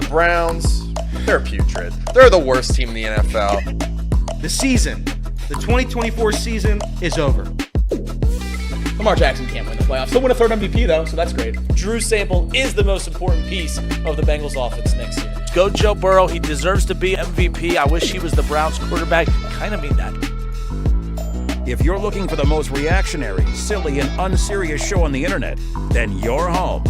The Browns, they're putrid. They're the worst team in the NFL. The season, the 2024 season is over. Lamar Jackson can't win the playoffs. He'll win a third MVP, though, so that's great. Drew Sample is the most important piece of the Bengals offense next year. Go Joe Burrow. He deserves to be MVP. I wish he was the Browns quarterback. Kind of mean that. If you're looking for the most reactionary, silly, and unserious show on the internet, then you're home.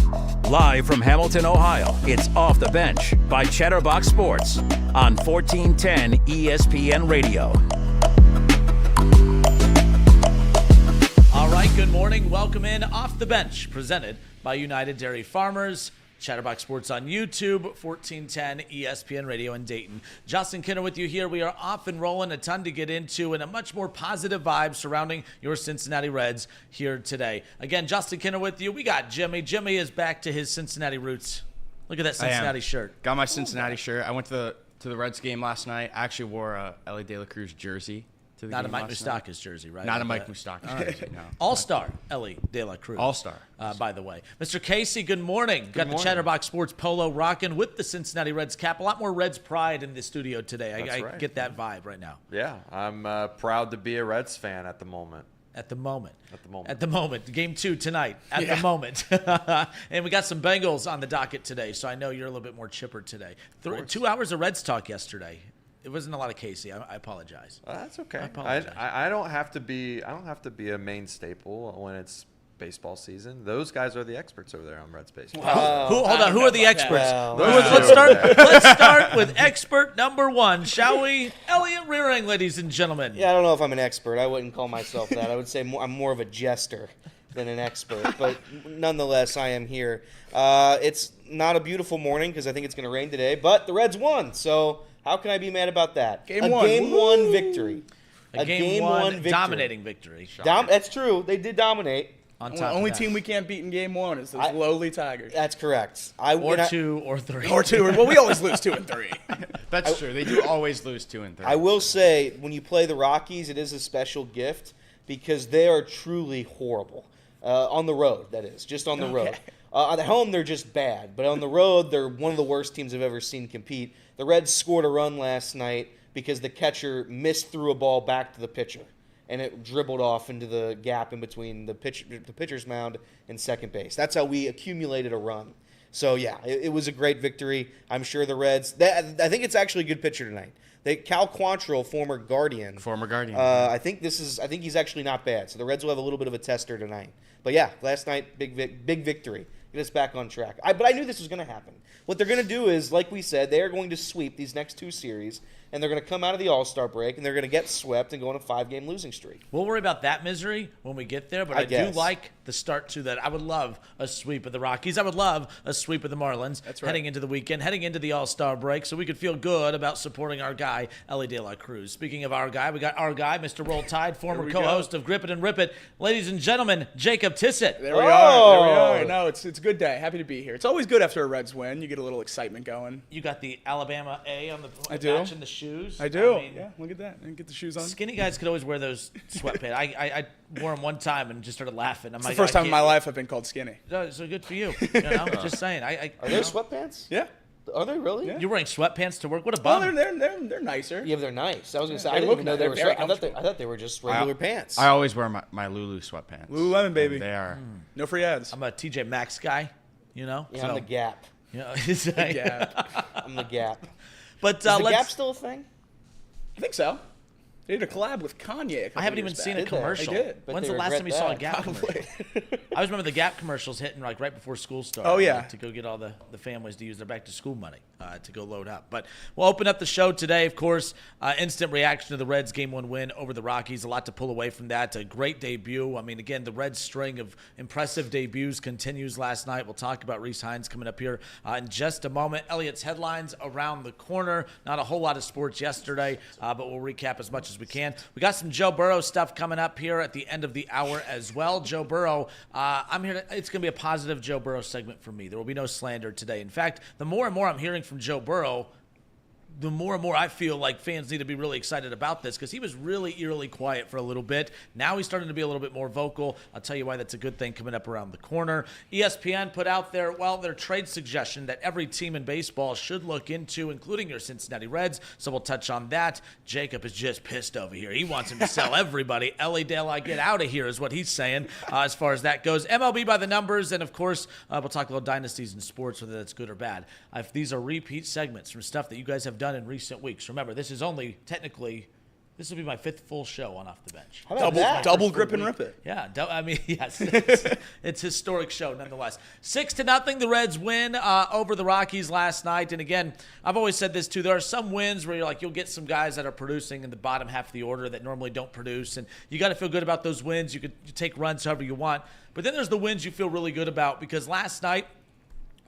Live from Hamilton, Ohio, it's Off the Bench by Chatterbox Sports on 1410 ESPN Radio. All right, good morning. Welcome in Off the Bench, presented by United Dairy Farmers. Chatterbox Sports on YouTube, 1410 ESPN Radio in Dayton. Justin Kinner with you here. We are off and rolling, a ton to get into, and a much more positive vibe surrounding your Cincinnati Reds here today. Again, Justin Kinner with you. We got Jimmy. Jimmy is back to his Cincinnati roots. Look at that Cincinnati shirt. Got my Cincinnati shirt. I went to the Reds game last night. I actually wore a Elly De La Cruz jersey. Not a Mike Moustakas jersey, right? Not a Mike Moustakas jersey, no. All-star Elly De La Cruz. All-star. By the way. Mr. Casey, good morning. Got the Chatterbox Sports polo rocking with the Cincinnati Reds cap. A lot more Reds pride in the studio today. I get that vibe right now. Yeah, I'm proud to be a Reds fan at the moment. At the moment. At the moment. At the moment. Game 2 tonight. At the moment. And we got some Bengals on the docket today, so I know you're a little bit more chipper today. 2 hours of Reds talk yesterday. It wasn't a lot of Casey. I apologize. That's okay. I apologize. I don't have to be. I don't have to be a main staple when it's baseball season. Those guys are the experts over there on Reds baseball. Hold on. Who are the experts? Wow. Let's start with expert number 1, shall we? Elliot Rearing, ladies and gentlemen. Yeah, I don't know if I'm an expert. I wouldn't call myself that. I would say I'm more of a jester than an expert. But nonetheless, I am here. It's not a beautiful morning because I think it's going to rain today. But the Reds won, so how can I be mad about that? Game one victory. A game one victory. Dominating victory. That's true. They did dominate. The only team we can't beat in game 1 is those lowly Tigers. That's correct. 2 or 3. Or 2. Well, we always lose 2 and 3. That's true. They do always lose 2 and 3. I will say, when you play the Rockies, it is a special gift because they are truly horrible. On the road, that is. Just on the road. At home, they're just bad. But on the road, they're one of the worst teams I've ever seen compete. The Reds scored a run last night because the catcher threw a ball back to the pitcher. And it dribbled off into the gap in between the pitcher's mound and second base. That's how we accumulated a run. So, yeah, it was a great victory. I'm sure the Reds I think it's actually a good pitcher tonight. Cal Quantrill, former Guardian. I think he's actually not bad. So the Reds will have a little bit of a tester tonight. But, yeah, last night, big victory. Get us back on track. But I knew this was going to happen. What they're going to do is, like we said, they are going to sweep these next 2 series, and they're going to come out of the All-Star break, and they're going to get swept and go on a 5-game losing streak. We'll worry about that misery when we get there, but I do like the start to that. I would love a sweep of the Rockies. I would love a sweep of the Marlins. That's right. Heading into the weekend, heading into the All-Star break, so we could feel good about supporting our guy, Elly De La Cruz. Speaking of our guy, we got our guy, Mr. Roll Tide, former co-host of Grip It and Rip It. Ladies and gentlemen, Jacob Tissett. There we are. No, it's a good day. Happy to be here. It's always good after a Reds win. You get a little excitement going. You got the Alabama A on the matching the shoes. I do. Yeah, look at that. And get the shoes on. Skinny guys could always wear those sweatpants. I wore them one time and just started laughing. It's the first time in my life I've been called skinny. So good for you. Just saying. Are there sweatpants? Yeah. Are they really? Yeah. You're wearing sweatpants to work? What a bum. Oh, they're nicer. Yeah, they're nice. I was going to say, I didn't even know they were sweatpants. I thought they were just regular pants. I always wear my Lulu sweatpants. Lululemon, baby. And they are. No free ads. I'm a TJ Maxx guy, Yeah, I'm the Gap. Yeah, I'm the Gap. But is the Gap still a thing? I think so. They did a collab with Kanye. I haven't even seen a commercial. They did. When's the last time you saw a Gap commercial? I always remember the Gap commercials hitting like right before school started. Oh, yeah. To go get all the families to use their back to school money to go load up. But we'll open up the show today, of course. Instant reaction to the Reds Game 1 win over the Rockies. A lot to pull away from that. A great debut. I mean, again, the Reds string of impressive debuts continues last night. We'll talk about Rece Hinds coming up here in just a moment. Elliot's headlines around the corner. Not a whole lot of sports yesterday, but we'll recap as much as we can. We got some Joe Burrow stuff coming up here at the end of the hour as well. Joe Burrow, it's going to be a positive Joe Burrow segment for me. There will be no slander today. In fact, the more and more I'm hearing from Joe Burrow, the more and more I feel like fans need to be really excited about this because he was really eerily quiet for a little bit. Now he's starting to be a little bit more vocal. I'll tell you why that's a good thing coming up around the corner. ESPN put out their trade suggestion that every team in baseball should look into, including your Cincinnati Reds. So we'll touch on that. Jacob is just pissed over here. He wants him to sell everybody. Elly, get out of here is what he's saying as far as that goes. MLB by the numbers, and of course, we'll talk about dynasties and sports, whether that's good or bad. If these are repeat segments from stuff that you guys have done in recent weeks. Remember, this is only technically, this will be my 5th full show on Off the Bench. Double grip and rip it. Yeah, yes, it's a historic show nonetheless. 6-0, the Reds win over the Rockies last night. And again, I've always said this too. There are some wins where you'll get some guys that are producing in the bottom half of the order that normally don't produce, and you got to feel good about those wins. You take runs however you want, but then there's the wins you feel really good about because last night,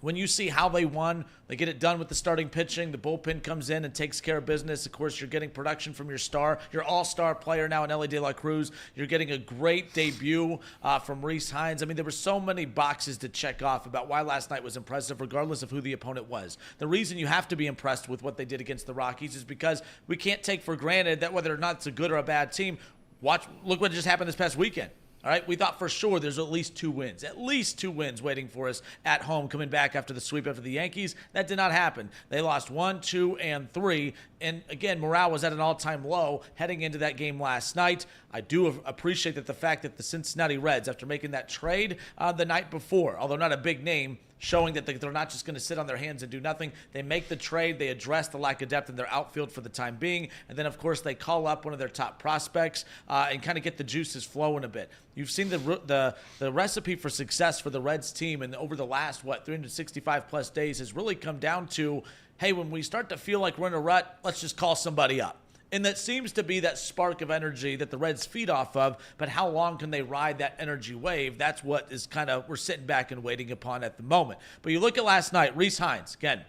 when you see how they won, they get it done with the starting pitching. The bullpen comes in and takes care of business. Of course, you're getting production from your all-star player now in Elly De La Cruz. You're getting a great debut from Rece Hinds. I mean, there were so many boxes to check off about why last night was impressive, regardless of who the opponent was. The reason you have to be impressed with what they did against the Rockies is because we can't take for granted that whether or not it's a good or a bad team. Look what just happened this past weekend. All right, we thought for sure there's at least two wins waiting for us at home coming back after the sweep after the Yankees. That did not happen. They lost 1, 2, and 3. And again, morale was at an all-time low heading into that game last night. I do appreciate the fact that the Cincinnati Reds, after making that trade the night before, although not a big name, showing that they're not just going to sit on their hands and do nothing. They make the trade. They address the lack of depth in their outfield for the time being. And then, of course, they call up one of their top prospects and kind of get the juices flowing a bit. You've seen the recipe for success for the Reds team, and over the last, 365-plus days has really come down to, hey, when we start to feel like we're in a rut, let's just call somebody up. And that seems to be that spark of energy that the Reds feed off of, but how long can they ride that energy wave? That's what is we're sitting back and waiting upon at the moment. But you look at last night, Rece Hinds, again,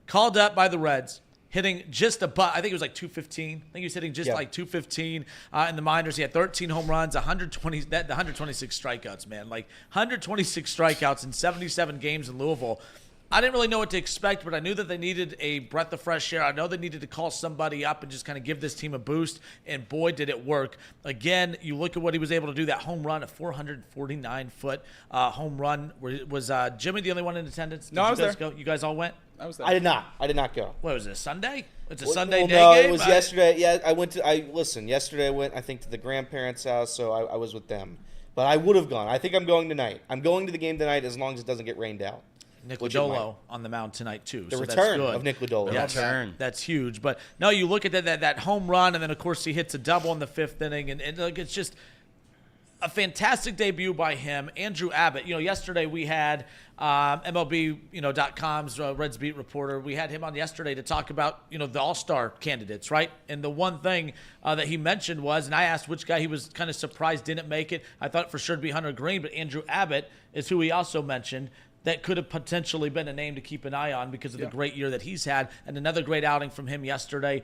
called up by the Reds, hitting just I think it was like 215. I think he was hitting just like 215 in the minors. He had 13 home runs, 126 strikeouts, man. 126 strikeouts in 77 games in Louisville. I didn't really know what to expect, but I knew that they needed a breath of fresh air. I know they needed to call somebody up and just kind of give this team a boost, and boy, did it work. Again, you look at what he was able to do, that home run, a 449-foot home run. Was Jimmy the only one in attendance? No, I was there. You guys all went? I was there. I did not go. What was it, a Sunday? It's a Sunday day no, game? It was yesterday. Yeah, yesterday I went, I think, to the grandparents' house, so I was with them. But I would have gone. I think I'm going tonight. I'm going to the game tonight as long as it doesn't get rained out. Nick Lodolo on the mound tonight, too. The return of Nick Lodolo. Yeah, that's huge. But, no, you look at that home run, and then, of course, he hits a double in the 5th inning. And it's just a fantastic debut by him. Andrew Abbott. Yesterday we had MLB.com's Reds beat reporter. We had him on yesterday to talk about, the all-star candidates, right? And the one thing that he mentioned was, and I asked which guy he was kind of surprised didn't make it. I thought for sure it'd be Hunter Green, but Andrew Abbott is who he also mentioned that could have potentially been a name to keep an eye on because of the great year that he's had, and another great outing from him yesterday.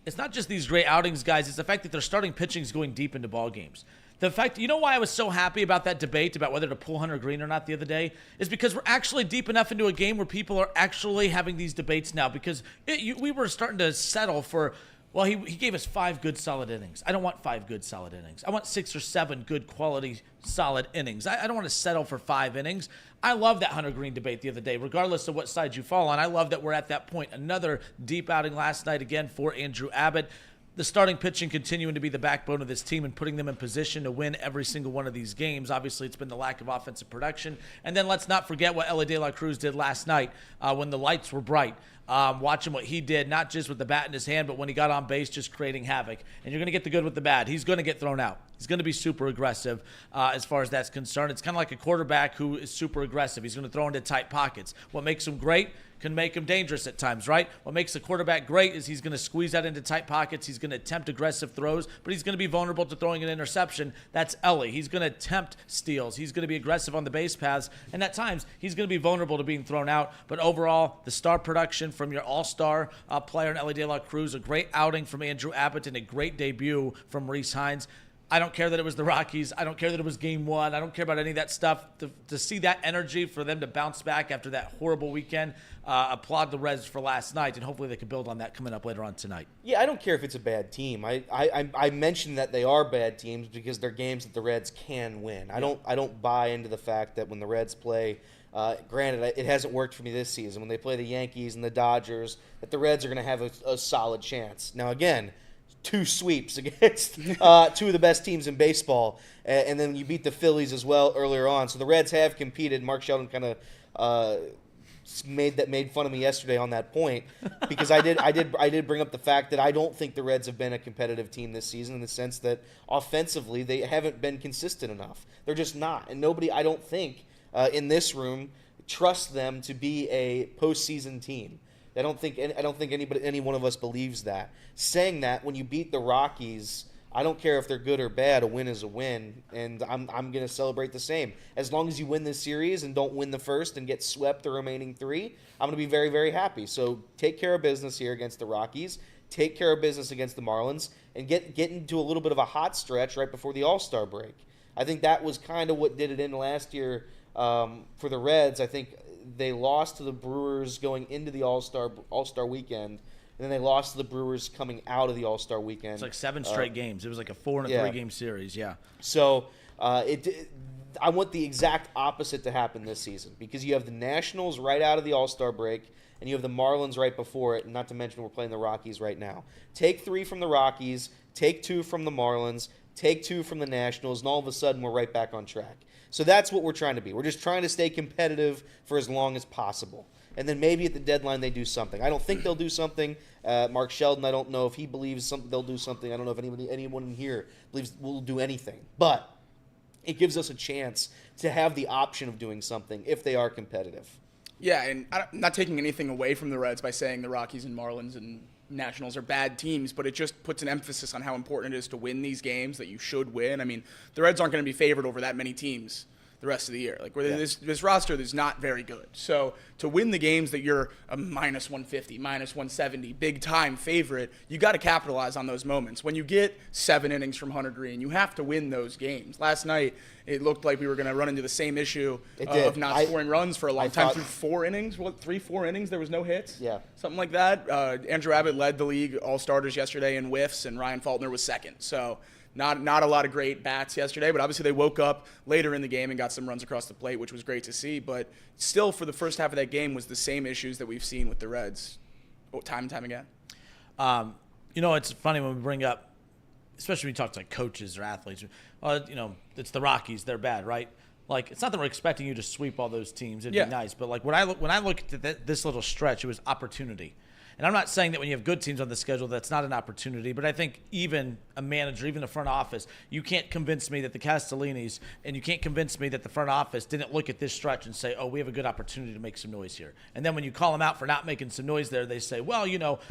It's not just these great outings, guys. It's the fact that their starting pitching is going deep into ball games. The fact, you know why I was so happy about that debate about whether to pull Hunter Green or not the other day? Is because we're actually deep enough into a game where people are actually having these debates now, because we were starting to settle for, well, he gave us 5 good solid innings. I don't want 5 good solid innings. I want 6 or 7 good quality solid innings. I don't want to settle for 5 innings. I love that Hunter Green debate the other day, regardless of what side you fall on. I love that we're at that point. Another deep outing last night again for Andrew Abbott. The starting pitching continuing to be the backbone of this team and putting them in position to win every single one of these games. Obviously, it's been the lack of offensive production. And then let's not forget what Elly De La Cruz did last night when the lights were bright. Watching what he did, not just with the bat in his hand, but when he got on base, just creating havoc. And you're going to get the good with the bad. He's going to get thrown out. He's going to be super aggressive as far as that's concerned. It's kind of like a quarterback who is super aggressive. He's going to throw into tight pockets. What makes him great can make him dangerous at times, right? What makes a quarterback great is he's going to squeeze that into tight pockets. He's going to attempt aggressive throws, but he's going to be vulnerable to throwing an interception. That's Elly. He's going to attempt steals. He's going to be aggressive on the base paths, and at times he's going to be vulnerable to being thrown out. But overall, the star production from your all-star player in Elly De La Cruz, a great outing from Andrew Abbott, and a great debut from Rece Hinds. I don't care that it was the Rockies. I don't care that it was game one. I don't care about any of that stuff. To see that energy, for them to bounce back after that horrible weekend, applaud the Reds for last night, and hopefully they can build on that coming up later on tonight. Yeah, I don't care if it's a bad team. I mentioned that they are bad teams because they're games that the Reds can win. I don't buy into the fact that when the Reds play, granted, it hasn't worked for me this season, when they play the Yankees and the Dodgers, that the Reds are going to have a solid chance. Now, again, 2 sweeps against 2 of the best teams in baseball, and then you beat the Phillies as well earlier on. So the Reds have competed. Mark Sheldon kind of made fun of me yesterday on that point because I did bring up the fact that I don't think the Reds have been a competitive team this season, in the sense that offensively they haven't been consistent enough. They're just not, and nobody, I don't think, in this room trusts them to be a postseason team. I don't think any one of us believes that. Saying that, when you beat the Rockies, I don't care if they're good or bad. A win is a win, and I'm going to celebrate the same. As long as you win this series and don't win the first and get swept the remaining 3, I'm going to be very, very happy. So take care of business here against the Rockies. Take care of business against the Marlins, and get into a little bit of a hot stretch right before the All-Star break. I think that was kind of what did it in last year for the Reds. I think they lost to the Brewers going into the All-Star weekend, and then they lost to the Brewers coming out of the All-Star weekend. It's like 7 straight games. It was like a 4 and a 3-game series, yeah. So I want the exact opposite to happen this season, because you have the Nationals right out of the All-Star break, and you have the Marlins right before it, and not to mention we're playing the Rockies right now. Take 3 from the Rockies, take 2 from the Marlins, take 2 from the Nationals, and all of a sudden we're right back on track. So that's what we're trying to be. We're just trying to stay competitive for as long as possible. And then maybe at the deadline they do something. I don't think they'll do something. Mark Sheldon, I don't know if he believes they'll do something. I don't know if anyone in here believes we'll do anything. But it gives us a chance to have the option of doing something if they are competitive. Yeah, and I'm not taking anything away from the Reds by saying the Rockies and Marlins and Nationals are bad teams, but it just puts an emphasis on how important it is to win these games that you should win. I mean, the Reds aren't going to be favored over that many teams the rest of the year. Like, this roster is not very good. So to win the games that you're a minus 150, minus 170, big time favorite, you got to capitalize on those moments. When you get 7 innings from Hunter Green, you have to win those games. Last night, it looked like we were going to run into the same issue of not scoring runs for a long time through 4 innings. 4 innings, there was no hits? Yeah. Something like that. Andrew Abbott led the league all-starters yesterday in whiffs, and Ryan Faulkner was second. So not a lot of great bats yesterday, but obviously they woke up later in the game and got some runs across the plate, which was great to see. But still, for the first half of that game, was the same issues that we've seen with the Reds time and time again. It's funny when we bring up, especially when we talk to like coaches or athletes, it's the Rockies, they're bad, right? Like, it's not that we're expecting you to sweep all those teams. It'd be nice. But like when I look at this little stretch, it was opportunity. And I'm not saying that when you have good teams on the schedule, that's not an opportunity. But I think even a manager, even the front office, you can't convince me that the Castellinis and you can't convince me that the front office didn't look at this stretch and say, oh, we have a good opportunity to make some noise here. And then when you call them out for not making some noise there, they say, well,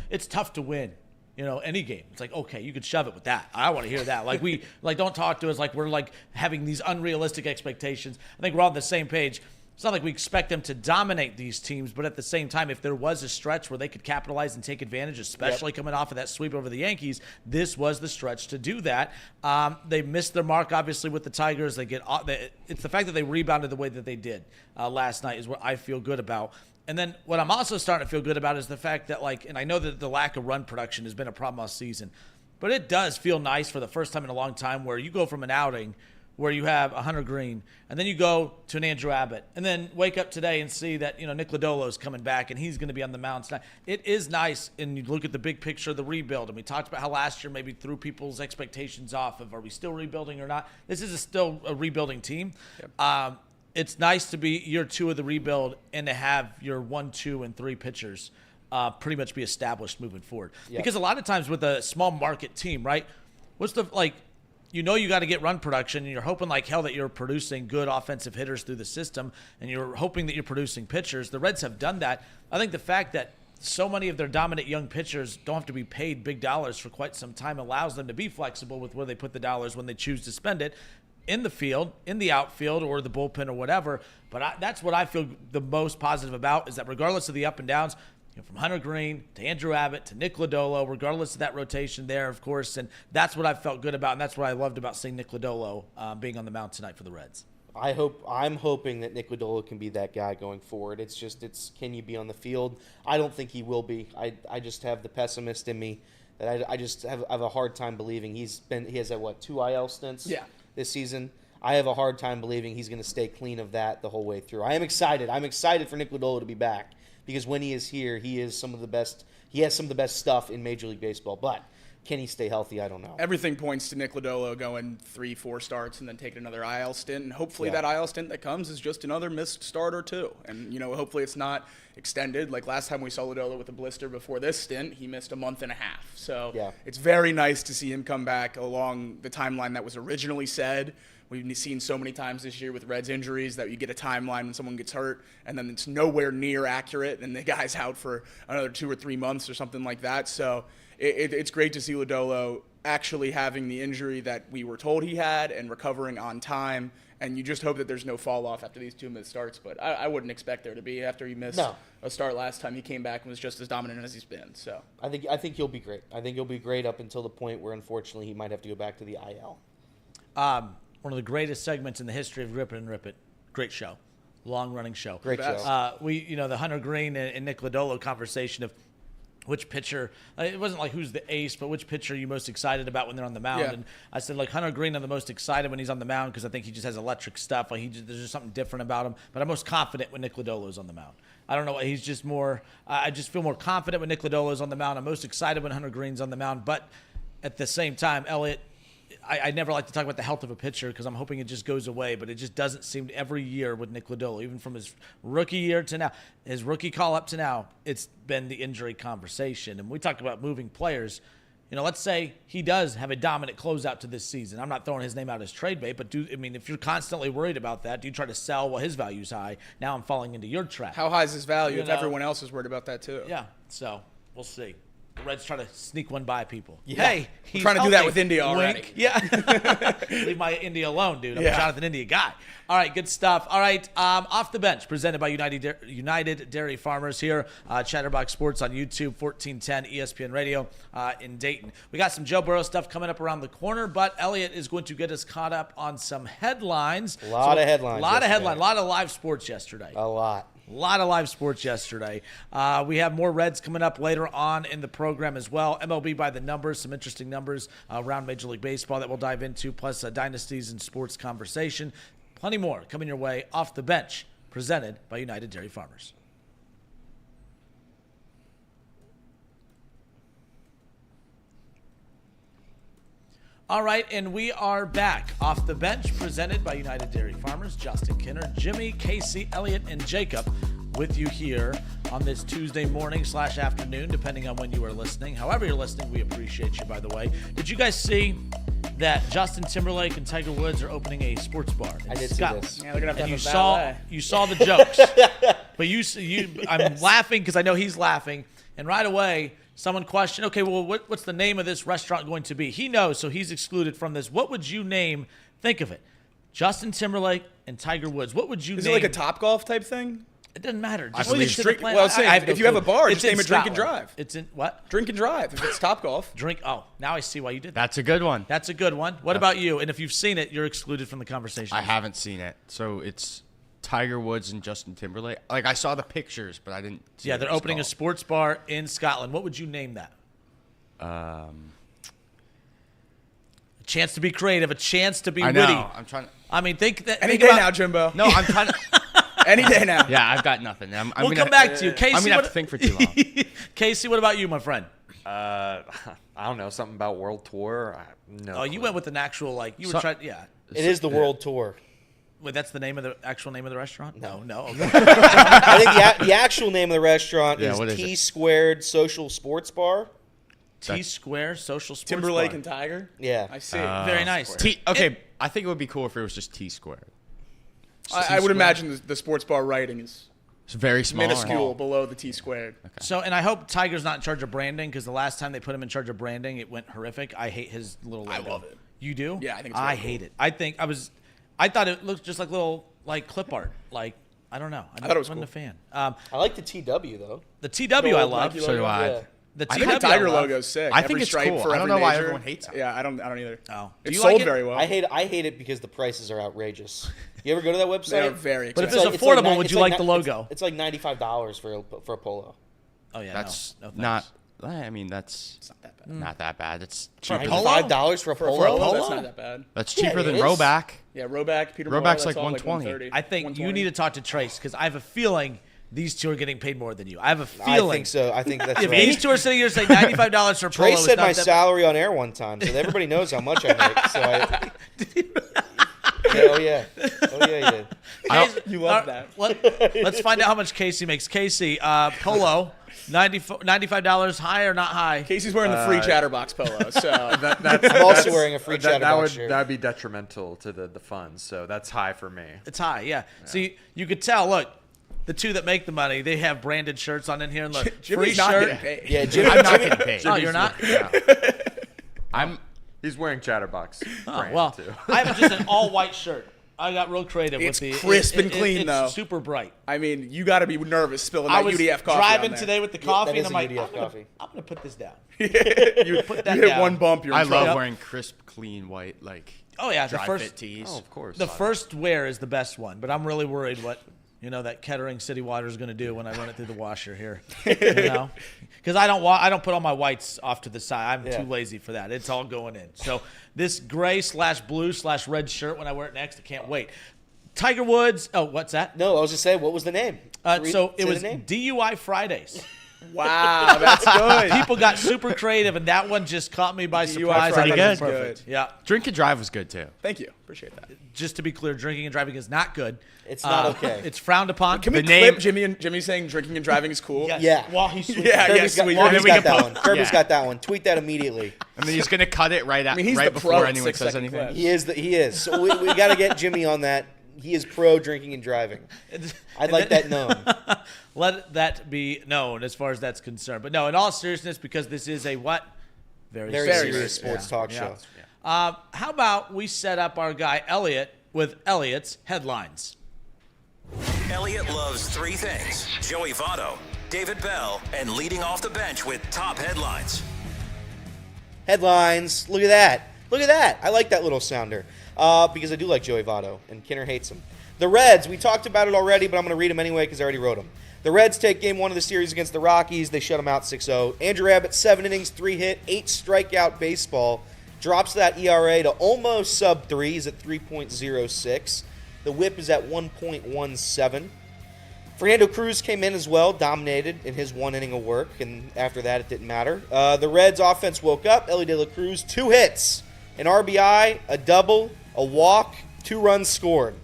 it's tough to win. Any game. It's like, okay, you could shove it with that. I want to hear that. Like, don't talk to us like we're like having these unrealistic expectations. I think we're all on the same page. It's not like we expect them to dominate these teams, but at the same time, if there was a stretch where they could capitalize and take advantage, especially coming off of that sweep over the Yankees, this was the stretch to do that. They missed their mark, obviously, with the Tigers. It's the fact that they rebounded the way that they did last night is what I feel good about. And then what I'm also starting to feel good about is the fact that, and I know that the lack of run production has been a problem all season, but it does feel nice for the first time in a long time where you go from an outing where you have a Hunter Green, and then you go to an Andrew Abbott, and then wake up today and see that, Nick Lodolo is coming back, and he's going to be on the mound tonight. It is nice, and you look at the big picture of the rebuild, and we talked about how last year maybe threw people's expectations off of, are we still rebuilding or not? This is still a rebuilding team. Yep. It's nice to be year 2 of the rebuild and to have your 1, 2, and 3 pitchers pretty much be established moving forward. Yep. Because a lot of times with a small market team, right, you got to get run production, and you're hoping like hell that you're producing good offensive hitters through the system, and you're hoping that you're producing pitchers. The Reds have done that. I think the fact that so many of their dominant young pitchers don't have to be paid big dollars for quite some time allows them to be flexible with where they put the dollars when they choose to spend it in the field, in the outfield, or the bullpen or whatever. But that's what I feel the most positive about, is that regardless of the up and downs, from Hunter Green to Andrew Abbott to Nick Lodolo, regardless of that rotation there, of course. And that's what I felt good about, and that's what I loved about seeing Nick Lodolo being on the mound tonight for the Reds. I'm hoping that Nick Lodolo can be that guy going forward. It's can you be on the field? I don't think he will be. I just have the pessimist in me that I just have a hard time believing he has 2 IL stints this season. I have a hard time believing he's going to stay clean of that the whole way through. I am excited. I'm excited for Nick Lodolo to be back because when he is here, he is some of the best. He has some of the best stuff in Major League Baseball. But can he stay healthy? I don't know. Everything points to Nick Lodolo going 3-4 starts and then taking another IL stint. And hopefully that IL stint that comes is just another missed start or 2. And, hopefully it's not extended. Like last time we saw Lodolo with a blister before this stint, he missed a month and a half. So it's very nice to see him come back along the timeline that was originally said. We've seen so many times this year with Reds injuries that you get a timeline when someone gets hurt, and then it's nowhere near accurate, and the guy's out for another 2 or 3 months or something like that. So it's great to see Lodolo actually having the injury that we were told he had and recovering on time, and you just hope that there's no fall-off after these 2 missed starts. But I wouldn't expect there to be after he missed a start last time. He came back and was just as dominant as he's been. So I think he'll be great. I think he'll be great up until the point where, unfortunately, he might have to go back to the IL. One of the greatest segments in the history of Rip It and Rip It. Great show. Long-running show. Great show. The Hunter Green and Nick Lodolo conversation of which pitcher, it wasn't like who's the ace, but which pitcher are you most excited about when they're on the mound. Yeah. And I said, Hunter Green, I'm the most excited when he's on the mound because I think he just has electric stuff. There's just something different about him. But I'm most confident when Nick Lodolo's on the mound. I don't know. He's just more I just feel more confident when Nick Lodolo's on the mound. I'm most excited when Hunter Green's on the mound. But at the same time, Elliot, I never like to talk about the health of a pitcher because I'm hoping it just goes away, but it just doesn't seem every year with Nick Lodolo, even from his rookie year to now, his rookie call up to now, it's been the injury conversation. And we talk about moving players. Let's say he does have a dominant closeout to this season. I'm not throwing his name out as trade bait, but if you're constantly worried about that, do you try to sell while his value's high? Now I'm falling into your trap. How high is his value if everyone else is worried about that too? Yeah, so we'll see. The Reds try to sneak one by people. Yeah. Hey, we're trying to do that with India already. Wink. Yeah. Leave my India alone, dude. I'm a Jonathan India guy. All right, good stuff. All right, Off the Bench, presented by United Dairy Farmers here. Chatterbox Sports on YouTube, 1410 ESPN Radio in Dayton. We got some Joe Burrow stuff coming up around the corner, but Elliot is going to get us caught up on some headlines. A lot of headlines. A lot of live sports yesterday. A lot of live sports yesterday. We have more Reds coming up later on in the program as well. MLB by the numbers, some interesting numbers around Major League Baseball that we'll dive into, plus Dynasties and sports conversation. Plenty more coming your way. Off the Bench, presented by United Dairy Farmers. All right, and we are back. Off the Bench, presented by United Dairy Farmers. Justin Kinner, Jimmy, Casey, Elliot, and Jacob with you here on this Tuesday morning / afternoon, depending on when you are listening. However you're listening, we appreciate you, by the way. Did you guys see that Justin Timberlake and Tiger Woods are opening a sports bar in I did Scotland? see this. Yeah, they're gonna have to And have you saw the jokes. But I'm laughing because I know he's laughing. And right away, someone questioned, okay, well, what's the name of this restaurant going to be? He knows, so he's excluded from this. What would you name? Think of it. Justin Timberlake and Tiger Woods. What would you name? Is it like a Top-Golf type thing? It doesn't matter. Just believe stick to drink- the plan. well, say, I have if no you have clue. a bar, It's just name in it Drink and Scotland. Drive. It's in what? Drink and Drive if it's Top-Golf. Drink. Oh, now I see why you did that. That's a good one. That's a good one. What about you? And if you've seen it, you're excluded from the conversation. I haven't seen it. So it's Tiger Woods and Justin Timberlake. Like, I saw the pictures, but I didn't see Yeah, what they're it's opening a called. sports bar in Scotland. What would you name that? A chance to be creative, a chance to be I know. witty. I'm trying to. I mean, think that. Any think day about- now, Jimbo. No, I'm trying to. Any day now. Yeah, I've got nothing. We'll come back to you. Casey, I'm going to have what- to think for too long. Casey, what about you, my friend? I don't know, something about World Tour. No. Oh, you went with an actual, like, you were So- trying, yeah. It is the World Tour. Wait, that's the name of the actual name of the restaurant? No. Okay. I think the actual name of the restaurant Yeah, what is is it? T Squared Social Sports Bar. T Square Social Sports Timberlake Bar. and Tiger. Yeah. I see. Very nice. Okay, I think it would be cool if it was just T squared. I would imagine the sports bar writing is It's very small. minuscule below the T squared. So, and I hope Tiger's not in charge of branding because the last time they put him in charge of branding, it went horrific. I hate his little logo. I love it. You do? Yeah, I think it's I really hate cool. it. I thought it looked just like little, like clip art. Like, I don't know. thought it was wasn't cool. a fan. I like the TW though. The TW I old love. Nike So do I. Yeah. The I TW think the Tiger I love. logo's sick. I think Every it's stripe cool. for I don't every know why major. everyone hates it. Yeah, I don't either. Oh. Do It you sold like it? very well. I hate it because the prices are outrageous. You ever go to that website? They are very But if expensive. it's affordable, would you like the it's- logo? It's like $95 for a polo. Oh yeah, That's no thanks. not. I mean, that's It's not that bad. not that bad. It's For a cheaper. polo? $95 for a For polo. a polo, polo? that's not that bad. That's Yeah, cheaper it than is. Roback. Yeah, Roback, Peter Roback's Moore, like that's all 120. 130, I think you 120. need to talk to Trace because I have a feeling these two are getting paid more than you. I have a I feeling. think so. I think that's If right. these two are sitting here saying $95 for a polo, Trey it's said not my that- salary on air one time, so everybody knows how much I make. So I. Oh yeah, he did. You love that. Let's find out how much Casey makes. Casey, polo, $95 high or not high? Casey's wearing the free Chatterbox polo, so I'm also wearing a free Chatterbox shirt. That would be detrimental to the funds, so that's high for me. It's high, yeah. See, you could tell. Look, the two that make the money, they have branded shirts on in here. And look, free Jimmy's not shirt. getting paid. Yeah, Jimmy. I'm not getting paid. Oh, you're not? I'm. He's wearing Chatterbox brand Well, too. I have just an all-white shirt. I got real creative It's with the crisp and clean, it's though. super bright. I mean, you got to be nervous spilling I that was UDF coffee driving on there. today with the that coffee, is and I'm a like, UDF coffee. I'm gonna put this down. you put that hit down. one bump, you're in I love trouble. wearing crisp, clean white Oh yeah, the dry first fit tees. Oh, of course. the first wear is the best one, but I'm really worried what that Kettering City Water is going to do when I run it through the washer here. Because I don't put all my whites off to the side. I'm too lazy for that. It's all going in. So this gray/blue/red shirt when I wear it next, I can't wait. Tiger Woods. Oh, what's that? No, I was just saying, what was the name? So it Say was the name. DUI Fridays. Wow, that's good. People got super creative, and that one just caught me by surprise. Friday I thought it is was perfect. good. Yeah. Drink and drive was good too. Thank you. Appreciate that. Just to be clear, drinking and driving is not good. It's not okay. It's frowned upon. Can we The name- clip Jimmy saying drinking and driving is cool? Yes. Yeah. While he's sweet. Yeah, Kirby's got, sweet. Kirby's we got can that post- one. Kirby's yeah. got that one. Tweet that immediately. And then he's gonna cut it right out, mean, he's right the before pro at anyone says 6-second anything. clips. He is. So we got to get Jimmy on that. He is pro drinking and driving. I'd like that known. Let that be known as far as that's concerned. But no, in all seriousness, because this is a what? Very serious. serious sports talk show. How about we set up our guy Elliot with Elliot's headlines? Elliot loves three things: Joey Votto, David Bell, and leading off the bench with top headlines. Headlines. Look at that. Look at that. I like that little sounder because I do like Joey Votto, and Kinner hates him. The Reds, we talked about it already, but I'm going to read them anyway because I already wrote them. The Reds take game one of the series against the Rockies. They shut them out 6-0. Andrew Abbott, 7 innings, 3 hit, 8 strikeout baseball. Drops that ERA to almost sub 3. He's at 3.06. The whip is at 1.17. Fernando Cruz came in as well, dominated in his 1 inning of work, and after that it didn't matter. The Reds offense woke up. Elly de la Cruz, 2 hits, an RBI, a double, a walk, 2 runs scored.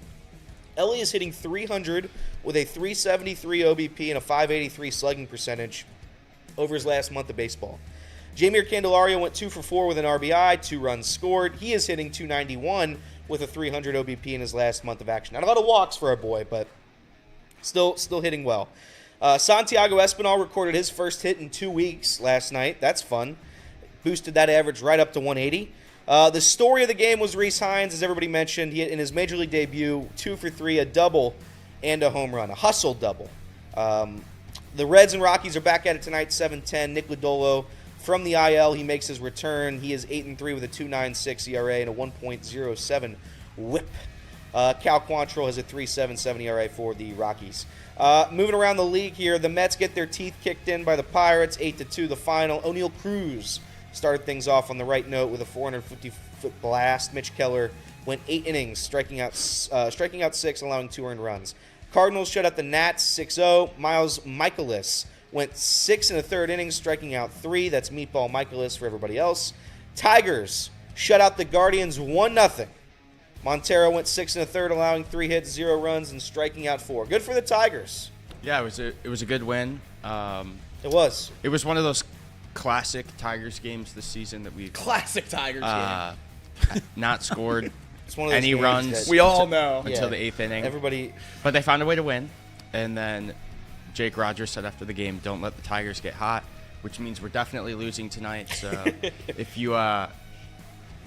Elly is hitting 300 with a 373 OBP and a 583 slugging percentage over his last month of baseball. Jeimer Candelario went 2 for 4 with an RBI, 2 runs scored. He is hitting 291 with a 300 OBP in his last month of action. Not a lot of walks for our boy, but still hitting well. Santiago Espinal recorded his first hit in 2 weeks last night. That's fun. Boosted that average right up to 180. The story of the game was Rece Hinds, as everybody mentioned. He hit in his major league debut, 2 for 3, a double and a home run, a hustle double. The Reds and Rockies are back at it tonight, 7-10. Nick Lodolo from the IL, he makes his return. He is 8-3 with a 2.96 ERA and a 1.07 whip. Cal Quantrill has a 3.77 ERA for the Rockies. Moving around the league here, the Mets get their teeth kicked in by the Pirates, 8-2 the final. O'Neal Cruz started things off on the right note with a 450-foot blast. Mitch Keller went 8 innings, striking out 6, allowing 2 earned runs. Cardinals shut out the Nats 6-0. Miles Michaelis went 6 1/3 innings, striking out 3. That's Meatball Michaelis for everybody else. Tigers shut out the Guardians 1-0. Montero went 6 1/3, allowing 3 hits, 0 runs, and striking out 4. Good for the Tigers. Yeah, it was a good win. It was. It was one of those classic Tigers games this season that we Classic Tigers game. not scored It's one of those any games runs that We all know. until the 8th inning. Everybody. But they found a way to win. And then Jake Rogers said after the game, "Don't let the Tigers get hot," which means we're definitely losing tonight. So if you want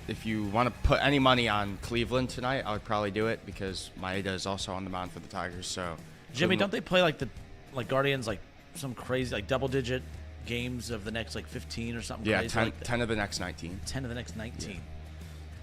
to put any money on Cleveland tonight, I would probably do it because Maeda is also on the mound for the Tigers. So Jimmy, don't they play like Guardians, like some crazy, like double-digit games of the next, like 15 or something Yeah, crazy? 10, like that? 10 of the next 19. 10 of the next 19. Good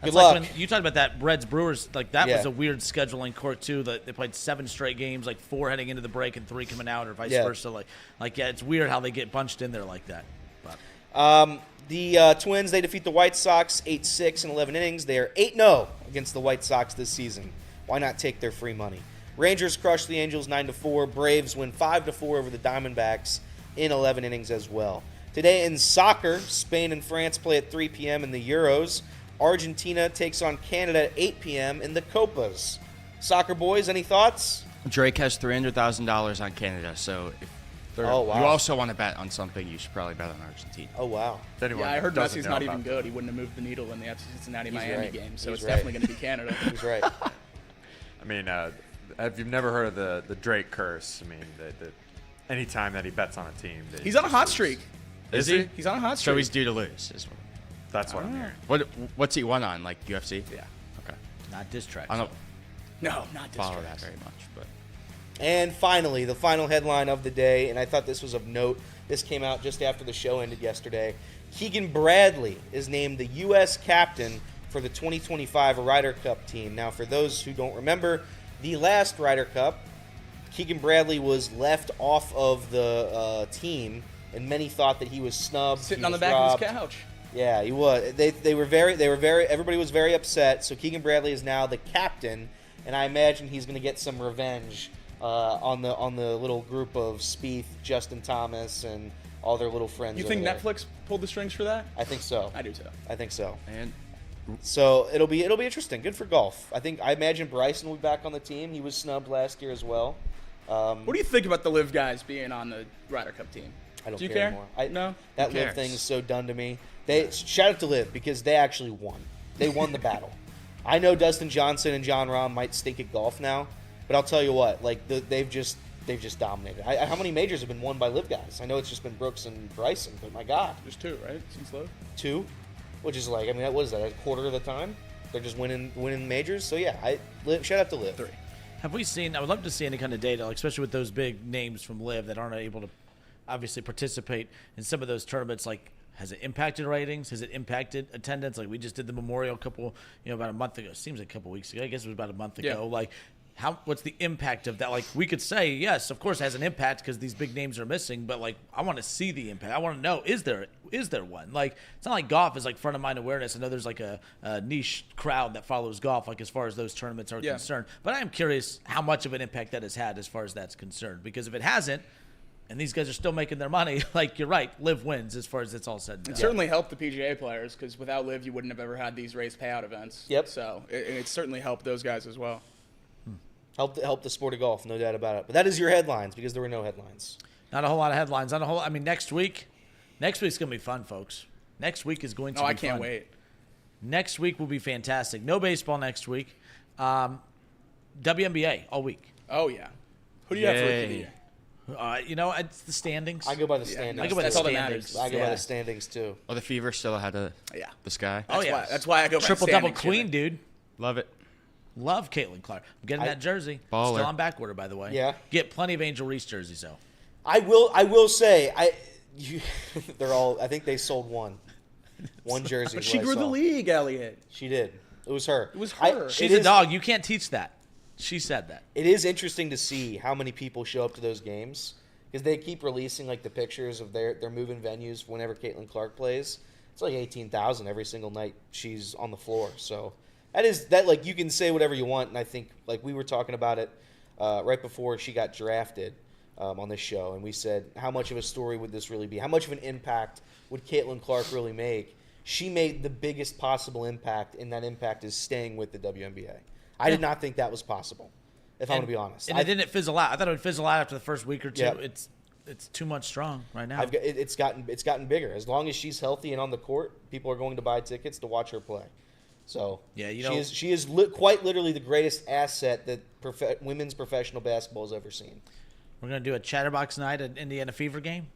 That's luck. like when you talked about that Reds Brewers, like that Yeah. was a weird scheduling quirk too. That they played 7 straight games, like 4 heading into the break and 3 coming out, or vice Yeah. versa. Like yeah, it's weird how they get bunched in there like that. But The Twins, they defeat the White Sox 8-6 in 11 innings. They are 8-0 against the White Sox this season. Why not take their free money? Rangers crush the Angels 9-4. Braves win 5-4 over the Diamondbacks in 11 innings as well. Today in soccer, Spain and France play at 3 p.m. in the Euros. Argentina takes on Canada at 8 p.m. in the Copas. Soccer boys, any thoughts? Drake has $300,000 on Canada, so if Oh, wow. you also want to bet on something, you should probably bet on Argentina. Oh, wow. If anyone Yeah, I heard doesn't Messi's know not about even good. He wouldn't have moved the needle in the Cincinnati Miami right. game, so He's it's right. definitely going to be Canada. He's right. I mean, if you've never heard of the Drake curse, I mean, any time that he bets on a team, He's on a hot streak. Is he? He's on a hot So streak. he's due to lose. That's what I'm hearing. What's he won on, like UFC? Yeah. Okay. not diss tracks. I don't No, not follow distracts. that very much, but And finally, the final headline of the day, and I thought this was of note. This came out just after the show ended yesterday. Keegan Bradley is named the U.S. captain for the 2025 Ryder Cup team. Now, for those who don't remember, the last Ryder Cup, Keegan Bradley was left off of the team, and many thought that he was snubbed. Sitting he on the was back robbed. of his couch. Yeah, he was. They were very. Everybody was very upset. So Keegan Bradley is now the captain, and I imagine he's going to get some revenge on the little group of Spieth, Justin Thomas, and all their little friends. You think over there. Netflix pulled the strings for that? I think so. I do too. I think so. and So it'll be interesting. Good for golf. I imagine Bryson will be back on the team. He was snubbed last year as well. What do you think about the Live guys being on the Ryder Cup team? I don't Do you care care? anymore. No? That Who Live cares? thing is so done to me. They shout out to Live because they actually won. They won the battle. I know Dustin Johnson and John Rahm might stink at golf now, but I'll tell you what, like they've just dominated. How many majors have been won by Live guys? I know it's just been Brooks and Bryson, but my God, There's 2, right? Since Live? 2, which is like, I mean, what is that? A quarter of the time they're just winning majors. So yeah, shout out to Live. 3. Have we seen? I would love to see any kind of data, like, especially with those big names from Live that aren't able to obviously participate in some of those tournaments. Like, has it impacted ratings? Has it impacted attendance? Like, we just did the Memorial about a month ago. Seems like a couple weeks ago. I guess it was about a month ago. Yeah. Like, what's the impact of that? Like, we could say, yes, of course it has an impact because these big names are missing, but like, I want to see the impact. I want to know, is there one? Like, it's not like golf is like front of mind awareness. I know there's like a niche crowd that follows golf, like as far as those tournaments are concerned. But I am curious how much of an impact that has had as far as that's concerned. Because if it hasn't, and these guys are still making their money, like, you're right, Live wins as far as it's all said and done. It certainly helped the PGA players because without Live, you wouldn't have ever had these race payout events. Yep. So it certainly helped those guys as well. Help the sport of golf, no doubt about it. But that is your headlines because there were no headlines. Not a whole lot of headlines. I mean, next week's going to be fun, folks. Next week is going to be fun. I can't wait. Next week will be fantastic. No baseball next week. WNBA all week. Oh, yeah. Who do you have for Rookie of the Yay. Year? It's the standings. I go by the standings. I go by That's the all that standings. matters. I go by Yeah. the standings too. oh, the Fever still ahead of Yeah. the Sky. Oh, yeah. That's why I go by Triple-double standings, queen, Jimmy. dude. Love it. Love Caitlin Clark. I'm getting that jersey. Baller. Still on back order, by the way. Yeah. Get plenty of Angel Reese jerseys, though. I will say they're all. I think they sold one jersey. But is she what I grew the saw. league, Elliot. She did. It was her. It was her. She's a dog. You can't teach that. She said that. It is interesting to see how many people show up to those games because they keep releasing like the pictures of their moving venues whenever Caitlin Clark plays. It's like 18,000 every single night she's on the floor. So that like you can say whatever you want, and I think like we were talking about it right before she got drafted on this show, and we said how much of a story would this really be? How much of an impact would Caitlin Clark really make? She made the biggest possible impact, and that impact is staying with the WNBA. I did not think that was possible, if I'm going to be honest. And it didn't fizzle out. I thought it would fizzle out after the first week or two. Yep. It's too much strong right now. It's gotten bigger. As long as she's healthy and on the court, people are going to buy tickets to watch her play. So Yeah, she is quite literally the greatest asset that women's professional basketball has ever seen. We're going to do a Chatterbox night at Indiana Fever game.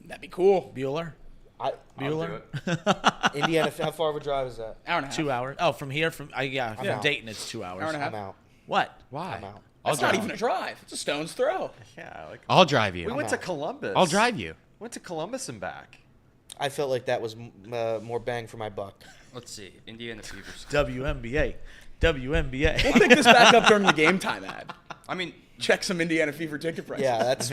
That'd be cool. Bueller. I'll Bueller. do it. Indiana, how far of a drive is that? Hour and a half. 2 hours. Oh, from here? From out. Dayton, it's 2 hours. Hour and a half. I'm out. What? Why? I'm out. That's not even a drive. It's a stone's throw. Yeah, like I'll drive you. we went to Columbus. I'll drive you. Went to Columbus and back. I felt like that was more bang for my buck. Let's see. Indiana Fever. WNBA. We'll pick this back up during the game time ad. I mean, Check some Indiana Fever ticket prices. Yeah, that's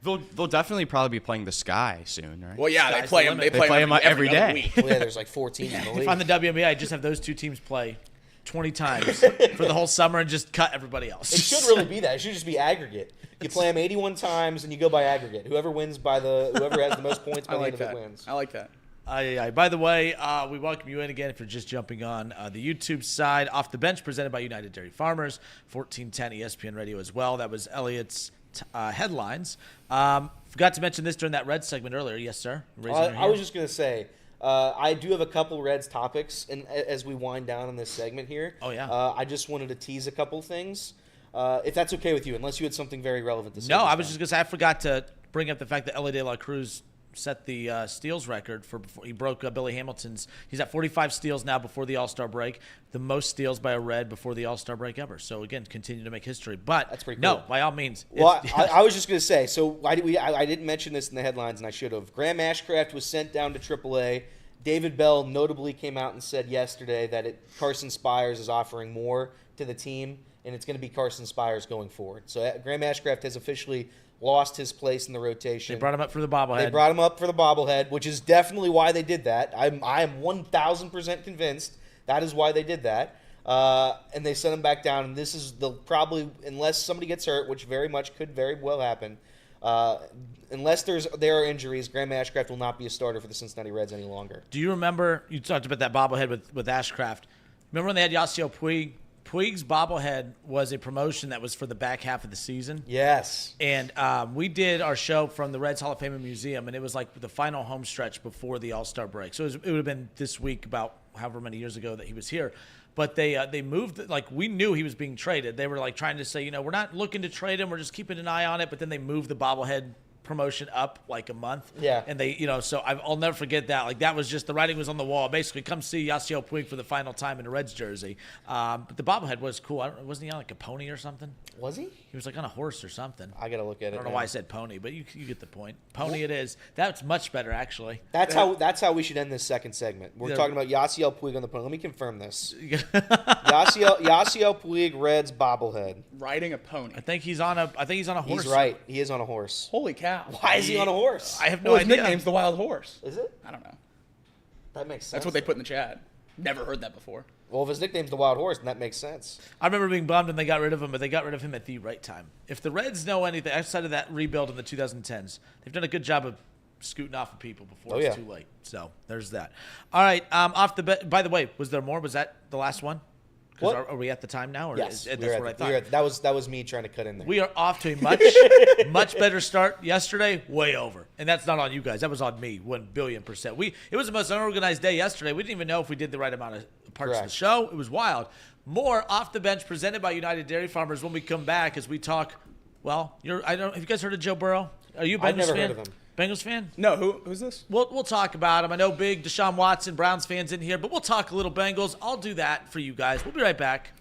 they'll definitely probably be playing the Sky soon, right? Well, yeah, they Sky's play the them. limit. They play them every other day. week. well, yeah. There's like 4 teams in the league. If I'm the WNBA, I just have those two teams play 20 times for the whole summer and just cut everybody else. It should really be that. It should just be aggregate. You play them 81 times and you go by aggregate. Whoever has the most points by I the like end of that. it wins. I like that. By the way, we welcome you in again if you're just jumping on the YouTube side. Off the Bench, presented by United Dairy Farmers, 1410 ESPN Radio as well. That was Elliot's headlines. Forgot to mention this during that Reds segment earlier. Yes, sir. I was just going to say, I do have a couple Reds topics as we wind down on this segment here. Oh, yeah. I just wanted to tease a couple things, if that's okay with you, unless you had something very relevant to say. No, this I was time. just going to say I forgot to bring up the fact that Elly De La Cruz set the steals record for before he broke Billy Hamilton's. He's at 45 steals now before the All-Star break, the most steals by a Red before the All-Star break ever. So again, continue to make history. But That's pretty no, cool. by all means. Well, I was just going to say, so I didn't mention this in the headlines, and I should have. Graham Ashcraft was sent down to AAA. David Bell notably came out and said yesterday that Carson Spires is offering more to the team, and it's going to be Carson Spires going forward. So Graham Ashcraft has officially lost his place in the rotation. They brought him up for the bobblehead. They brought him up for the bobblehead, which is definitely why they did that. I am 1,000% convinced that is why they did that. And they sent him back down. And this is probably, unless somebody gets hurt, which could very well happen, unless there are injuries, Graham Ashcraft will not be a starter for the Cincinnati Reds any longer. Do you remember, you talked about that bobblehead with Ashcraft. Remember when they had Yasiel Puig? Puig's bobblehead was a promotion that was for the back half of the season. Yes. And we did our show from the Reds Hall of Fame and Museum, and it was like the final home stretch before the All-Star break. So it would have been this week, about however many years ago that he was here. But they moved, like, we knew he was being traded. They were like trying to say, we're not looking to trade him, we're just keeping an eye on it. But then they moved the bobblehead promotion up like a month. Yeah. And they, so I'll never forget that. Like, that was just, the writing was on the wall. Basically, come see Yasiel Puig for the final time in a Reds jersey. But the bobblehead was cool. Wasn't he on like a pony or something? Was he? He was like on a horse or something. I got to look at it. I don't know now. why I said pony, but you get the point. Pony it is. That's much better, actually. That's how we should end this second segment. We're Yeah. talking about Yasiel Puig on the pony. Let me confirm this. Yasiel Puig, Reds bobblehead. Riding a pony. I think he's on a horse. He's right. He is on a horse. Holy cow. Why is he on a horse? I have no Well, his idea. nickname's the Wild Horse. Is it? I don't know. That makes sense. That's what they put in the chat. Never heard that before. Well, if his nickname's the Wild Horse, then that makes sense. I remember being bummed when they got rid of him, but they got rid of him at the right time. If the Reds know anything outside of that rebuild in the 2010s, they've done a good job of scooting off of people before it's too late. So there's that. All right. By the way, was there more? Was that the last one? What? Are we at the time now? Or Yes, that's we were what I at thought. that was me trying to cut in there. We are off to a much better start. Yesterday, way over, and that's not on you guys. That was on me, 1,000,000,000%. It was the most unorganized day yesterday. We didn't even know if we did the right amount of parts of the Correct. show. It was wild. More Off the Bench presented by United Dairy Farmers when we come back as we talk. Well, have you guys heard of Joe Burrow? Are you a Bengals I've never fan? heard of him. Bengals fan? No, who's this? We'll talk about him. I know big Deshaun Watson, Browns fans in here, but we'll talk a little Bengals. I'll do that for you guys. We'll be right back.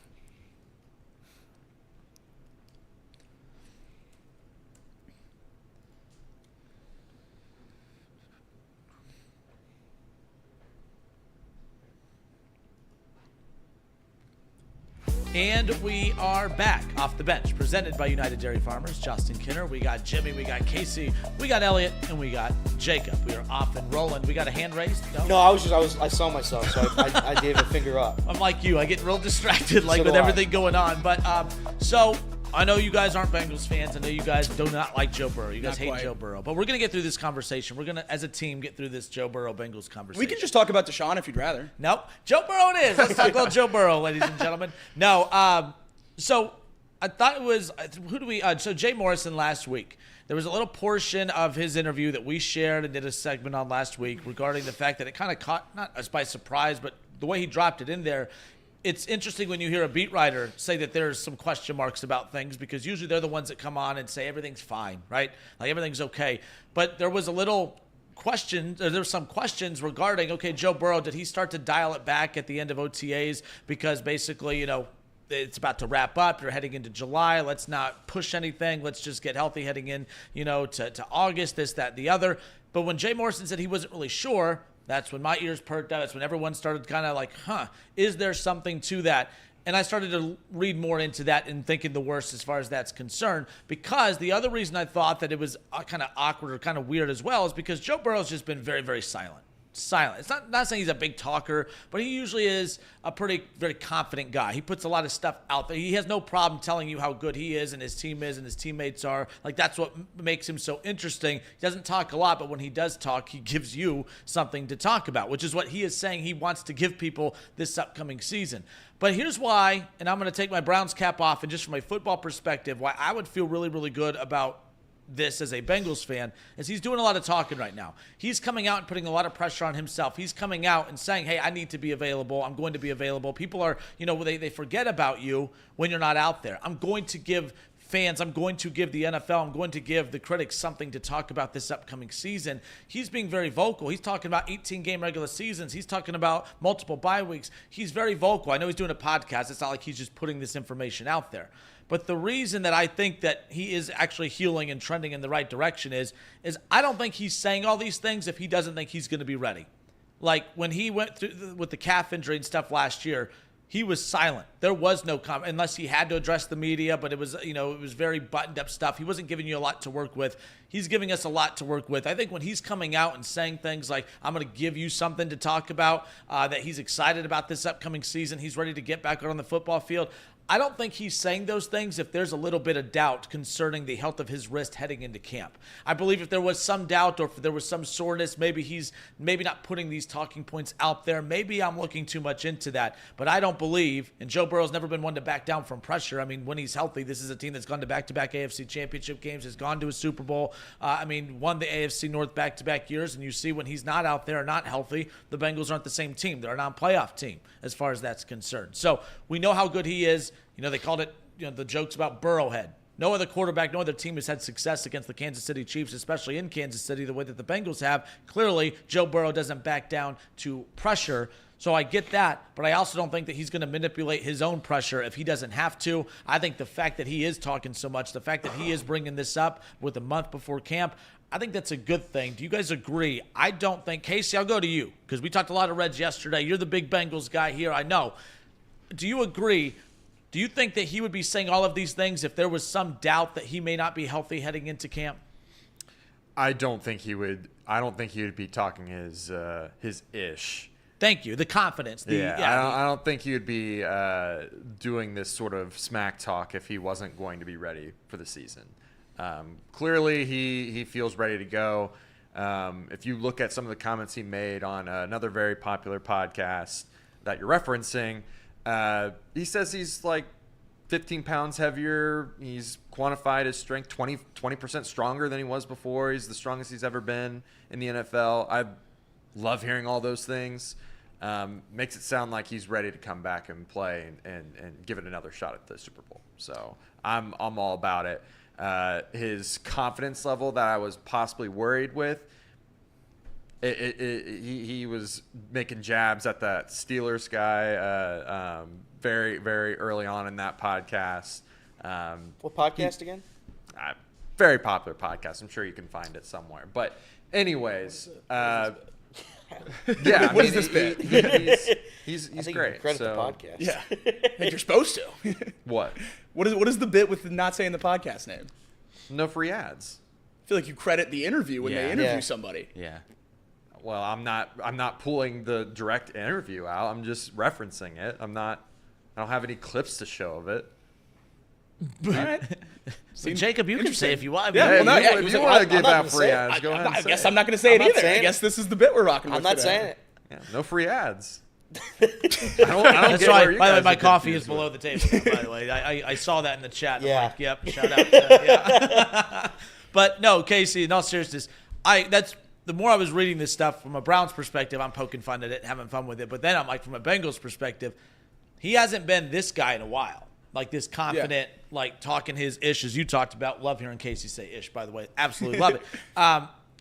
And we are back off the bench, presented by United Dairy Farmers. Justin Kinner, we got Jimmy, we got Casey, we got Elliot, and we got Jacob. We are off and rolling. We got a hand raised? No, I saw myself, so I gave a finger up. I'm like you. I get real distracted, like So with do I. everything going on. But so I know you guys aren't Bengals fans. I know you guys do not like Joe Burrow. You guys Not hate quite. Joe Burrow. But we're gonna get through this conversation. We're gonna, as a team, get through this Joe Burrow Bengals conversation. We can just talk about Deshaun if you'd rather. Nope. Joe Burrow it is. Let's talk about Joe Burrow, ladies and gentlemen. No, so I thought it was, so Jay Morrison last week, there was a little portion of his interview that we shared and did a segment on last week regarding the fact that it kind of caught, not us by surprise, but the way he dropped it in there. It's interesting when you hear a beat writer say that there's some question marks about things, because usually they're the ones that come on and say everything's fine, right? Like everything's okay. But there was a little question, there were some questions regarding, okay, Joe Burrow, did he start to dial it back at the end of OTAs? Because basically, it's about to wrap up. You're heading into July. Let's not push anything. Let's just get healthy heading in, to August, this, that, the other. But when Jay Morrison said he wasn't really sure, that's when my ears perked up. That's when everyone started kind of like, is there something to that? And I started to read more into that and thinking the worst as far as that's concerned, because the other reason I thought that it was kind of awkward or kind of weird as well is because Joe Burrow's just been very, very silent. It's not saying he's a big talker, but he usually is a very confident guy. He puts a lot of stuff out there. He has no problem telling you how good he is and his team is and his teammates are. Like, that's what makes him so interesting. He doesn't talk a lot, but when he does talk, he gives you something to talk about, which is what he is saying he wants to give people this upcoming season. But here's why, and I'm going to take my Browns cap off, and just from a football perspective, why I would feel really, really good about this as a Bengals fan is he's doing a lot of talking right now. He's coming out and putting a lot of pressure on himself. He's coming out and saying, hey, I need to be available. I'm going to be available. People are, they forget about you when you're not out there. I'm going to give fans, I'm going to give the NFL, I'm going to give the critics something to talk about this upcoming season. He's being very vocal. He's talking about 18-game regular seasons. He's talking about multiple bye weeks. He's very vocal. I know he's doing a podcast. It's not like he's just putting this information out there. But the reason that I think that he is actually healing and trending in the right direction is I don't think he's saying all these things if he doesn't think he's going to be ready. Like when he went through with the calf injury and stuff last year, he was silent. There was no comment unless he had to address the media, but it was, it was very buttoned up stuff. He wasn't giving you a lot to work with. He's giving us a lot to work with. I think when he's coming out and saying things like, I'm going to give you something to talk about, that he's excited about this upcoming season, he's ready to get back out on the football field. I don't think he's saying those things if there's a little bit of doubt concerning the health of his wrist heading into camp. I believe if there was some doubt or if there was some soreness, maybe he's not putting these talking points out there. Maybe I'm looking too much into that. But I don't believe, and Joe Burrow's never been one to back down from pressure. I mean, when he's healthy, this is a team that's gone to back-to-back AFC championship games, has gone to a Super Bowl, won the AFC North back-to-back years. And you see when he's not out there, not healthy, the Bengals aren't the same team. They're a non-playoff team as far as that's concerned. So we know how good he is. They called it, the jokes about Burrowhead. No other quarterback, no other team has had success against the Kansas City Chiefs, especially in Kansas City, the way that the Bengals have. Clearly, Joe Burrow doesn't back down to pressure. So I get that, but I also don't think that he's going to manipulate his own pressure if he doesn't have to. I think the fact that he is talking so much, the fact that he is bringing this up with a month before camp, I think that's a good thing. Do you guys agree? I don't think, Casey, I'll go to you, because we talked a lot of Reds yesterday. You're the big Bengals guy here, I know. Do you agree? Do you think that he would be saying all of these things if there was some doubt that he may not be healthy heading into camp? I don't think he would be talking his ish. Thank you. The confidence. I don't think he would be doing this sort of smack talk if he wasn't going to be ready for the season. Clearly, he feels ready to go. If you look at some of the comments he made on another very popular podcast that you're referencing, he says he's like 15 pounds heavier. He's quantified his strength 20% stronger than he was before. He's the strongest he's ever been in the NFL. I love hearing all those things. Makes it sound like he's ready to come back and play and give it another shot at the Super Bowl. So I'm all about it. His confidence level that I was possibly worried with, he was making jabs at that Steelers guy very, very early on in that podcast. What podcast again? Very popular podcast. I'm sure you can find it somewhere. But anyways, yeah. What is this bit? He's I think great. You can credit so, the podcast. Yeah, I think you're supposed to. What? What is the bit with not saying the podcast name? No free ads. I feel like you credit the interview when they interview somebody. Yeah. Well, I'm not pulling the direct interview out. I'm just referencing it. I don't have any clips to show of it. All right. So Jacob, you can say if you want. Yeah, if you want to give out free ads, go ahead. I guess I'm not going to say it either. I guess this is the bit we're rocking with. I'm not today. saying it. Yeah, no free ads. I don't That's get right. where you By the way, guys my are coffee is confused below with. the table. By the way, I saw that in the chat. Yeah. I'm like, yep. Shout out. Yeah. But no, Casey. In all seriousness, the more I was reading this stuff from a Browns perspective, I'm poking fun at it, having fun with it. But then I'm like, from a Bengals perspective, he hasn't been this guy in a while. Like this confident, like talking his ish as you talked about. Love hearing Casey say ish, by the way. Absolutely love it.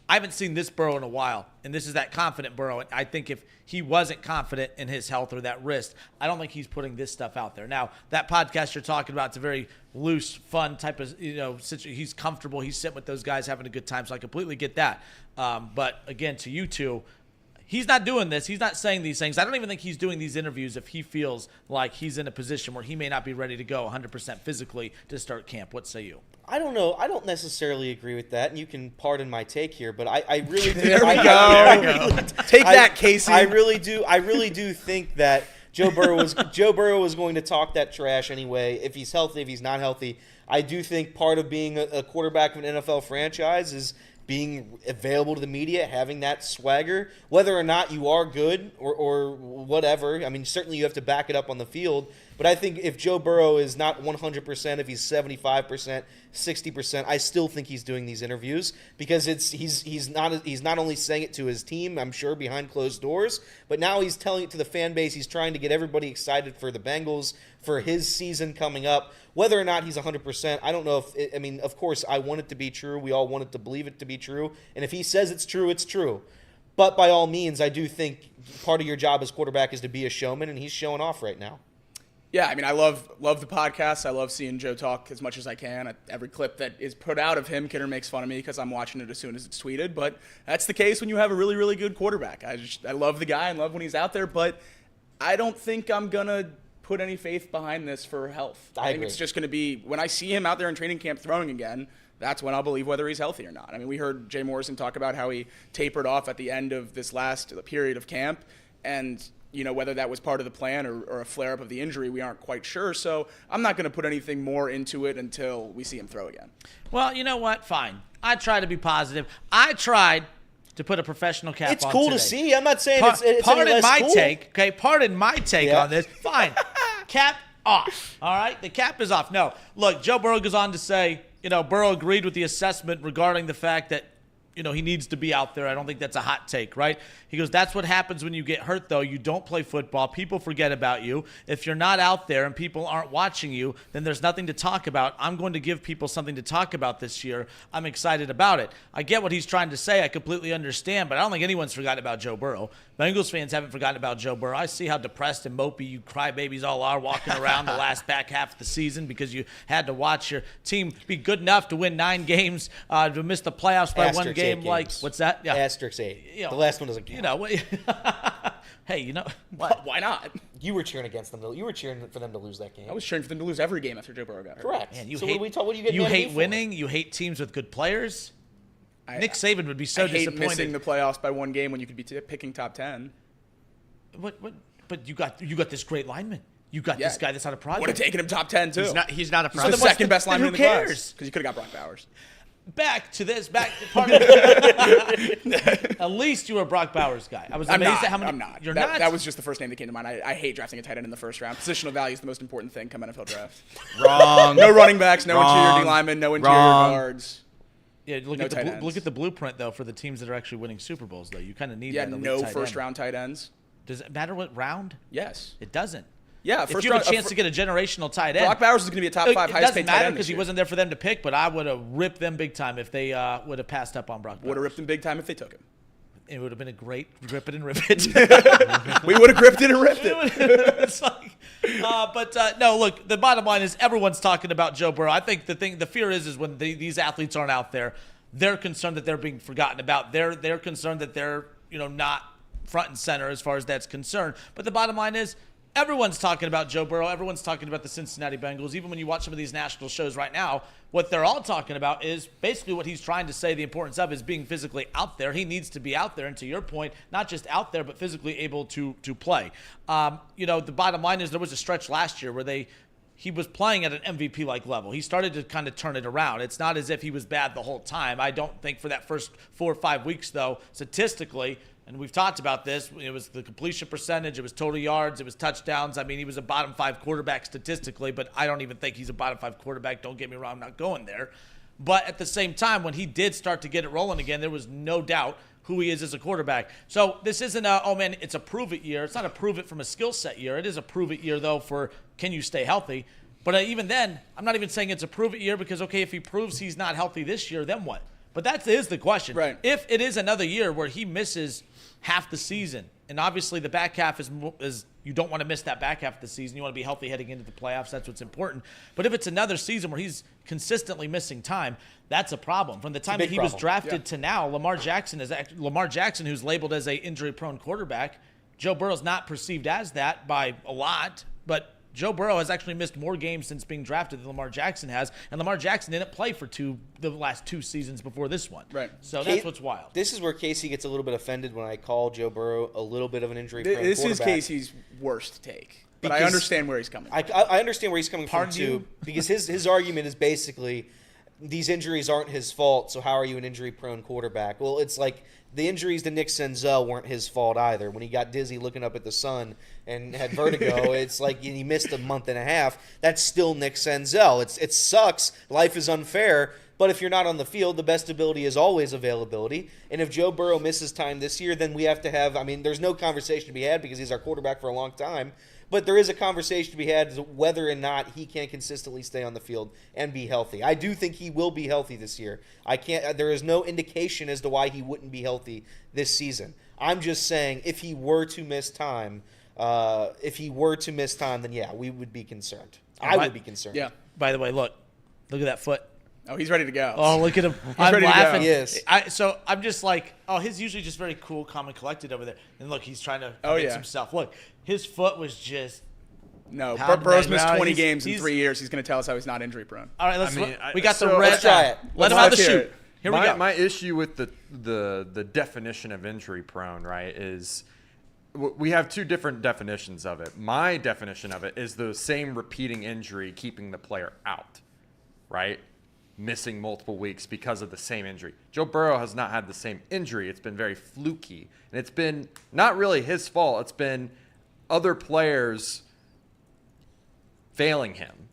I haven't seen this Burrow in a while, and this is that confident Burrow. And I think if he wasn't confident in his health or that wrist, I don't think he's putting this stuff out there. Now, that podcast you're talking about, it's a very loose, fun type of, situation. He's comfortable. He's sitting with those guys having a good time, so I completely get that. But, again, to you two, he's not doing this. He's not saying these things. I don't even think he's doing these interviews if he feels like he's in a position where he may not be ready to go 100% physically to start camp. What say you? I don't know. I don't necessarily agree with that, and you can pardon my take here, but I really do. There we go. Take that, Casey. I really do think that Joe Burrow was going to talk that trash anyway. If he's healthy, if he's not healthy, I do think part of being a quarterback of an NFL franchise is being available to the media, having that swagger, whether or not you are good or whatever. I mean, certainly you have to back it up on the field. But I think if Joe Burrow is not 100%, if he's 75%, 60%, I still think he's doing these interviews because he's not only saying it to his team, I'm sure, behind closed doors, but now he's telling it to the fan base. He's trying to get everybody excited for the Bengals, for his season coming up. Whether or not he's 100%, I don't know of course, I want it to be true. We all want it to believe it to be true. And if he says it's true, it's true. But by all means, I do think part of your job as quarterback is to be a showman, and he's showing off right now. Yeah, I mean, I love the podcast. I love seeing Joe talk as much as I can. Every clip that is put out of him, Kidder makes fun of me because I'm watching it as soon as it's tweeted. But that's the case when you have a really, really good quarterback. I love the guy and love when he's out there, but I don't think I'm going to put any faith behind this for health. I think it's just going to be when I see him out there in training camp throwing again, that's when I'll believe whether he's healthy or not. I mean, we heard Jay Morrison talk about how he tapered off at the end of this last period of camp, and whether that was part of the plan or a flare-up of the injury, we aren't quite sure. So I'm not going to put anything more into it until we see him throw again. Well, you know what? Fine. I try to be positive. I tried to put a professional cap on It's cool today. to see. I'm not saying it's pardon any less my cool. take. Okay, pardon my take on this. Fine. Cap off. All right? The cap is off. No. Look, Joe Burrow goes on to say, Burrow agreed with the assessment regarding the fact that he needs to be out there. I don't think that's a hot take, right? He goes, that's what happens when you get hurt, though. You don't play football. People forget about you. If you're not out there and people aren't watching you, then there's nothing to talk about. I'm going to give people something to talk about this year. I'm excited about it. I get what he's trying to say. I completely understand, but I don't think anyone's forgotten about Joe Burrow. Bengals fans haven't forgotten about Joe Burrow. I see how depressed and mopey you crybabies all are walking around the last back half of the season because you had to watch your team be good enough to win 9 games, to miss the playoffs by one game. What's that? Yeah. Asterisk 8. The last one doesn't count. Hey, what? Why not? You were cheering against them. You were cheering for them to lose that game. I was cheering for them to lose every game after Joe Burrow got hurt. Correct. Man, what do you get? You hate winning. You hate teams with good players. Nick Saban would be so disappointed. I hate missing the playoffs by one game when you could be picking top 10. What? But you got this great lineman. You got this guy that's not a project. Would have taken him top 10 too. He's not a He's project. the second best lineman in the class. Who cares? Because you could have got Brock Bowers. Back to this. At least you were a Brock Bowers guy. I was amazed at how many. I'm not. You're not. That was just the first name that came to mind. I hate drafting a tight end in the first round. Positional value is the most important thing come NFL draft. Wrong. No running backs, no interior D linemen, no interior guards. Yeah, look at the blueprint though for the teams that are actually winning Super Bowls though. You kind of need that. No first round tight ends. Does it matter what round? Yes. It doesn't. Yeah, if you have a chance to get a generational tight end, Brock Bowers is going to be a top 5 highest paid tight end. It doesn't matter because he wasn't there for them to pick, but I would have ripped them big time if they would have passed up on Brock Bowers. Would have ripped him big time if they took him. It would have been a great rip it and rip it. We would have gripped it and ripped it. It's like, no, look, the bottom line is everyone's talking about Joe Burrow. I think the fear is when these athletes aren't out there, they're concerned that they're being forgotten about. They're concerned that they're not front and center as far as that's concerned. But the bottom line is, everyone's talking about Joe Burrow. Everyone's talking about the Cincinnati Bengals. Even when you watch some of these national shows right now, what they're all talking about is basically what he's trying to say the importance of is being physically out there. He needs to be out there. And to your point, not just out there, but physically able to play. The bottom line is there was a stretch last year where he was playing at an MVP-like level. He started to kind of turn it around. It's not as if he was bad the whole time. I don't think for that first 4 or 5 weeks, though, statistically, and we've talked about this, it was the completion percentage, it was total yards, it was touchdowns. I mean, he was a bottom 5 quarterback statistically, but I don't even think he's a bottom 5 quarterback. Don't get me wrong, I'm not going there. But at the same time, when he did start to get it rolling again, there was no doubt who he is as a quarterback. So this isn't it's a prove-it year. It's not a prove-it from a skill set year. It is a prove-it year, though, for can you stay healthy. But even then, I'm not even saying it's a prove-it year because, okay, if he proves he's not healthy this year, then what? But that is the question. Right. If it is another year where he misses half the season, and obviously the back half is you don't want to miss that back half of the season. You want to be healthy heading into the playoffs. That's what's important. But if it's another season where he's consistently missing time, that's a problem. From the time that he was drafted to now, Lamar Jackson, who's labeled as a injury-prone quarterback, Joe Burrow's not perceived as that by a lot, but Joe Burrow has actually missed more games since being drafted than Lamar Jackson has, and Lamar Jackson didn't play for the last 2 seasons before this one. Right. So that's what's wild. This is where Casey gets a little bit offended when I call Joe Burrow a little bit of an injury-prone quarterback. This is Casey's worst take, but I understand where he's coming from. I understand where he's coming from, too, because his argument is basically these injuries aren't his fault, so how are you an injury-prone quarterback? Well, it's like the injuries to Nick Senzel weren't his fault either. When he got dizzy looking up at the sun and had vertigo, it's like he missed a month and a half. That's still Nick Senzel. It sucks. Life is unfair. But if you're not on the field, the best ability is always availability. And if Joe Burrow misses time this year, then we have to have – I mean, there's no conversation to be had because he's our quarterback for a long time. But there is a conversation to be had as whether or not he can consistently stay on the field and be healthy. I do think he will be healthy this year. There is no indication as to why he wouldn't be healthy this season. I'm just saying if he were to miss time, then yeah, we would be concerned. I would be concerned. Yeah. By the way, look at that foot. Oh, he's ready to go. Oh, look at him. I'm ready to go. laughing. Yes. So I'm just like, he's usually just very cool, calm, and collected over there. And look, he's trying to convince himself. Look, his foot was just No, pounding Burrow's that missed around. 20 games in 3 years. He's going to tell us how he's not injury prone. All right, we got the red. let's try it. Let him have the Let's hear shoot. it. Here we go. My issue with the definition of injury prone, right, is we have 2 different definitions of it. My definition of it is the same repeating injury keeping the player out, right? Missing multiple weeks because of the same injury. Joe Burrow has not had the same injury. It's been very fluky. And it's been not really his fault. It's been other players failing him.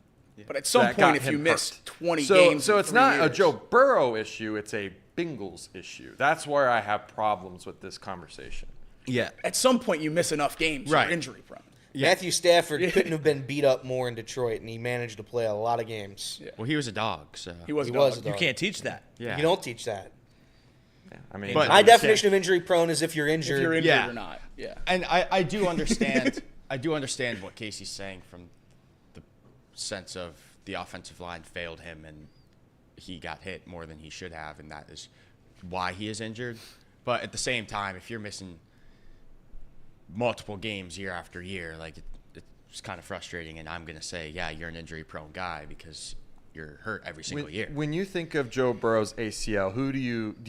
But at some that got point, if you him miss hurt. 20 games So in it's 3 not a years- Joe Burrow issue. It's a Bengals issue. That's where I have problems with this conversation. Yeah. At some point, you miss enough games. Right. You're injury prone. Matthew Stafford couldn't have been beat up more in Detroit, and he managed to play a lot of games. Yeah. Well, he was a dog, so. He was He a was dog. a You dog. can't teach that. Yeah. You don't teach that. I mean, But- My definition of injury prone is if you're If injured. you're injured Yeah. or not. Yeah. And I do understand. I do understand what Casey's saying from the sense of the offensive line failed him and he got hit more than he should have, and that is why he is injured. But at the same time, if you're missing multiple games year after year, like it's kind of frustrating. And I'm gonna say, yeah, you're an injury-prone guy because you're hurt every single year. When you think of Joe Burrow's ACL, do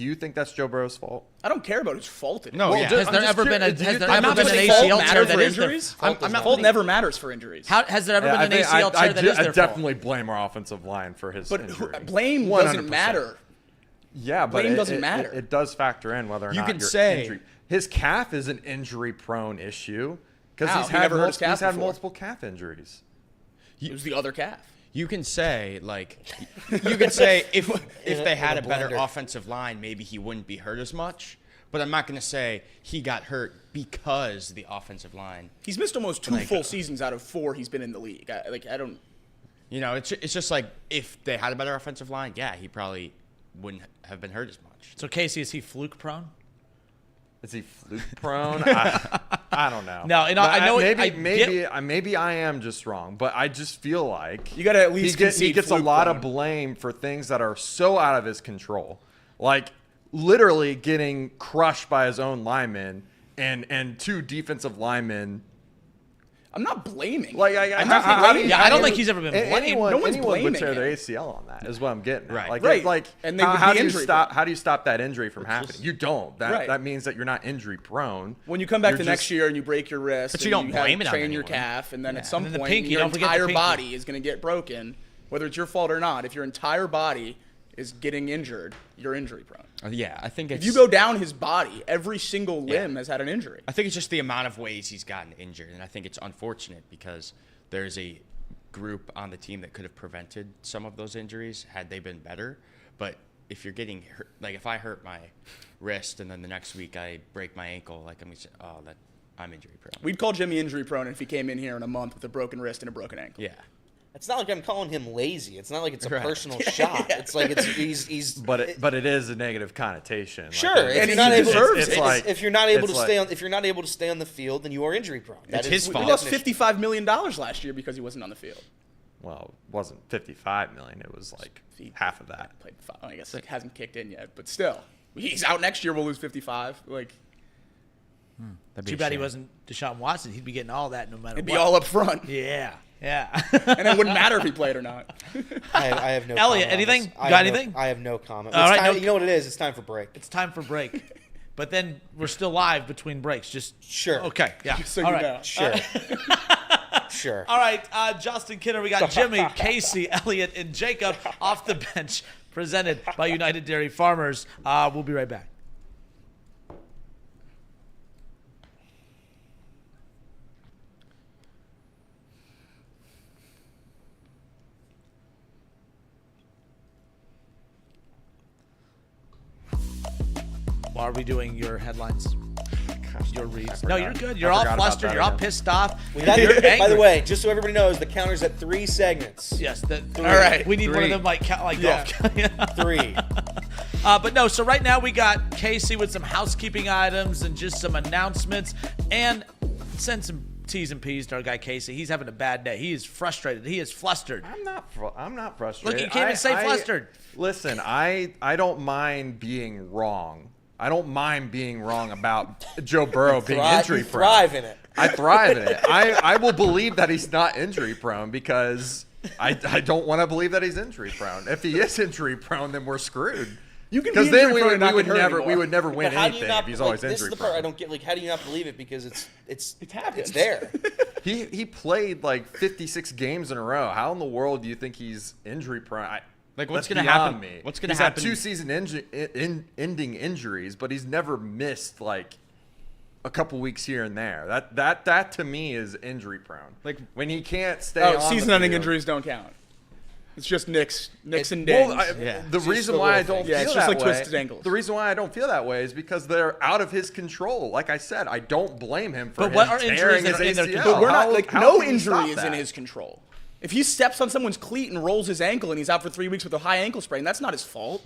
you think that's Joe Burrow's fault? I don't care about whose fault it is. No, yeah. Has there ever been an I'm not ACL saying fault tear matter that for is their injuries. fault? I'm not. Fault never matters for injuries. Has there ever been an ACL tear that is I their fault? definitely blame our offensive line for his But injury. blame 100%. doesn't matter. Yeah, but Blame doesn't matter. It does factor in whether or You not can you're say- injury. His calf is an injury-prone issue because How? he's He had, never hurt his calf he's had before. multiple calf injuries. It was the other calf. You can say, like, you could say if they had in a a better blender. offensive line, maybe he wouldn't be hurt as much. But I'm not going to say he got hurt because the offensive line. He's missed almost 2 full seasons out of 4 he's been in the league. I don't. You know, it's just like if they had a better offensive line, yeah, he probably wouldn't have been hurt as much. So Casey, is he fluke prone? Is he fluke prone? I don't know. No, and I know maybe I am just wrong, but I just feel like You gotta at least he concede gets a fluke lot of prone. blame for things that are so out of his control, like literally getting crushed by his own linemen and 2 defensive linemen. I'm not blaming. Like, I'm not blaming. Yeah, I don't think he's ever been blamed. Anyone, No one's anyone would blaming tear their him. ACL on that. Is what I'm getting at. Right. Like, Right. like, And they how, would how be do you injury stop? prone. How do you stop that injury from happening? You don't. That Right. that means that you're not injury prone. When you come back You're the just- next year and you break your wrist, But and you don't blame it on train your anyone. calf, and then at some And then the point pinky, your don't forget the entire pinky. body is going to get broken, whether it's your fault or not. If your entire body is getting injured, you're injury prone. Yeah, I think it's. If you go down his body, every single limb has had an injury. I think it's just the amount of ways he's gotten injured, and I think it's unfortunate because there's a group on the team that could have prevented some of those injuries had they been better. But if you're getting hurt, like if I hurt my wrist and then the next week I break my ankle, like I'm gonna say, I'm injury prone. We'd call Jimmy injury prone if he came in here in a month with a broken wrist and a broken ankle. Yeah. It's not like I'm calling him lazy. It's not like it's a personal shot. It's like he's. But it is a negative connotation. Sure, Like, if you're not able to stay on the field, then you are injury prone. It's his fault. We lost $55 million last year because he wasn't on the field. well, it wasn't 55 million. It was like half of that. Played 5. I guess it hasn't kicked in yet, but still, he's out next year. We'll lose 55. Like, Too bad he wasn't Deshaun Watson. He'd be getting all that no matter it'd what. be all up front. Yeah. Yeah. And it wouldn't matter if he played or not. I have no. Elliot, comment on anything? this. You got anything? I have no comment. All right, you know what it is? It's time for break. It's time for break. But then we're still live between breaks. Just Sure. Okay. Yeah. So all you right. know. Sure. Sure. All right, Justin Kinner, we got Jimmy, Casey, Elliot, and Jacob off the bench, presented by United Dairy Farmers. We'll be right back. Why are we doing your headlines? Your reads. No, you're good. You're all flustered. You're all pissed off. You're angry. By the way, just so everybody knows, the counter's at 3 segments. Yes. All right. We need one of them like golf. 3. But no, so right now we got Casey with some housekeeping items and just some announcements, and send some T's and P's to our guy Casey. He's having a bad day. He is frustrated. He is flustered. I'm not frustrated. Look, you can't even say flustered. Listen, I don't mind being wrong. I don't mind being wrong about Joe Burrow being injury prone. Thrive in it. I thrive in it. I will believe that he's not injury prone because I don't want to believe that he's injury prone. If he is injury prone, then we're screwed. You can Because be then injury prone and not get hurt we would never But win how do you anything not? if he's Like, always this injury is the part I prone. don't get. Like, how do you not believe it? Because it happens. It's there. He played like 56 games in a row. How in the world do you think he's injury prone? Like, what's That's gonna beyond happen? Me. What's gonna he's happen? Had 2 season ending injuries, but he's never missed like a couple weeks here and there. That to me is injury prone. Like when he can't stay. on the season-ending field. injuries don't count. It's just nicks and dings. Well, Yeah. the Just reason the why I little don't things. feel It's that just like way, twisted ankles. The reason why I don't feel that way is because they're out of his control. Like I said, I don't blame him for But what him are injuries tearing that his are in their ACL. control? But we're not How no can you stop injury is in that? his control. If he steps on someone's cleat and rolls his ankle and he's out for 3 weeks with a high ankle sprain, that's not his fault.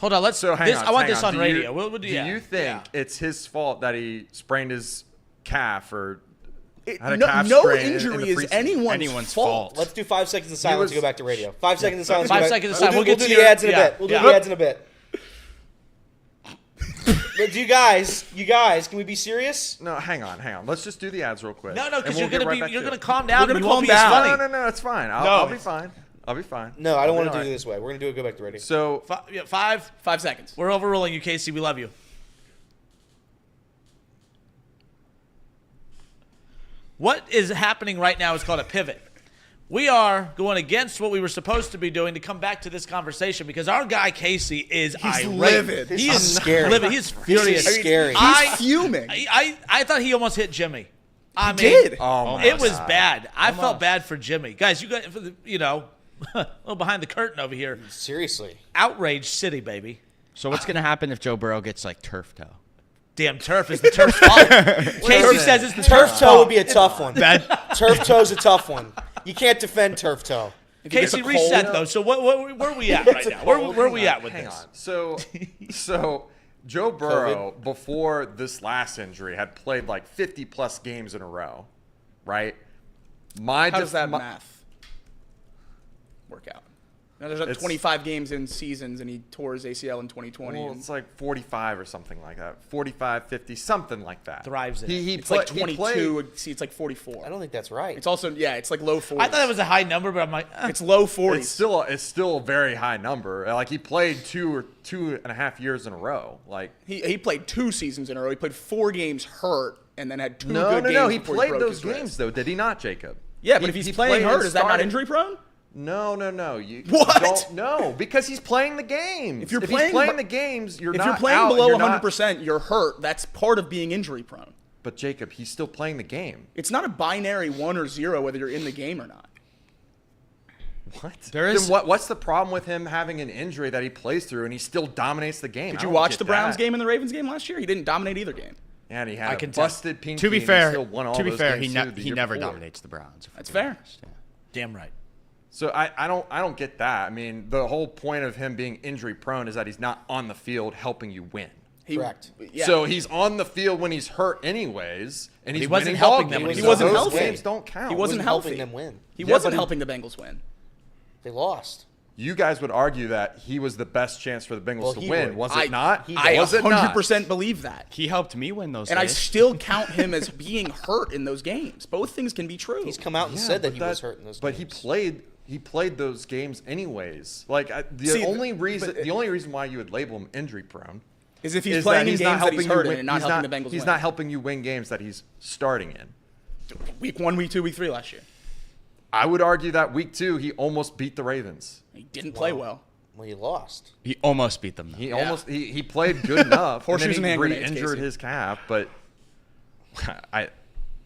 Hold on. Let's. So hang on. I want hang this on. on Do you- radio. Do you think it's his fault that he sprained his calf or had a calf No sprain in injury the is preseason? anyone's fault. Let's do 5 seconds of silence was- and go back to radio. 5 seconds of silence. 5 go back- seconds of silence. We'll We'll get do to the your- ads in a yeah. bit. We'll do Yeah. the ads in a bit. But you guys, can we be serious? No, hang on. Let's just do the ads real quick. No, and because we'll you're get gonna right be. back You're to gonna it. calm down. We're and gonna you won't be calm as down. funny. No, it's fine. No, I'll be it's- fine. I'll be fine. No, I don't want to All do it right. this way. We're gonna go back to radio. So 5 seconds. We're overruling you, Casey. We love you. What is happening right now is called a pivot. We are going against what we were supposed to be doing to come back to this conversation because our guy Casey is irate. livid. He This is is scary. livid. He is furious. This is scary. He's fuming. I thought he almost hit Jimmy. I mean, did. Oh my it was God. bad. I felt bad for Jimmy. Guys, you got a little behind the curtain over here. Seriously. Outrage City, baby. So what's gonna happen if Joe Burrow gets like turf toe? Damn turf is the turf's fault. Casey says it's the Turf turf's toe fault. would be a tough one. Turf toe's a tough one. You can't defend turf toe. Casey, a reset cold- though. So where are we at right now? Where are we at with hang this? on. So Joe Burrow before this last injury had played like 50 plus games in a row, right? How does that math work out? Now, there's like It's- 25 games in seasons, and he tore his ACL in 2020. Well, and it's like 45 or something like that. 45, 50, something like that. Thrives in it. it's like 22. See, it's like 44. I don't think that's right. It's also, it's like low 40s. I thought it was a high number, but I'm like, It's low 40s. It's still a very high number. Like he played 2.5 years in a row. Like He played 2 seasons in a row. He played 4 games hurt, and then had 2 no, good games. no. He before played broke those his wrist. games though, did he not, Jacob? Yeah, but if he's playing hurt, is that not injury prone? No. What? Don't, no, because he's playing the games. If you're he's playing- playing the games, you're If not you're playing out, below you're not- 100%, you're hurt. That's part of being injury prone. But Jacob, he's still playing the game. It's not a binary 1 or 0 whether you're in the game or not. What? There is- Then what's the problem with him having an injury that he plays through and he still dominates the game? Did I you don't watch get the Browns that. game and the Ravens game last year? He didn't dominate either game. And he had I a can tell. busted pinky. To be and he fair, still won all those games he too the never year before. dominates the Browns. if That's we're fair. honest. Yeah. damn right. So I don't get that. I mean, the whole point of him being injury prone is that he's not on the field helping you win. Correct. Yeah. So he's on the field when he's hurt anyways, and He he's wasn't winning helping ball them when games. he wasn't Those healthy. games don't count. He wasn't healthy. helping them win. He Yeah, wasn't but helping the Bengals win. They lost. You guys would argue that he was the best chance for the Bengals Well, to he win. would. Was it not? I was it not? 100% believe that. He helped me win those And I days. still count him as being hurt in those games. Both things can be true. He's come out and Yeah, said that but he was hurt in those But games. he played those games anyways. Like See, the only reason why you would label him injury prone Is if he's is playing that in he's not games that he's helping you hurt in win. and not helping the Bengals He's win. not helping you win games that he's starting in. Week 1, Week 2, Week 3 last year. I would argue that week 2 he almost beat the Ravens. He didn't play well. Well, he lost. He almost beat them, though. He played good enough. Horseshoes and and then hand he grenades, re-injured Casey. his calf, but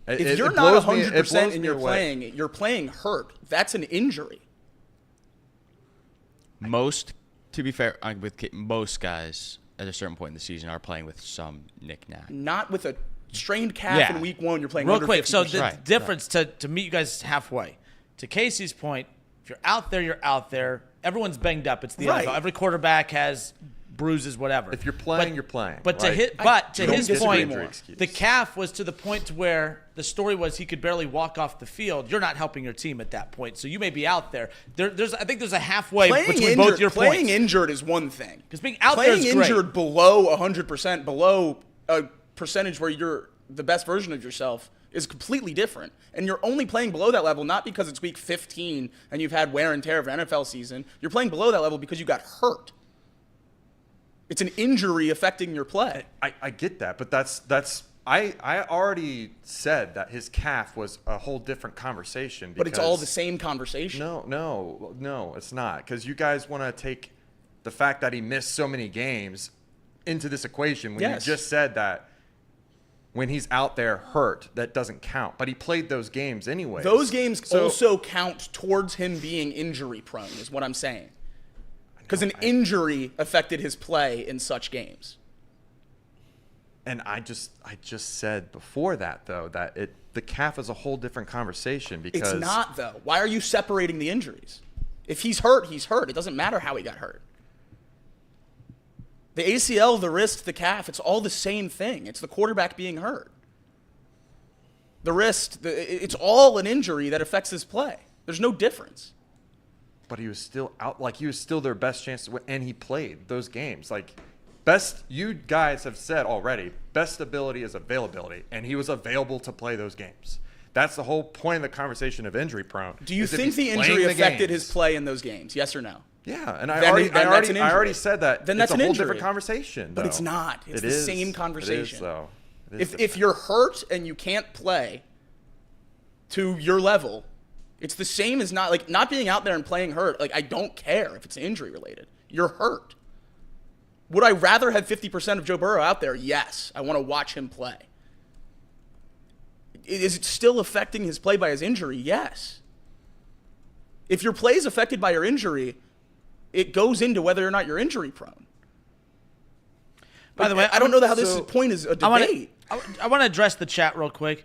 If you're it not blows me- it 100% blows and me away. you're playing hurt, that's an injury. To be fair, most guys at a certain point in the season are playing with some knick-knack. Not with a strained calf Yeah. in Week 1. You're playing Real under quick, so 50%. the Right, difference to meet you guys halfway. To Casey's point, if you're out there, you're out there. Everyone's banged up. It's the Right. NFL. Every quarterback has bruises, whatever. If you're playing, you're playing. But to right? his disagree point, with your excuse. the calf was to the point to where the story was he could barely walk off the field. You're not helping your team at that point, so you may be out there. I think there's a halfway between both your playing points. injured is one thing. Because being out there Playing is great. injured below 100%, below a percentage where you're the best version of yourself is completely different. And you're only playing below that level not because it's week 15 and you've had wear and tear of an NFL season. You're playing below that level because you got hurt. It's an injury affecting your play. I get that, but I already said that his calf was a whole different conversation. But it's all the because- same conversation. No, it's not. Because you guys want to take the fact that he missed so many games into this equation when Yes. you just said that when he's out there hurt, that doesn't count. But he played those games anyway. Those games also count towards him being injury prone, is what I'm saying. Because an injury affected his play in such games. And I just said before that though that the calf is a whole different conversation because It's not, though. Why are you separating the injuries? If he's hurt, he's hurt. It doesn't matter how he got hurt. The ACL, the wrist, the calf, it's all the same thing. It's the quarterback being hurt. The wrist, it's all an injury that affects his play. There's no difference. But he was still out. Like he was still their best chance to win, and he played those games. Like you guys have said already, best ability is availability, and he was available to play those games. That's the whole point of the conversation of injury prone. Do you is if think he's the injury playing the affected games. his play in those games? Yes or no? Yeah, and Then that's an I already injury. said that. Then it's that's a an whole injury. different conversation. But though. it's not. It's It the is. same conversation. It is, though. It is If different. you're hurt and you can't play to your level, it's the same as not being out there and playing hurt. Like, I don't care if it's injury related. You're hurt. Would I rather have 50% of Joe Burrow out there? Yes. I want to watch him play. Is it still affecting his play by his injury? Yes. If your play is affected by your injury, it goes into whether or not you're injury prone. By the way, I don't know how this point is a debate. I want to address the chat real quick.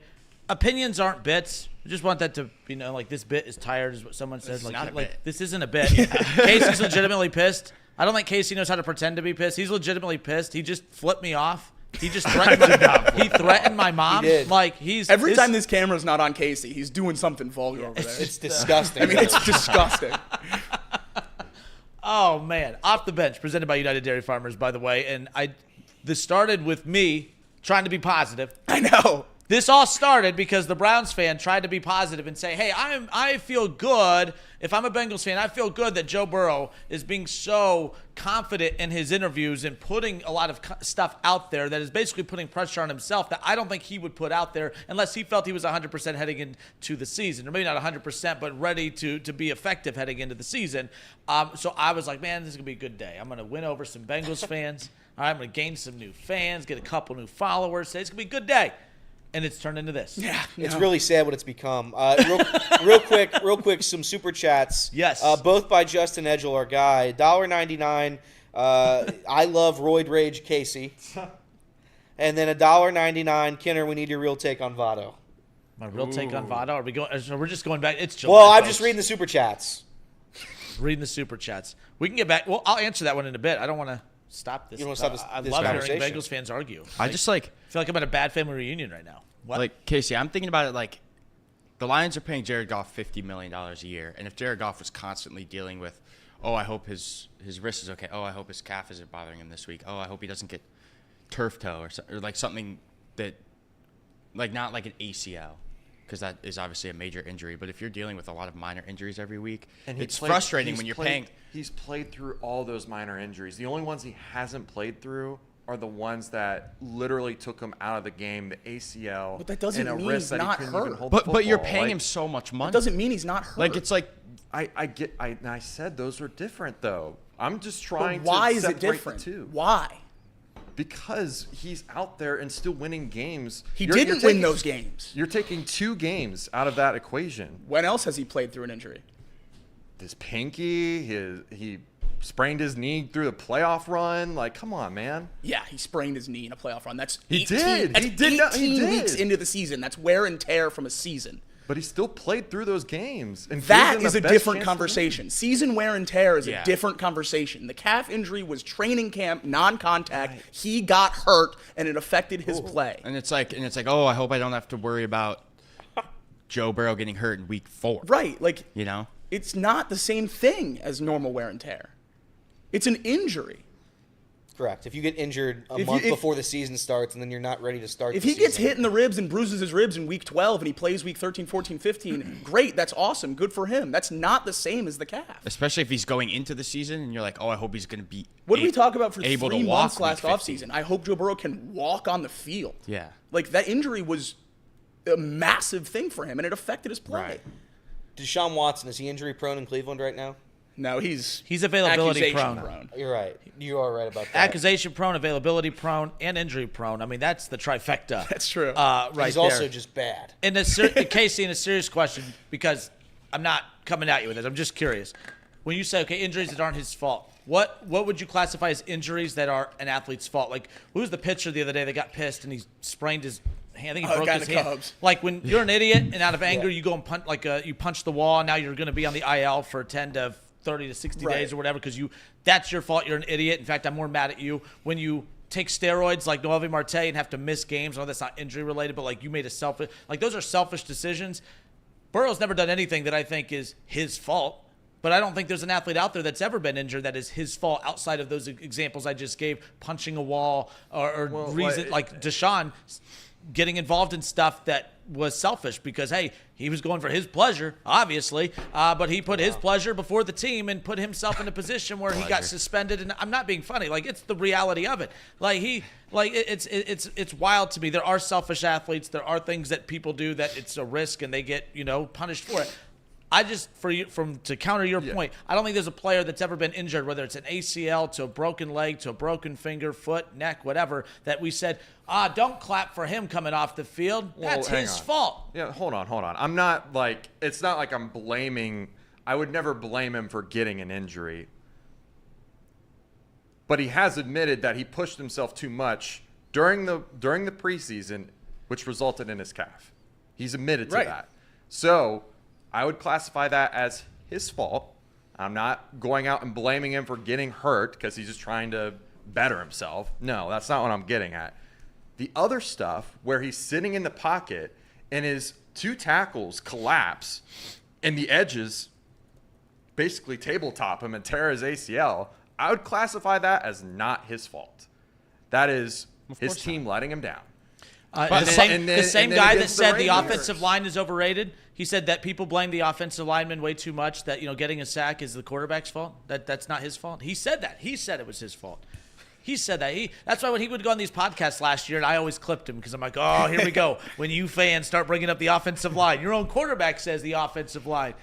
Opinions aren't bits. I just want that to like this bit is tired, is what someone says. is not a bit. This isn't a bit. Casey's legitimately pissed. I don't think Casey knows how to pretend to be pissed. He's legitimately pissed. He just flipped me off. He just threatened. He threatened my mom. He did. Like he's Every time this camera's not on Casey, he's doing something vulgar over there. It's disgusting. I mean, it's disgusting. Oh man, Off the Bench, presented by United Dairy Farmers, by the way. And this started with me trying to be positive. I know. This all started because the Browns fan tried to be positive and say, hey, I feel good. If I'm a Bengals fan, I feel good that Joe Burrow is being so confident in his interviews and putting a lot of stuff out there that is basically putting pressure on himself that I don't think he would put out there unless he felt he was 100% heading into the season. Or maybe not 100%, but ready to be effective heading into the season. So I was like, man, this is going to be a good day. I'm going to win over some Bengals fans. All right, I'm going to gain some new fans, get a couple new followers. Say it's going to be a good day. And it's turned into this. Yeah, It's really sad what it's become. Real quick, some super chats. Yes. Both by Justin Edgel, our guy. $1.99. I love Roid Rage Casey. And then $1.99. Kinner, we need your real take on Votto. My real take on Votto? Are we going? So we're just going back. It's July. Well, I'm folks. just reading the super chats. reading the super chats. We can get back. Well, I'll answer that one in a bit. I don't want to stop this. You don't wanna stop this- I this love hearing conversation. Bengals fans argue. I just like I feel like I'm at a bad family reunion right now. What? like Casey. I'm thinking about it like the Lions are paying Jared Goff $50 million a year, and if Jared Goff was constantly dealing with, oh, I hope his wrist is okay. Oh, I hope his calf isn't bothering him this week. Oh, I hope he doesn't get turf toe or like something that, like not like an ACL, because that is obviously a major injury. But if you're dealing with a lot of minor injuries every week, it's frustrating when you're paying. He's played through all those minor injuries. The only ones he hasn't played through are the ones that literally took him out of the game, the ACL, But that doesn't and a mean wrist he's that he not couldn't hurt. even hold the But you're football. paying Like, him so much money. Doesn't mean he's not hurt. Like it's like I said those are different though. I'm just trying But why to is separate it different? the two. Why? Because he's out there and still winning games. He You're didn't win taking- those games. You're taking 2 games out of that equation. When else has he played through an injury? His pinky, he sprained his knee through the playoff run. Like, come on, man. Yeah, he sprained his knee in a playoff run. That's He 18, did. That's He did 18 not- he did. weeks into the season. That's wear and tear from a season. But he still played through those games. And That gave them is the a best different chance to win. conversation. Season wear and tear is Yeah. a different conversation. The calf injury was training camp, non-contact. He got hurt, and it affected his play. and it's like oh, I hope I don't have to worry about Joe Burrow getting hurt in week 4. Right, like You know. it's not the same thing as normal wear and tear. It's an injury. Correct. If you get injured a If month you- if- before the season starts and then you're not ready to start If the he gets season, hit in the ribs and bruises his ribs in week 12 and he plays week 13, 14, 15, great. That's awesome. Good for him. That's not the same as the calf. Especially if he's going into the season and you're like, oh, I hope he's going to be. What did we talk about for able 3 to walk months last week 15? offseason? I hope Joe Burrow can walk on the field. Yeah. Like, that injury was a massive thing for him, and it affected his play. Right. Deshaun Watson, is he injury prone in Cleveland right now? No, he's availability accusation prone. You're right. You are right about that. Accusation prone, availability prone, and injury prone. I mean, that's the trifecta. That's true. Right He's there. also just bad. In Casey, in a serious question, because I'm not coming at you with this. I'm just curious. When you say, okay, injuries that aren't his fault, what would you classify as injuries that are an athlete's fault? Like, who was the pitcher the other day that got pissed and he sprained his hand? I think he broke guy in his the hand. Cubs. Like, when you're an idiot and out of anger, Yeah. you go and punch, you punch the wall, and now you're going to be on the IL for 10 to 30 to 60 Right. days or whatever because that's your fault. You're an idiot. In fact, I'm more mad at you when you take steroids like Noelvi Marte and have to miss games. I know that's not injury related, but like you made a selfish, like those are selfish decisions. Burrow's never done anything that I think is his fault, but I don't think there's an athlete out there that's ever been injured that is his fault outside of those examples I just gave, punching a wall or Well, reason like Deshaun getting involved in stuff that was selfish because, hey, he was going for his pleasure, obviously, but he put his pleasure before the team and put himself in a position where he got suspended. And I'm not being funny. Like, it's the reality of it. Like, it's wild to me. There are selfish athletes. There are things that people do that it's a risk and they get, punished for it. I just, to counter your point, I don't think there's a player that's ever been injured, whether it's an ACL to a broken leg to a broken finger, foot, neck, whatever, that we said, don't clap for him coming off the field. That's hang his on. fault. Yeah, hold on. I'm not like, it's not like I'm blaming, I would never blame him for getting an injury. But he has admitted that he pushed himself too much during the preseason, which resulted in his calf. He's admitted to Right. that. So I would classify that as his fault. I'm not going out and blaming him for getting hurt because he's just trying to better himself. No, that's not what I'm getting at. The other stuff where he's sitting in the pocket and his 2 tackles collapse and the edges basically tabletop him and tear his ACL, I would classify that as not his fault. That is his team letting him down. The same guy that said the offensive line is overrated. He said that people blame the offensive lineman way too much. That getting a sack is the quarterback's fault. That's not his fault. He said that. He said it was his fault. He said that. That's why when he would go on these podcasts last year, and I always clipped him because I'm like, oh, here we go. When you fans start bringing up the offensive line, your own quarterback says the offensive line.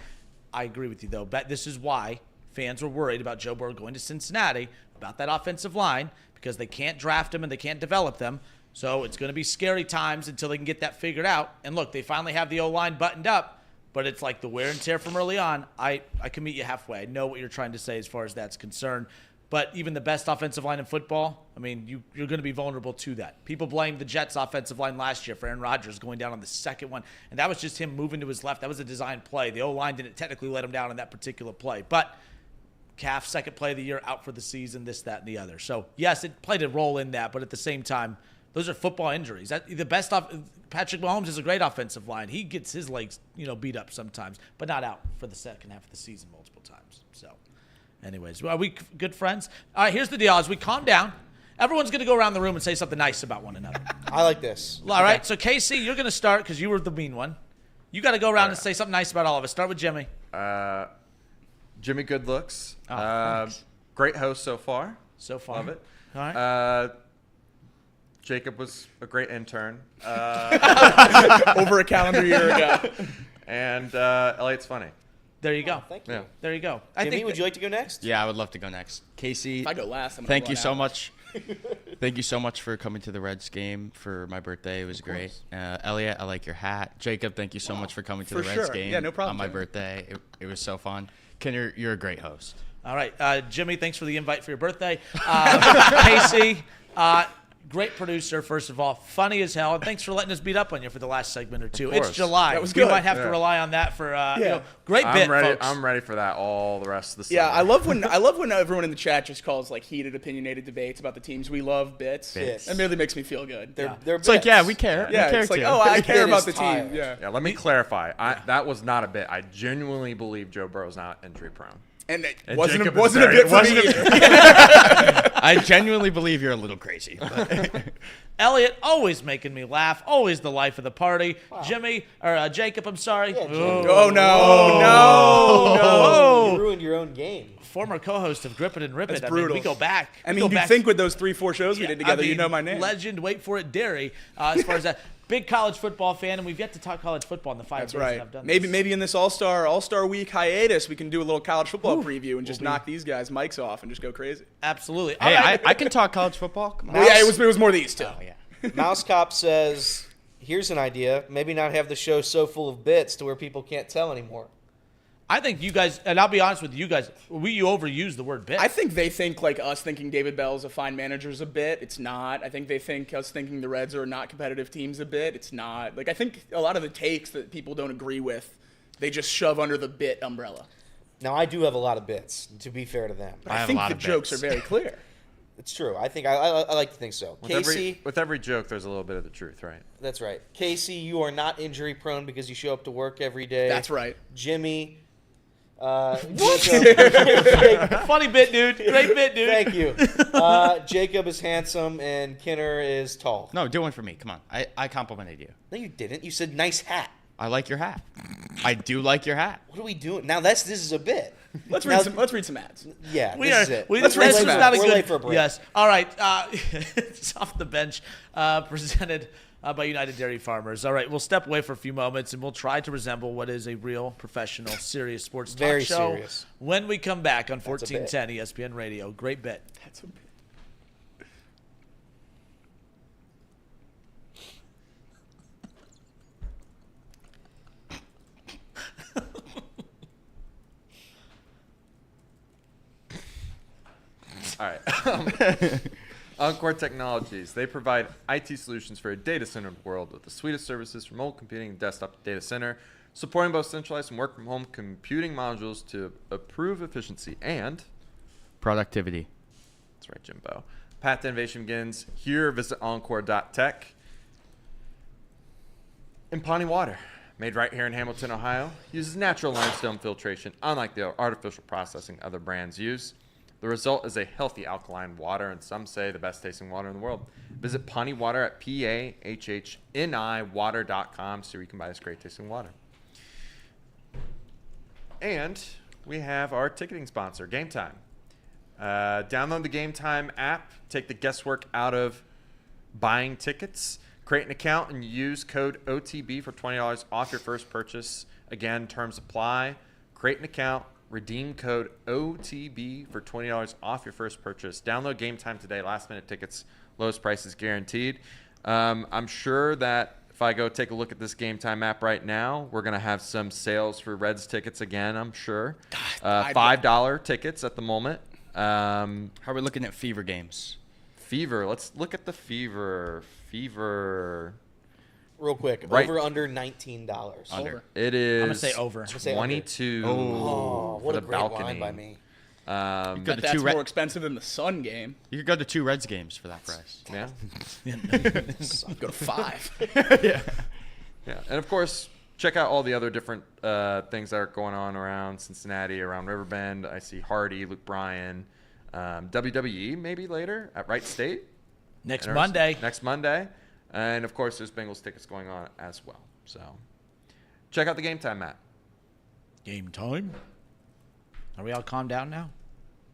I agree with you though. But this is why fans were worried about Joe Burrow going to Cincinnati about that offensive line because they can't draft them and they can't develop them. So it's going to be scary times until they can get that figured out. And look, they finally have the O-line buttoned up, but it's like the wear and tear from early on. I can meet you halfway. I know what you're trying to say as far as that's concerned. But even the best offensive line in football, I mean, you're going to be vulnerable to that. People blamed the Jets' offensive line last year for Aaron Rodgers going down on the second one. And that was just him moving to his left. That was a design play. The O-line didn't technically let him down on that particular play. But calf, second play of the year, out for the season, this, that, and the other. So, yes, it played a role in that, but at the same time, those are football injuries. Patrick Mahomes is a great offensive line. He gets his legs, beat up sometimes, but not out for the second half of the season multiple times. So, anyways, are we good friends? All right, here's the deal. As we calm down, everyone's going to go around the room and say something nice about one another. I like this. All right, so Casey, you're going to start because you were the mean one. You got to go around and say something nice about all of us. Start with Jimmy. Jimmy, good looks. Thanks. Great host so far. Love it. All right. Jacob was a great intern. Over a calendar year ago. And Elliot's funny. There you go. Thank you. Yeah. There you go. Jimmy, would you like to go next? Yeah, I would love to go next. Casey, If I go last, I'm gonna thank run you so out. much. Thank you so much for coming to the Reds game for my birthday. It was great. Elliot, I like your hat. Jacob, thank you so much for coming to For the Reds sure. game Yeah, no problem, on my Jimmy. birthday. It was so fun. Kenner, you're a great host. All right. Jimmy, thanks for the invite for your birthday. Casey, great producer, first of all. Funny as hell. And thanks for letting us beat up on you for the last segment or two. It's course. July. That was We good. might have to rely on that for great bit, I'm ready. folks. I'm ready for that all the rest of the summer. Yeah, I love when everyone in the chat just calls like heated, opinionated debates about the teams we love bits. Bits. That really makes me feel good. They're It's like, bits. yeah, we care. Yeah, we care it's like, too. oh, I His care bit about is the tired. team. Yeah. Yeah, let me clarify. That was not a bit. I genuinely believe Joe Burrow's not injury prone. And it And wasn't Jacob a is bit for very- me either. I genuinely believe you're a little crazy. but- Elliot, always making me laugh, always the life of the party. Jimmy, or Jacob, I'm sorry. Yeah, Jimmy. Oh, no. You ruined your own game. Former co-host of Grip It and Rip It. That's I mean, brutal. we go back. I We mean, go you'd back- think with those 3-4 shows we Yeah, did together, I you mean, know my name. Legend, wait for it, Derry. As far as that, big college football fan, and we've yet to talk college football in the 5 That's days that right. I've done Maybe this. maybe in this All-Star Week hiatus, we can do a little college football preview and just knock these guys' mics off and just go crazy. Absolutely. hey, All right. I can talk college football. Come on. Mouse- Yeah, it was more these two. Oh, yeah. Mouse Cop says, here's an idea. Maybe not have the show so full of bits to where people can't tell anymore. I think you guys, and I'll be honest with you guys, you overuse the word bit. I think they think like us thinking David Bell's a fine manager is a bit. It's not. I think they think us thinking the Reds are not competitive teams a bit. It's not. Like I think a lot of the takes that people don't agree with, they just shove under the bit umbrella. Now, I do have a lot of bits, to be fair to them. But I I have a think lot the of jokes bits. are very clear. It's true. I think I like to think so. Casey, With every joke, there's a little bit of the truth, right? that's right. Casey, you are not injury prone because you show up to work every day. That's right. Jimmy. Funny bit, dude. Great bit, dude. Thank you. Jacob is handsome and Kinner is tall. No, do one for me. Come on. I complimented you. No, you didn't. You said nice hat. I like your hat. I do like your hat. What are we doing? Now this is a bit. Let's Now- read some ads. Yeah, We this are. is it. Let's This read is some not ads. a We're good. late for a break. Yes. All right. It's off the bench. Presented by United Dairy Farmers. All right. We'll step away for a few moments and we'll try to resemble what is a real, professional, serious sports talk Very show. serious. When we come back on That's a bit. 1410 ESPN Radio. Great bit. That's a bit. All right. Encore Technologies. They provide IT solutions for a data center world with the suite of services from mobile computing and desktop data center, supporting both centralized and work from home computing modules to improve efficiency and Productivity. that's right, Jimbo. Path to innovation begins here. Visit encore.tech. Impani Water, made right here in Hamilton, Ohio, uses natural limestone filtration, unlike the artificial processing other brands use. The result is a healthy alkaline water, and some say the best tasting water in the world. Visit Pani Water at PAHHNI water.com so you can buy this great tasting water. And we have our ticketing sponsor, Game Time. Download the Game Time app, take the guesswork out of buying tickets, create an account, and use code OTB for $20 off your first purchase. Again, terms apply. Create an account, redeem code OTB for $20 off your first purchase. Download Game Time today. Last minute tickets, lowest prices guaranteed. I'm sure that if I go take a look at this Game Time app right now, we're going to have some sales for Reds tickets again, I'm sure. $5 tickets at the moment. How are we looking at fever games? Fever. Let's look at the Fever. Real quick. Right. Over under $19. Under. It is I'm gonna say over. say under. 22 Oh, for what the a great balcony. line by me. But that's more expensive than the Sun game. You could go to 2 Reds games for that price. Yeah. Go to 5. Yeah. And of course, check out all the other different things that are going on around Cincinnati, around Riverbend. I see Hardy, Luke Bryan, WWE maybe later at Wright State. Next Monday. And of course, there's Bengals tickets going on as well. So check out the Game Time app. Game time? Are we all calmed down now?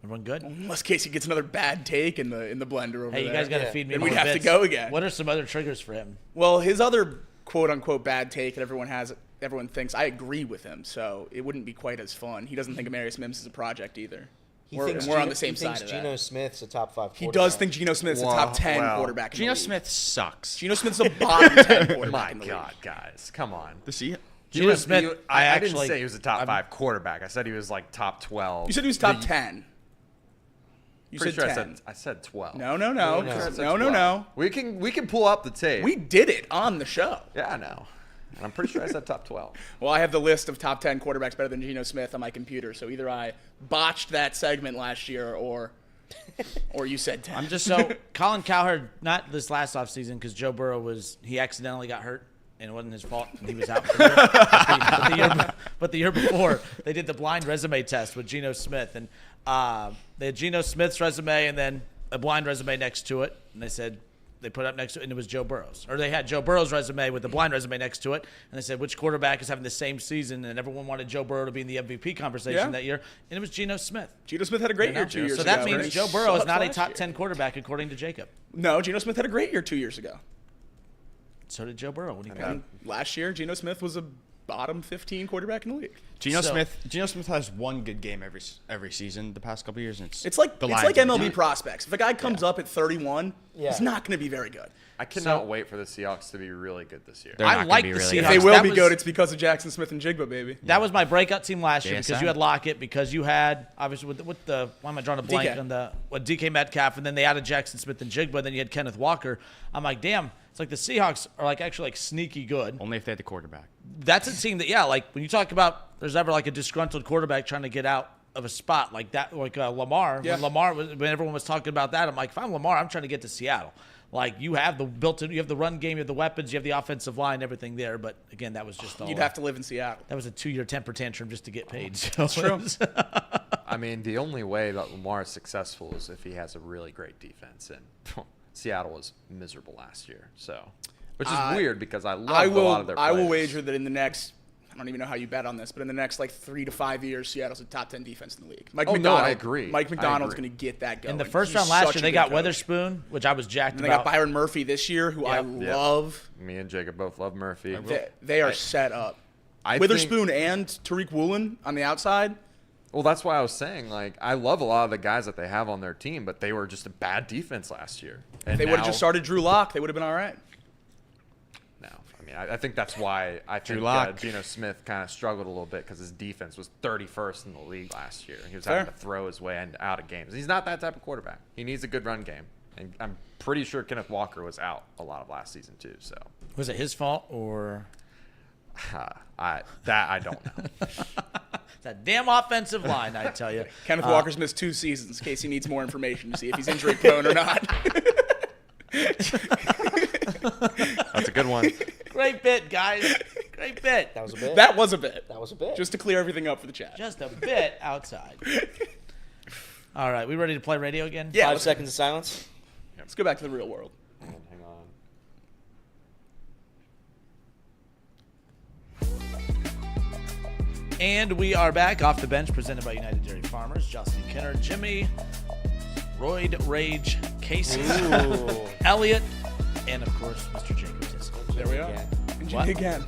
Everyone good? Unless Casey gets another bad take in the blender over there. Hey, you guys got to feed me Then more we'd have to bits. go again. What are some other triggers for him? Well, his other quote-unquote bad take that everyone thinks, I agree with him, so it wouldn't be quite as fun. He doesn't think Amarius Mims is a project either. We're on the same side of that. He thinks Geno Smith's a top 5 quarterback. He does think Geno Smith's a top 10 quarterback in the Geno league. Smith sucks. Geno Smith's a bottom 10 quarterback My in the God, league. guys, come on. Geno Smith, I didn't say he was a top 5 quarterback. I said he was like top 12. You said he was top 10. You said Pretty 10. I said 12. No. We can pull up the tape. We did it on the show. Yeah, I know. And I'm pretty sure I said top 12. Well, I have the list of top 10 quarterbacks better than Geno Smith on my computer, so either I botched that segment last year or you said 10. I'm just so Colin Cowherd, not this last offseason because Joe Burrow he accidentally got hurt and it wasn't his fault and he was out for the year. But the year before, they did the blind resume test with Geno Smith and they had Geno Smith's resume and then a blind resume next to it, and they put up next to it, and it was Joe Burrow's. Or they had Joe Burrow's resume with the blind resume next to it, and they said which quarterback is having the same season, and everyone wanted Joe Burrow to be in the MVP conversation that year, and it was Geno Smith. Geno Smith had a great year 2 years ago. So that means right? Joe Burrow is not a Last top year. 10 quarterback according to Jacob. No, Geno Smith had a great year 2 years ago. So did Joe Burrow when he And last year, Geno Smith was a bottom 15 quarterback in the league. Geno Smith has one good game every season the past couple of years, and It's like Lions MLB prospects. If a guy comes up at 31, he's not going to be very good. I cannot wait for the Seahawks to be really good this year. They're I not gonna like be the really Seahawks. If they good. will That be was- good, it's because of Jackson Smith and Jigba, baby. That was my breakout team last year because JSN. you had Lockett, because you had obviously with the why am I drawing a blank DK. on the DK Metcalf, and then they added Jackson Smith and Jigba, then you had Kenneth Walker. I'm like, damn, it's like the Seahawks are actually sneaky good. Only if they had the quarterback. That's a team that when you talk about there's ever a disgruntled quarterback trying to get out of a spot like that, like Lamar. Yeah. When everyone was talking about that, I'm like, if I'm Lamar, I'm trying to get to Seattle. You have you have the run game, you have the weapons, you have the offensive line, everything there. But again, that was just all. You'd have to live in Seattle. That was a 2-year temper tantrum just to get paid. So That's true. I mean, the only way that Lamar is successful is if he has a really great defense. And Seattle was miserable last year. Which is weird because I love a lot of their players. I will wager that in the next, I don't even know how you bet on this, but in the next 3 to 5 years, Seattle's a top 10 defense in the league. I agree. Mike McDonald's I agree. going to get that going. in the first He's round last such year, a they good got coach. Witherspoon, which I was jacked And they about. got Byron Murphy this year, who I love. Me and Jacob both love Murphy. They are set up. I Witherspoon and Tariq Woolen on the outside. Well, that's why I was saying, I love a lot of the guys that they have on their team, but they were just a bad defense last year. And If they would have now- just started Drew Lock, they would have been all right. No, I mean, I think that's why I think Lock. Geno Smith kind of struggled a little bit because his defense was 31st in the league last year. He was Fair. having to throw his way out of games. He's not that type of quarterback. He needs a good run game, and I'm pretty sure Kenneth Walker was out a lot of last season too. So Was it his fault or I don't know. that damn offensive line? I tell you, Kenneth Walker's missed 2 seasons in case he needs more information to see if he's injury prone or not. That's a good one. great bit, guys. Great bit. That was a bit. That was a bit. That was a bit. Just to clear everything up for the chat. Just a bit outside. All right, we ready to play radio again? Yeah. 5 seconds of silence. Let's go back to the real world. Hang on. And we are back off the bench, presented by United Dairy Farmers. Justin Kenner, Jimmy, Royd Rage, Casey, Elliot, and of course, Mr. Jacob Tisco. There we are. And Jimmy again.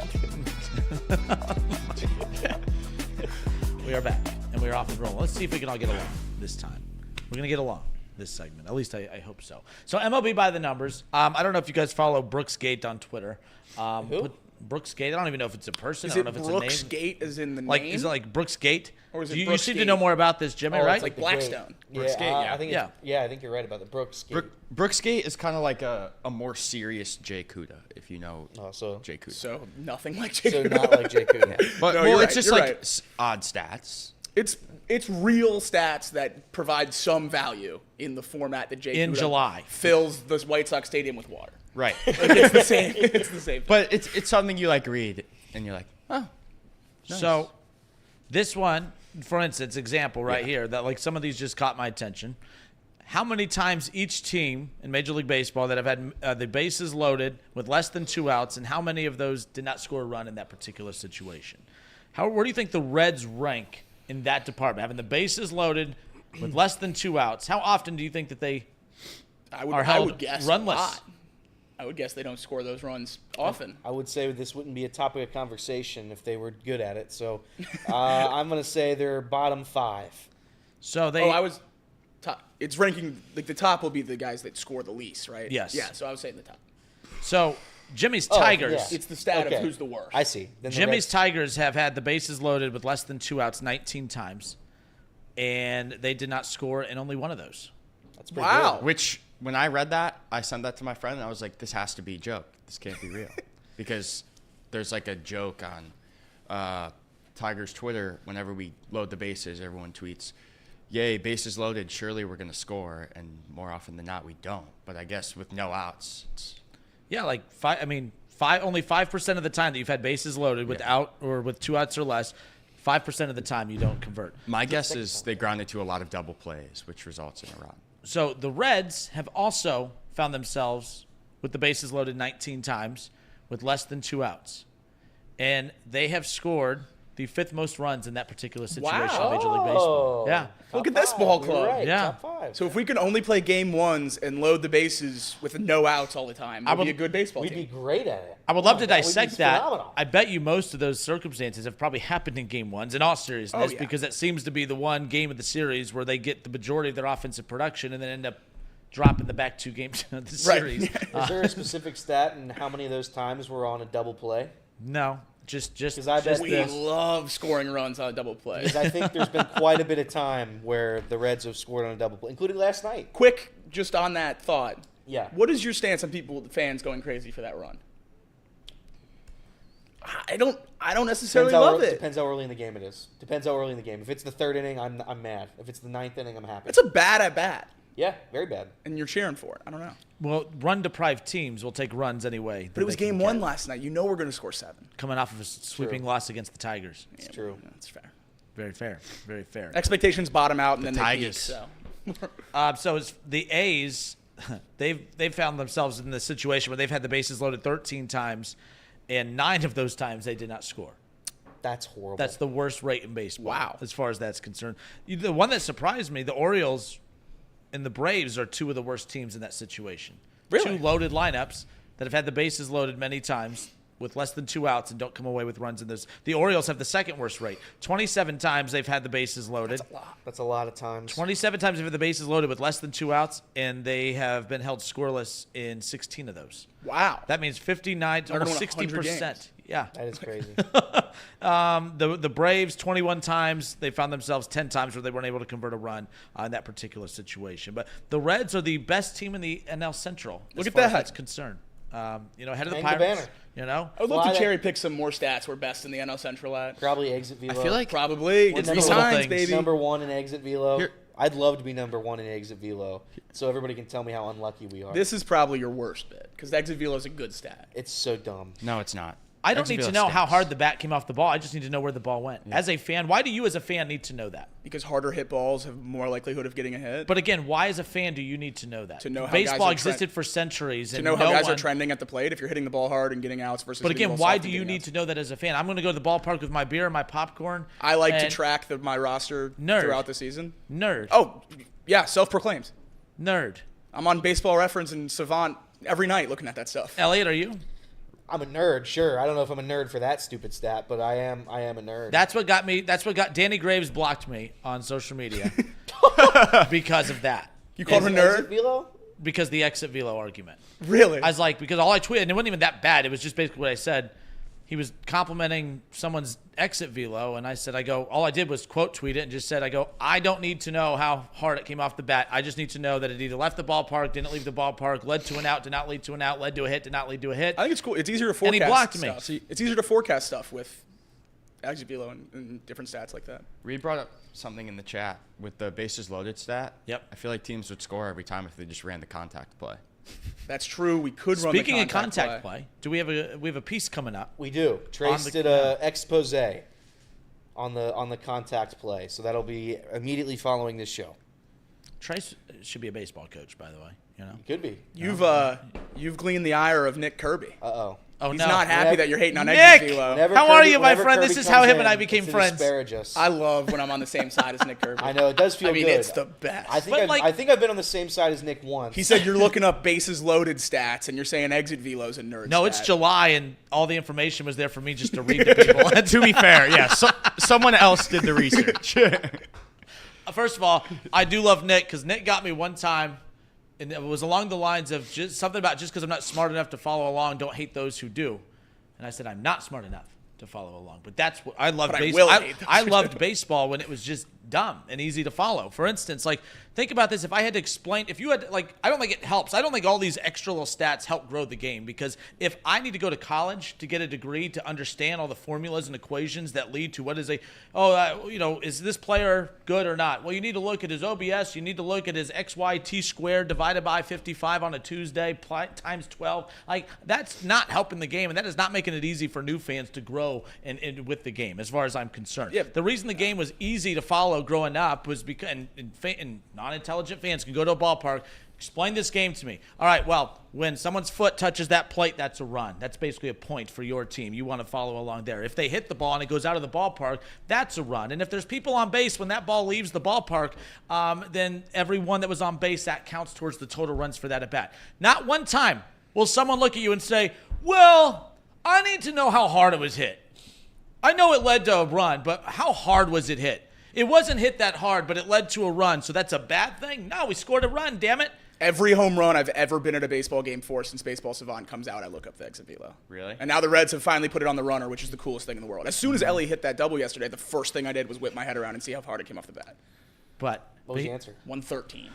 We are back, and we are off and rolling. Let's see if we can all get along this time. We're going to get along this segment. At least I hope so. So MLB by the numbers. I don't know if you guys follow Brooks Gate on Twitter. Who? Brooks Gate. I don't even know if it's a person. Is I it don't know if Brooks it's a name. Gate as in the Like, name? is it like Brooks Gate? Or is it you Brooks seem to Gate? know more about this, Jimmy, Oh, right? it's like the Blackstone. Brooks Gate, yeah. I think I think you're right about the Brooks Gate. Brooksgate is kind of like a more serious Jay Cuda, if you know so Jay Cuda. So nothing like so Jacob. not like Jay Cuda. But No, well, you're it's right, just you're like right. odd stats. It's It's real stats that provide some value in the format that Jake In Buda July. fills the White Sox stadium with water. Right. It's the same. It's the same. But it's something you like read and you're like, oh. Nice. So this one, for instance, example right here, that like some of these just caught my attention. How many times each team in Major League Baseball that have had the bases loaded with less than 2 outs, and how many of those did not score a run in that particular situation? Where do you think the Reds rank in that department? Having the bases loaded with less than 2 outs, how often do you think that they are held I would guess runless? a lot. I would guess they don't score those runs often. I would say this wouldn't be a topic of conversation if they were good at it. So I'm going to say they're bottom 5. So they. I was top. It's ranking like the top will be the guys that score the least, right? Yes. Yeah. So I would say the top. So Jimmy's Tigers. yeah. It's the stat Okay. of who's the worst. I see. Then the Jimmy's Reds- Tigers have had the bases loaded with less than 2 outs 19 times, and they did not score in only one of those. That's pretty Wow. good. Which, when I read that, I sent that to my friend, and I was like, this has to be a joke. This can't be real. Because there's like a joke on Tigers Twitter. Whenever we load the bases, everyone tweets, yay, bases loaded, surely we're going to score. And more often than not, we don't. But I guess with no outs, it's... Yeah, like only 5% of the time that you've had bases loaded without or with 2 outs or less, 5% of the time you don't convert. My guess is they grounded to a lot of double plays, which results in a run. So the Reds have also found themselves with the bases loaded 19 times with less than 2 outs. And they have scored the 5th most runs in that particular situation in Major League Baseball. Yeah. Look at this ball You're club. Right, Yeah. top 5. So if we could only play game ones and load the bases with no outs all the time, it would be a good baseball We'd team. be great at it. I would love to That would be dissect that. phenomenal. I bet you most of those circumstances have probably happened in game ones, in all seriousness, Oh, yeah. because that seems to be the one game of the series where they get the majority of their offensive production and then end up dropping the back 2 games of the Right. series. Is there a specific stat and how many of those times were on a double play? No, just 'Cause I bet We this- love scoring runs on a double play. Because I think there's been quite a bit of time where the Reds have scored on a double play, including last night. Quick, just on that thought. Yeah. What is your stance on the fans going crazy for that run? I don't necessarily love it. Depends how early in the game it is. Depends how early in the game. If it's the 3rd inning, I'm mad. If it's the 9th inning, I'm happy. It's a bad at bat, Yeah, very bad. and you're cheering for it. I don't know. well, run-deprived teams will take runs anyway. But it was game 1 last night. You know we're going to score 7. Coming off of a sweeping True. loss against the Tigers. It's true. That's fair. Very fair. Very fair. Expectations bottom out and then they peak. Tigers. So. So it's the A's. They've found themselves in the situation where they've had the bases loaded 13 times, and 9 of those times they did not score. That's horrible. That's the worst rate in baseball. Wow. As far as that's concerned. The one that surprised me, the Orioles and the Braves are 2 of the worst teams in that situation. Really? 2 loaded lineups that have had the bases loaded many times with less than 2 outs and don't come away with runs in this. The Orioles have the 2nd worst rate. 27 times they've had the bases loaded. That's a lot of times. 27 times they've had the bases loaded with less than 2 outs, and they have been held scoreless in 16 of those. Wow. That means 59, They're gonna almost win 100 60%. games. Yeah. That is crazy. The Braves, 21 times. They found themselves 10 times where they weren't able to convert a run in that particular situation. But the Reds are the best team in the NL Central Look as at far as that. that's concerned. Ahead of the Hang the Pirates. banner. I would love Fly to that- cherry pick some more stats we're best in the NL Central at. Probably exit velo. I feel like Probably. It's number Rece one Hinds, things. baby. number 1 in exit velo. Here- I'd love to be number 1 in exit velo, so everybody can tell me how unlucky we are. This is probably your worst bit because exit velo is a good stat. It's so dumb. No, it's not. I don't Exit need to velo know how stinks. hard the bat came off the ball. I just need to know where the ball went. As a fan, why do you as a fan need to know that? Because harder hit balls have more likelihood of getting a hit. But again, why as a fan do you need to know that? To know how baseball guys are existed for centuries. to and know how no guys one, are trending at the plate, if you're hitting the ball hard and getting outs versus. But hitting the again, ball why soft do and you getting need outs. to know that as a fan? I'm going to go to the ballpark with my beer and my popcorn. I like to and- track my roster Nerd. throughout the season. Nerd. Oh, yeah, self-proclaimed. Nerd. I'm on Baseball Reference and Savant every night looking at that stuff. Elliot, are you? I'm a nerd, sure. I don't know if I'm a nerd for that stupid stat, but I am a nerd. That's what got me. That's what got Danny Graves blocked me on social media because of that. You called her Exit nerd? velo? Because the exit velo argument. Really? I was like, because all I tweeted, and it wasn't even that bad. It was just basically what I said. He was complimenting someone's exit velo, and I said, all I did was quote tweet it and just said, I don't need to know how hard it came off the bat. I just need to know that it either left the ballpark, didn't leave the ballpark, led to an out, did not lead to an out, led to a hit, did not lead to a hit. I think it's cool. It's easier to And he forecast blocked me. stuff. It's easier to forecast stuff with exit velo and different stats like that. Reed brought up something in the chat with the bases loaded stat. Yep. I feel like teams would score every time if they just ran the contact play. That's true. We could run Speaking the of contact play, do we have a piece coming up? We do. Trace did a expose on the contact play, so that'll be immediately following this show. Trace should be a baseball coach, by the way. You know, He could be. You've gleaned the ire of Nick Kirby. Uh-oh. oh He's no, not happy that you're hating on Nick! exit velo. Whenever How are you, my whenever friend? Kirby This is how comes him and I in, became it's to friends. disparage us. I love when I'm on the same side as Nick Kirby. I know, it does feel I mean, good. it's the best. I think But, I think I've been on the same side as Nick once. He said you're looking up bases loaded stats and you're saying exit velo's a nerd. No, it's stat. July, and all the information was there for me just to read to people. To be fair, yeah, someone else did the research. First of all, I do love Nick because Nick got me one time, and it was along the lines of just something about just because I'm not smart enough to follow along, don't hate those who do. And I said I'm not smart enough to follow along, but that's what I loved. But I Baseball. will hate those I who loved do. baseball when it was just dumb and easy to follow. For instance, like think about this: if I had to explain, if you had like, I don't think it helps. I don't think all these extra little stats help grow the game because if I need to go to college to get a degree to understand all the formulas and equations that lead to what is is this player good or not? Well, you need to look at his OBS. You need to look at his XYT squared divided by 55 on a Tuesday times 12. Like that's not helping the game, and that is not making it easy for new fans to grow and with the game, as far as I'm concerned. Yeah. The reason the game was easy to follow growing up was because and non-intelligent fans can go to a ballpark. Explain this game to me. All right, well, when someone's foot touches that plate, that's a run. That's basically a point for your team. You want to follow along there. If they hit the ball and it goes out of the ballpark, that's a run. And if there's people on base when that ball leaves the ballpark, then everyone that was on base, that counts towards the total runs for that at bat. Not one time will someone look at you and say, well, I need to know how hard it was hit. I know it led to a run, but how hard was it hit? It wasn't hit that hard, but it led to a run, so that's a bad thing? No, we scored a run, damn it. Every home run I've ever been at a baseball game for since Baseball Savant comes out, I look up the exit velo. Really? And now the Reds have finally put it on the runner, which is the coolest thing in the world. As soon as Elly hit that double yesterday, the first thing I did was whip my head around and see how hard it came off the bat. But What was the answer? 113.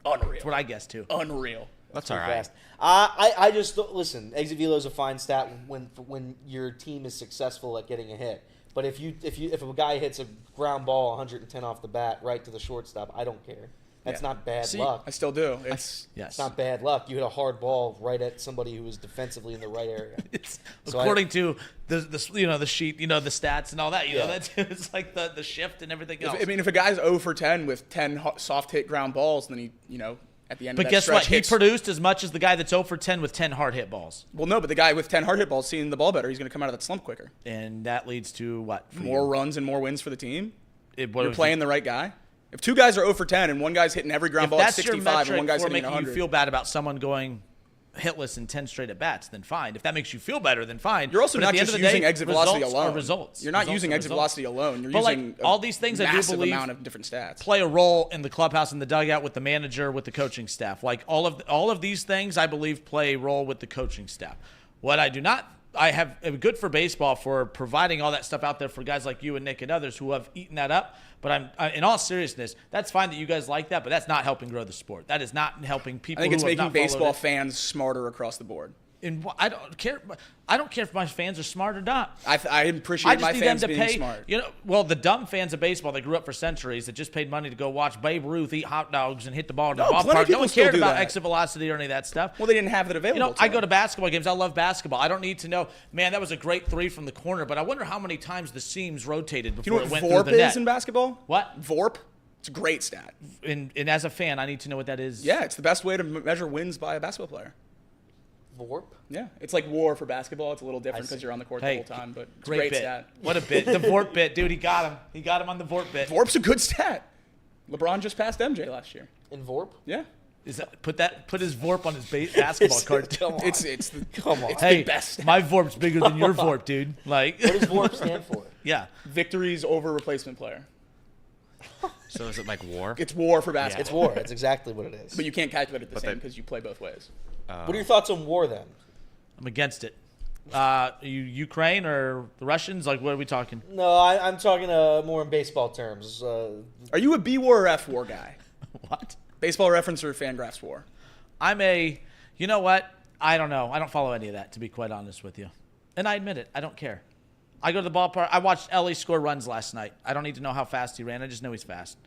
Unreal. that's what I guessed too. Unreal. That's Too all right. fast. I just listen. Exit velo is a fine stat when your team is successful at getting a hit. But if a guy hits a ground ball 110 off the bat right to the shortstop, I don't care. That's Yeah. not bad See, luck. I still do. It's It's not bad luck. You hit a hard ball right at somebody who was defensively in the right area. So According to the sheet, the stats and all that, Yeah. that's it's like the shift and everything else. if a guy's 0 for 10 with 10 soft hit ground balls, then he, at the end of but that guess stretch what? He hits- produced as much as the guy that's 0 for 10 with 10 hard hit balls, Well, no, but the guy with 10 hard hit balls seeing the ball better, he's going to come out of that slump quicker. and that leads to what? for More you? runs and more wins for the team. What You're if playing the right guy. If two guys are 0 for 10 and one guy's hitting every ground If ball at that's your 65 and metric one guy's for hitting making 100. you feel bad about someone going hitless in 10 straight at bats, then fine. If that makes you feel better, then fine. You're also But at not the end just of the using day, exit velocity results alone. are results. You're not Results using are exit results. velocity alone. You're But, like, using all these things I do massive believe amount of different stats. play a role in the clubhouse and the dugout with the manager, with the coaching staff. Like all of these things, I believe play a role with the coaching staff. What I do not, I have good for baseball for providing all that stuff out there for guys like you and Nick and others who have eaten that up. But in all seriousness, that's fine that you guys like that, but that's not helping grow the sport. That is not helping people. I think it's who have making not followed baseball it. fans smarter across the board. And I don't care. I don't care if my fans are smart or not. I appreciate I just my need fans them to being pay. smart. Well, the dumb fans of baseball that grew up for centuries that just paid money to go watch Babe Ruth eat hot dogs and hit the ball in the No, plenty of ballpark. No people one still cared do about that. exit velocity or any of that stuff. Well, they didn't have it available. to I go them. to basketball games. I love basketball. I don't need to know, man, that was a great three from the corner, but I wonder how many times the seams rotated Do you before know it what went through VORP the net. is in basketball? What? VORP? It's a great stat. And as a fan, I need to know what that is. Yeah, it's the best way to measure wins by a basketball player. Vorp? Yeah, it's like WAR for basketball. It's a little different I see. because you're on the court Hey, the whole time, but it's a great great bit. stat. What a bit. The VORP bit. Dude, he got him. He got him on the VORP bit. VORP's a good stat. LeBron just passed MJ last year. In Vorp? Yeah. Put his VORP on his basketball card. Come on. It's Come on. it's Hey, the best. my VORP's bigger than your VORP, dude. Like, What does Vorp stand for? yeah. Victories over replacement player. So is it like war? It's WAR for It's basketball. war. That's exactly what it is. But you can't calculate it the same they- because you play both ways. What are your thoughts on war then? I'm against it. Ukraine or the Russians? Like, what are we talking? No, I'm talking more in baseball terms. Are you a B WAR or F WAR guy? What? Baseball Reference or Fangraphs WAR? You know what? I don't know. I don't follow any of that, to be quite honest with you. And I admit it. I don't care. I go to the ballpark. I watched Elly score runs last night. I don't need to know how fast he ran. I just know he's fast.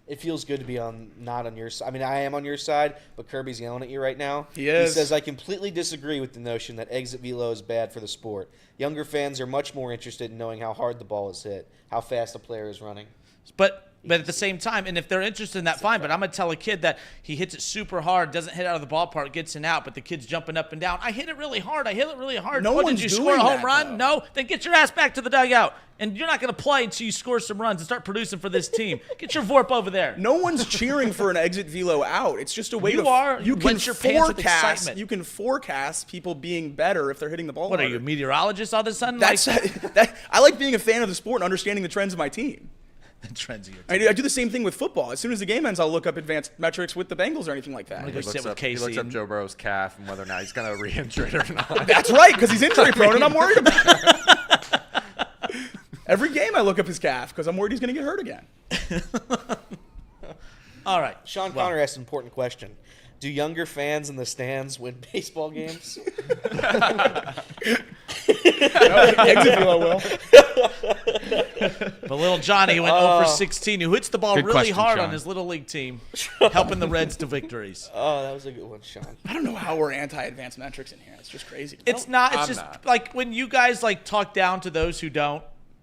It feels good to be not on your side. I mean, I am on your side, but Kirby's yelling at you right now. He is. He says, I completely disagree with the notion that exit velo is bad for the sport. Younger fans are much more interested in knowing how hard the ball is hit, how fast a player is running. But at the same time, and if they're interested in that, fine. But I'm going to tell a kid that he hits it super hard, doesn't hit out of the ballpark, gets an out, but the kid's jumping up and down. I hit it really hard. No What, one's did you score a doing home that, run? though. No? Then get your ass back to the dugout. And you're not going to play until you score some runs and start producing for this team. Get your VORP over there. No one's cheering for an exit velo out. It's just a way You to are. you You can wet your pants with forecast. excitement. You can forecast people being better if they're hitting the ball. What are harder. you, a meteorologist all of a sudden? That's I like being a fan of the sport and understanding the trends of my team. The trends of your team. I do the same thing with football. As soon as the game ends, I'll look up advanced metrics with the Bengals or anything like that. I'm gonna go He sit looks with up, Casey. he looks up and- Joe Burrow's calf and whether or not he's going to re-injure it or not. That's right, because he's injury prone and I'm worried about it. Every game I look up his calf because I'm worried he's going to get hurt again. All right. Sean Connor asked an important question. Do younger fans in the stands win baseball games? Exit velo will. But little Johnny went 0 for 16, who hits the ball Good really question, hard Sean. on his little league team, helping the Reds to victories. Oh, that was a good one, Sean. I don't know how we're anti-advanced metrics in here. It's just crazy. It's not. It's I'm just not. like when you guys like talk down to those who don't.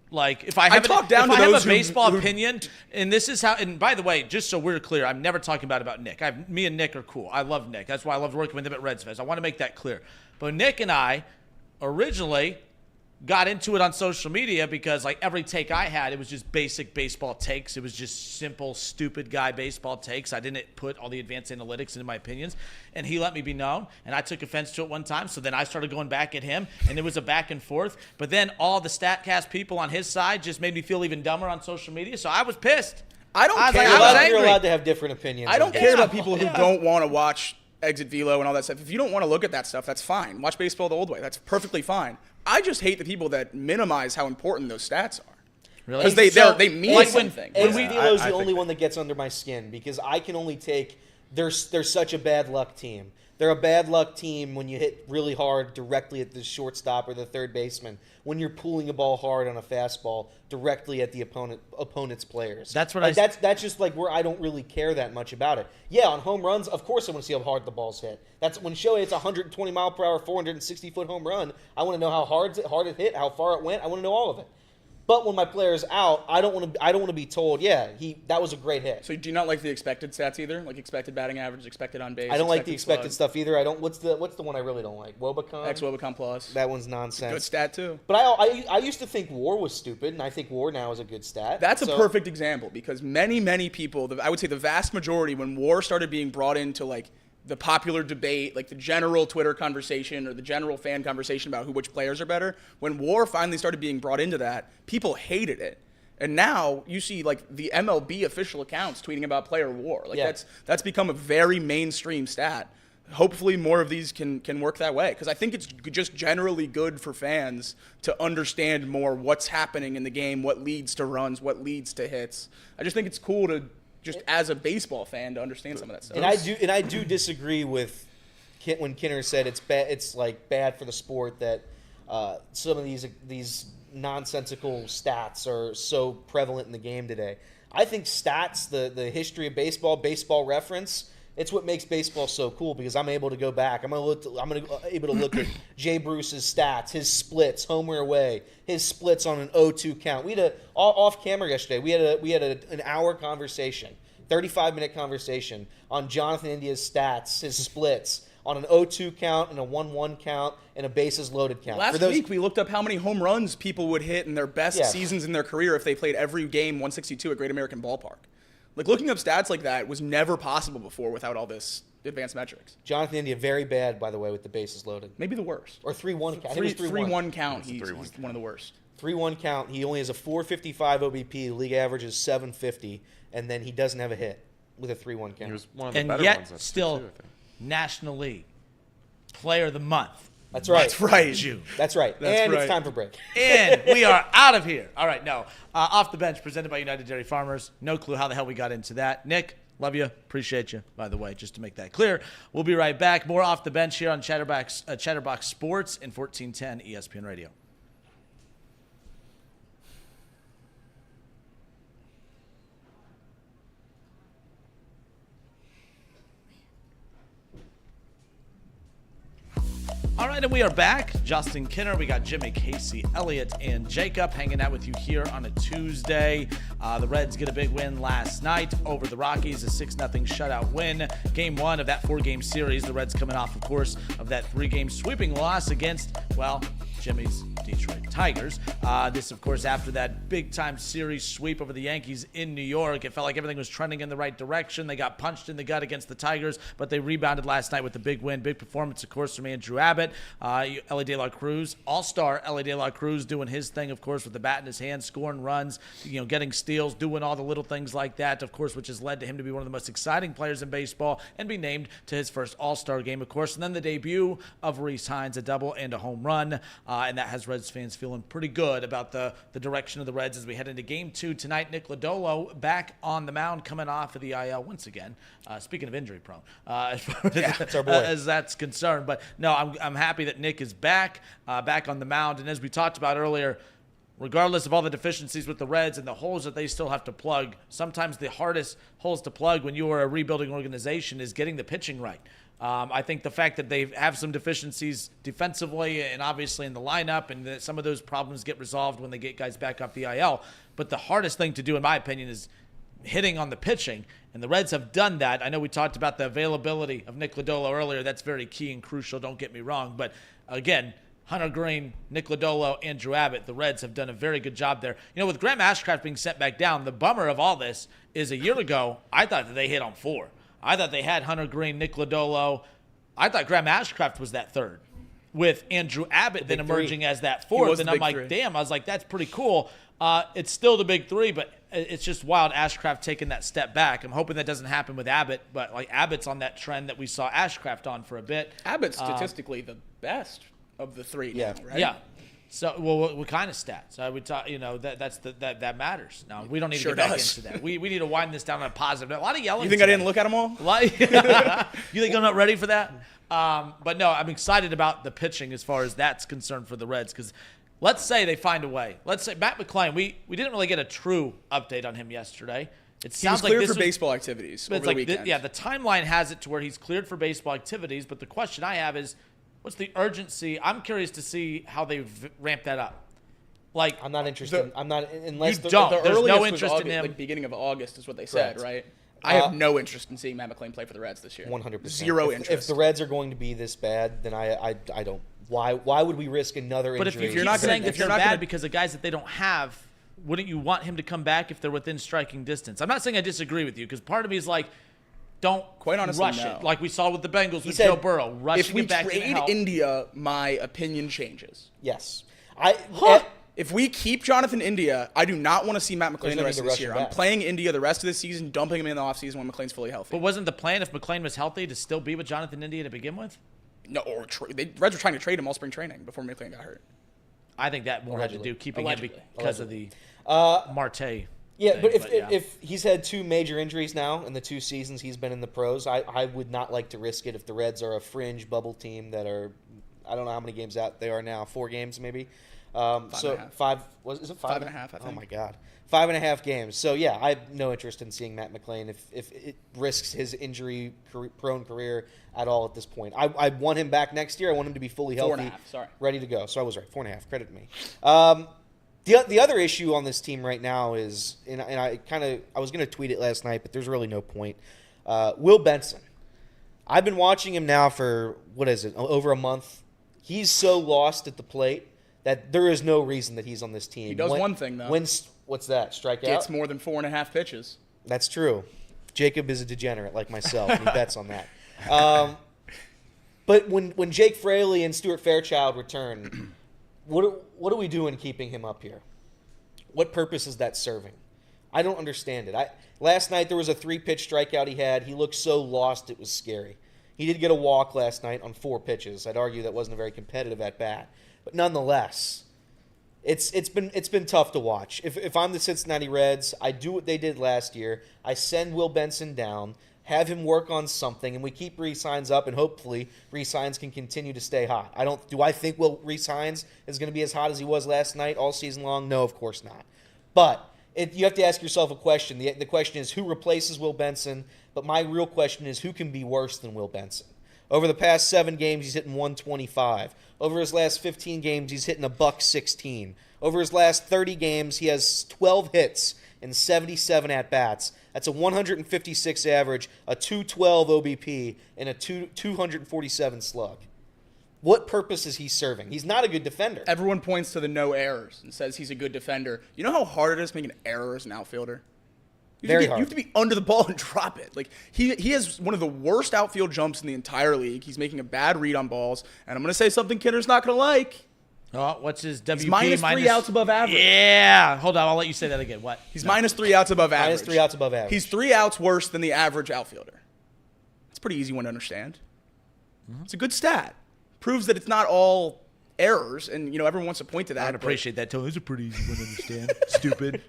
Like if I have, talk down if to I have those a who- baseball who- opinion, and this is how. And by the way, just so we're clear, I'm never talking about Nick. Me and Nick are cool. I love Nick. That's why I love working with him at Reds Fest. I want to make that clear. But Nick and I originally got into it on social media because like every take I had, it was just basic baseball takes. It was just simple, stupid guy baseball takes. I didn't put all the advanced analytics into my opinions, and he let me be known. And I took offense to it one time, so then I started going back at him, and it was a back and forth. But then all the StatCast people on his side just made me feel even dumber on social media, so I was pissed. I don't I was care. like, I was You're angry. allowed to have different opinions. I don't on care baseball. about people who don't want to watch exit velo and all that stuff. If you don't want to look at that stuff, that's fine. Watch baseball the old way. That's perfectly fine. I just hate the people that minimize how important those stats are. Really? Because they mean like when- something. Exit velo is I the think only one that gets under my skin because I can only take. They're such a bad luck team. They're a bad luck team when you hit really hard directly at the shortstop or the third baseman. When you're pulling a ball hard on a fastball directly at the opponent's players. That's what like, that's just like where I don't really care that much about it. Yeah, on home runs, of course I want to see how hard the ball's hit. That's when Shohei hits a 120 mile per hour, 460 foot home run. I want to know how hard it hit, how far it went. I want to know all of it. But when my player's out, I don't want to be told, yeah, that was a great hit. So do you not like the expected stats either? Like expected batting average, expected on base? I don't like the expected slug, stuff either. I don't. What's the one I really don't like? Wobacom. X-Wobacom plus. That one's nonsense. Good stat too. But I used to think WAR was stupid, and I think WAR now is a good stat. That's a So- perfect example because many people, I would say the vast majority, when WAR started being brought into like the popular debate, like the general Twitter conversation or the general fan conversation about which players are better, when WAR finally started being brought into that, people hated it. And now you see like the MLB official accounts tweeting about player WAR. Like Yeah. that's become a very mainstream stat. Hopefully more of these can work that way because I think it's just generally good for fans to understand more what's happening in the game, what leads to runs, what leads to hits. I just think it's cool to just as a baseball fan to understand some of that stuff. And I do disagree with when Kinner said it's bad. It's like bad for the sport that some of these nonsensical stats are so prevalent in the game today. I think stats, the history of baseball reference, it's what makes baseball so cool because I'm able to go back. I'm able to look at Jay Bruce's stats, his splits, home or away, his splits on an 0-2 count. We had off camera yesterday. We had an hour conversation, 35-minute conversation on Jonathan India's stats, his splits on an 0-2 count and a 1-1 count and a bases loaded count. Last week, we looked up how many home runs people would hit in their best Yeah. seasons in their career if they played every game 162 at Great American Ballpark. Like, looking up stats like that was never possible before without all this advanced metrics. Jonathan India, very bad, by the way, with the bases loaded. Maybe the worst. Or 3-1 count. I think it was 3-1 count, he's 3-1. one of the worst. 3-1 count. He only has a 455 OBP. The league average is 750, and then he doesn't have a hit with a 3-1 count. He was one of the And better yet ones. That's still too, I think. National League Player of the Month. That's right. That's right. June. That's right. That's and right. it's time for break. And we are out of here. All right, no. Off the Bench, presented by United Dairy Farmers. No clue how the hell we got into that. Nick, love you. Appreciate you, by the way, just to make that clear. We'll be right back. More Off the Bench here on Chatterbox Sports and 1410 ESPN Radio. right, and we are back. Justin Kinner, we got Jimmy, Casey, Elliot, and Jacob hanging out with you here on a Tuesday. The Reds get a big win last night over the Rockies, a 6-0 shutout win. Game 1 of that 4-game series. The Reds coming off, of course, of that 3-game sweeping loss against, well, Jimmy's Detroit Tigers. This, of course, after that big-time series sweep over the Yankees in New York. It felt like everything was trending in the right direction. They got punched in the gut against the Tigers, but they rebounded last night with a big win. Big performance, of course, from Andrew Abbott. Elly De La Cruz, all-star Elly De La Cruz doing his thing, of course, with the bat in his hand, scoring runs, getting steals, doing all the little things like that, of course, which has led to him to be one of the most exciting players in baseball and be named to his first all-star game, of course. And then the debut of Rece Hinds, a double and a home run, and that has Reds fans feeling pretty good about the direction of the Reds as we head into Game 2 tonight. Nick Lodolo back on the mound coming off of the IL once again. Speaking of injury prone, as far that's our boy. as that's concerned. But no, I'm happy that Nick is back on the mound. And as we talked about earlier, regardless of all the deficiencies with the Reds and the holes that they still have to plug, sometimes the hardest holes to plug when you are a rebuilding organization is getting the pitching right. I think the fact that they have some deficiencies defensively and obviously in the lineup, and that some of those problems get resolved when they get guys back off the IL. But the hardest thing to do, in my opinion, is hitting on the pitching, and the Reds have done that. I know we talked about the availability of Nick Lodolo earlier. That's very key and crucial, don't get me wrong. But again, Hunter Green, Nick Lodolo, Andrew Abbott, the Reds have done a very good job there. With Graham Ashcraft being sent back down, the bummer of all this is a year ago, I thought that they hit on 4. I thought they had Hunter Green, Nick Lodolo. I thought Graham Ashcraft was that 3rd, with Andrew Abbott then emerging as that 4th. And I'm like, 3. damn, I was like, that's pretty cool. It's still the big 3, but it's just wild Ashcraft taking that step back. I'm hoping that doesn't happen with Abbott, but like Abbott's on that trend that we saw Ashcraft on for a bit. Abbott's statistically the best of the 3 now, right? Yeah. So, well, what kind of stats? I would talk. That matters. Now we don't need Sure to get back does. into that. We need to wind this down on a positive. A lot of yelling. You think I today. didn't look at them all? You think I'm not ready for that? But no, I'm excited about the pitching as far as that's concerned for the Reds, because let's say they find a way. Let's say Matt McClain. We didn't really get a true update on him yesterday. It He sounds was cleared like this for baseball activities over the weekend. the timeline has it to where he's cleared for baseball activities. But the question I have is, what's the urgency? I'm curious to see how they ramp that up. Like, I'm not interested. I'm not unless You the, don't. The There's earliest no was interest in August, him. like beginning of August is what they said, Correct. right? I have no interest in seeing Matt McClain play for the Reds this year. 100%. Zero If interest. the Reds are going to be this bad, then I don't. Why would we risk another But injury? if you're not saying that they're bad because of guys that they don't have, wouldn't you want him to come back if they're within striking distance? I'm not saying I disagree with you, because part of me is like, don't Quite honestly, rush no. it. Like we saw with the Bengals with said, Joe Burrow. Rushing if we it back in to trade help. India, my opinion changes. Yes. If we keep Jonathan India, I do not want to see Matt McClain no the rest need of to this rush year. him I'm back. playing India the rest of the season, dumping him in the offseason when McClain's fully healthy. But wasn't the plan, if McClain was healthy, to still be with Jonathan India to begin with? No, the Reds were trying to trade him all spring training before McClain got hurt. I think that more had to Allegedly. do keeping Allegedly. him because of the Marte. Yeah, thing, but yeah. if he's had 2 major injuries now in the 2 seasons he's been in the pros, I would not like to risk it if the Reds are a fringe bubble team that are, I don't know how many games out they are now, 4 games maybe. and a half. 5, is it 5? 5.5, I think. Oh my God. 5.5 games. So yeah, I have no interest in seeing Matt McClain if it risks his injury-prone career at all at this point. I want him back next year. I want him to be fully healthy, 4.5, sorry. ready to go. So I was right, 4.5. Credit to me. The other issue on this team right now is, and I was going to tweet it last night, but there's really no point. Will Benson. I've been watching him now for, over a month. He's so lost at the plate that there is no reason that he's on this team. He does one thing, though. What's that? Strikeout? Gets more than 4.5 pitches. That's true. Jacob is a degenerate like myself, and he bets on that. But when Jake Fraley and Stuart Fairchild return, what are we doing keeping him up here? What purpose is that serving? I don't understand it. Last night there was a 3-pitch strikeout he had. He looked so lost it was scary. He did get a walk last night on 4 pitches. I'd argue that wasn't a very competitive at bat, but nonetheless, it's been tough to watch. If I'm the Cincinnati Reds, I do what they did last year. I send Will Benson down, have him work on something, and we keep Rece Hinds up, and hopefully Rece Hinds can continue to stay hot. Do I think Rece Hinds is going to be as hot as he was last night all season long? No, of course not. But you have to ask yourself a question. The question is, who replaces Will Benson? But my real question is, who can be worse than Will Benson? Over the past 7 games, he's hitting 125. Over his last 15 games, he's hitting $116. Over his last 30 games, he has 12 hits and 77 at-bats. That's a 156 average, a 212 OBP, and a 247 slug. What purpose is he serving? He's not a good defender. Everyone points to the no errors and says he's a good defender. You know how hard it is making errors as an outfielder? Very hard. You have to be under the ball and drop it. Like he has one of the worst outfield jumps in the entire league. He's making a bad read on balls, and I'm going to say something Kinner's not going to like. Oh, what's his WP? He's minus 3 outs above average. Yeah. Hold on. I'll let you say that again. What? He's minus 3 outs above average. Minus 3 outs above average. He's 3 outs worse than the average outfielder. It's a pretty easy one to understand. It's a good stat. Proves that it's not all errors, and everyone wants to point to that. I'd appreciate that, Tony. It's a pretty easy one to understand. Stupid.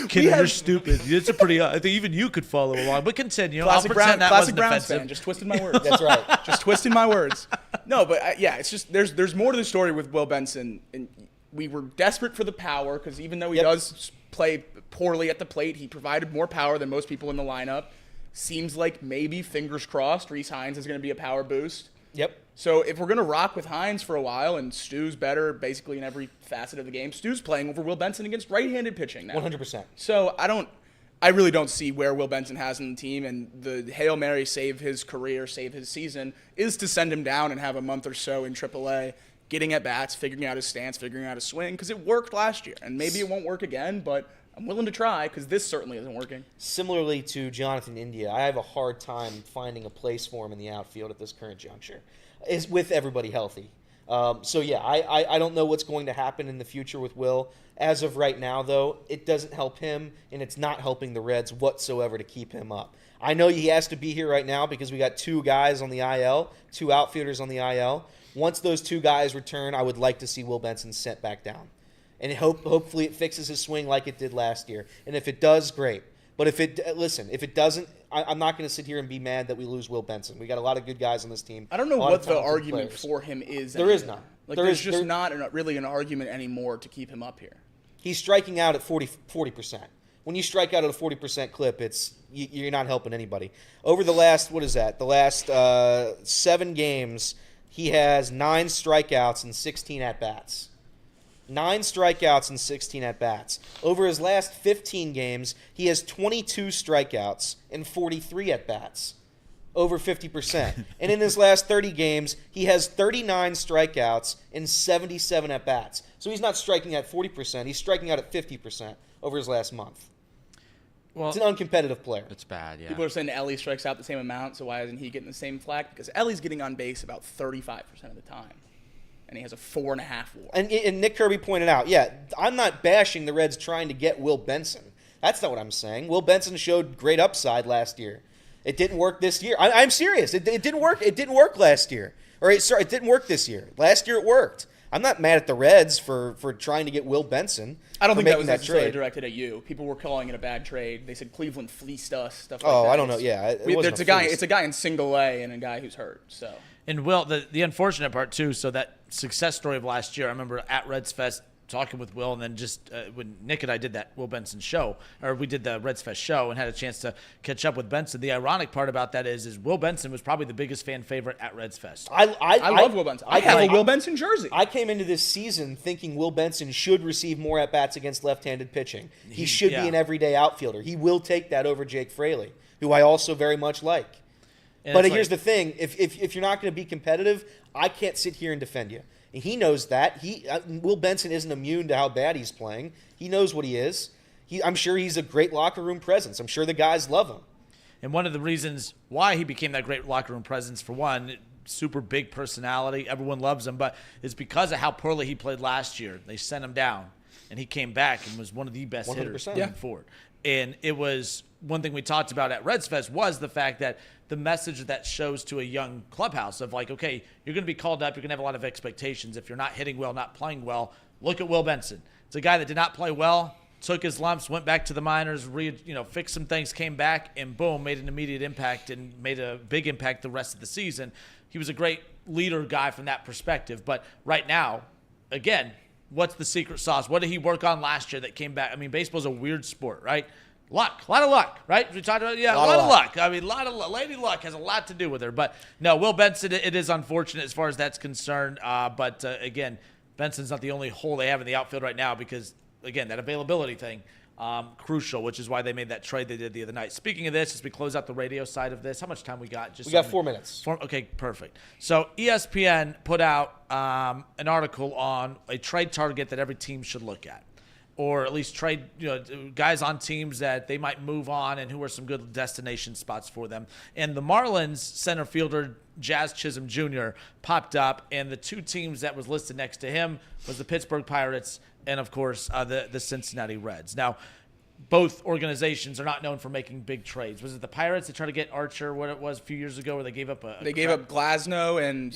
Kinner, you're stupid. It's a pretty. I think even you could follow along. But continue. Classic I'll pretend that Browns wasn't fan. offensive. Just twisted my words. That's right. Just twisting my words. No, but it's just there's more to the story with Will Benson, and we were desperate for the power because even though he does play poorly at the plate, he provided more power than most people in the lineup. Seems like maybe, fingers crossed, Rece Hinds is going to be a power boost. Yep. So if we're going to rock with Hinds for a while, and Stu's better basically in every facet of the game, Stu's playing over Will Benson against right-handed pitching now. 100%. So I really don't see where Will Benson has in the team, and the Hail Mary save his career, save his season, is to send him down and have a month or so in AAA, getting at bats, figuring out his stance, figuring out his swing, because it worked last year. And maybe it won't work again, but I'm willing to try because this certainly isn't working. Similarly to Jonathan India, I have a hard time finding a place for him in the outfield at this current juncture, is with everybody healthy. I don't know what's going to happen in the future with Will. As of right now, though, it doesn't help him, and it's not helping the Reds whatsoever to keep him up. I know he has to be here right now because we got 2 guys on the IL, 2 outfielders on the IL. Once those 2 guys return, I would like to see Will Benson sent back down. And hopefully it fixes his swing like it did last year. And if it does, great. But if it doesn't, I'm not going to sit here and be mad that we lose Will Benson. We got a lot of good guys on this team. I don't know what the argument for him is. There is none. There's just not really an argument anymore to keep him up here. He's striking out at 40%. When you strike out at a 40% clip, you're not helping anybody. Over the last, the last 7 games, he has 9 strikeouts and 16 at-bats. 9 strikeouts and 16 at-bats. Over his last 15 games, he has 22 strikeouts and 43 at-bats. Over 50%. And in his last 30 games, he has 39 strikeouts and 77 at-bats. So he's not striking at 40%. He's striking out at 50% over his last month. Well, it's an uncompetitive player. It's bad, yeah. People are saying Elly strikes out the same amount, so why isn't he getting the same flack? Because Elly's getting on base about 35% of the time. And he has a 4.5 WAR. And Nick Kirby pointed out, I'm not bashing the Reds trying to get Will Benson. That's not what I'm saying. Will Benson showed great upside last year. It didn't work this year. I'm serious. It didn't work. It didn't work last year. It didn't work this year. Last year it worked. I'm not mad at the Reds for trying to get Will Benson. I don't think that was necessarily directed at you. People were calling it a bad trade. They said Cleveland fleeced us, stuff like that. Oh, I don't know. Yeah, it's a guy in single A and a guy who's hurt. So. And Will, the unfortunate part too. So that success story of last year, I remember at Reds Fest talking with Will, and then just when Nick and I did that Will Benson show, or we did the Reds Fest show and had a chance to catch up with Benson. The ironic part about that is Will Benson was probably the biggest fan favorite at Reds Fest. I love Will Benson. I have a Will Benson jersey. I came into this season thinking Will Benson should receive more at-bats against left-handed pitching. He should be an everyday outfielder. He will take that over Jake Fraley, who I also very much like. But here's the thing. If you're not going to be competitive, I can't sit here and defend you. And he knows that. Will Benson isn't immune to how bad he's playing. He knows what he is. I'm sure he's a great locker room presence. I'm sure the guys love him. And one of the reasons why he became that great locker room presence, for one, super big personality. Everyone loves him. But it's because of how poorly he played last year. They sent him down. And he came back and was one of the best 100%. Hitters moving forward. And it was one thing we talked about at Reds Fest was the fact that the message that shows to a young clubhouse of like, okay, you're going to be called up. You're going to have a lot of expectations. If you're not hitting well, not playing well, look at Will Benson. It's a guy that did not play well, took his lumps, went back to the minors, fixed some things, came back, and boom, made an immediate impact and made a big impact the rest of the season. He was a great leader guy from that perspective. But right now, again, what's the secret sauce? What did he work on last year that came back? I mean, baseball's a weird sport, right? Luck, a lot of luck, right? We talked about a lot of luck. I mean, Lady Luck has a lot to do with her. But no, Will Benson, it is unfortunate as far as that's concerned. But again, Benson's not the only hole they have in the outfield right now because, again, that availability thing, crucial, which is why they made that trade they did the other night. Speaking of this, as we close out the radio side of this, how much time we got? We got 4 minutes. Okay, perfect. So ESPN put out an article on a trade target that every team should look at, or at least trade guys on teams that they might move on and who are some good destination spots for them. And the Marlins center fielder Jazz Chisholm Jr. popped up, and the two teams that was listed next to him was the Pittsburgh Pirates and, of course, the Cincinnati Reds. Now, both organizations are not known for making big trades. Was it the Pirates that tried to get Archer, what it was a few years ago, where they gave up They gave up Glasnow and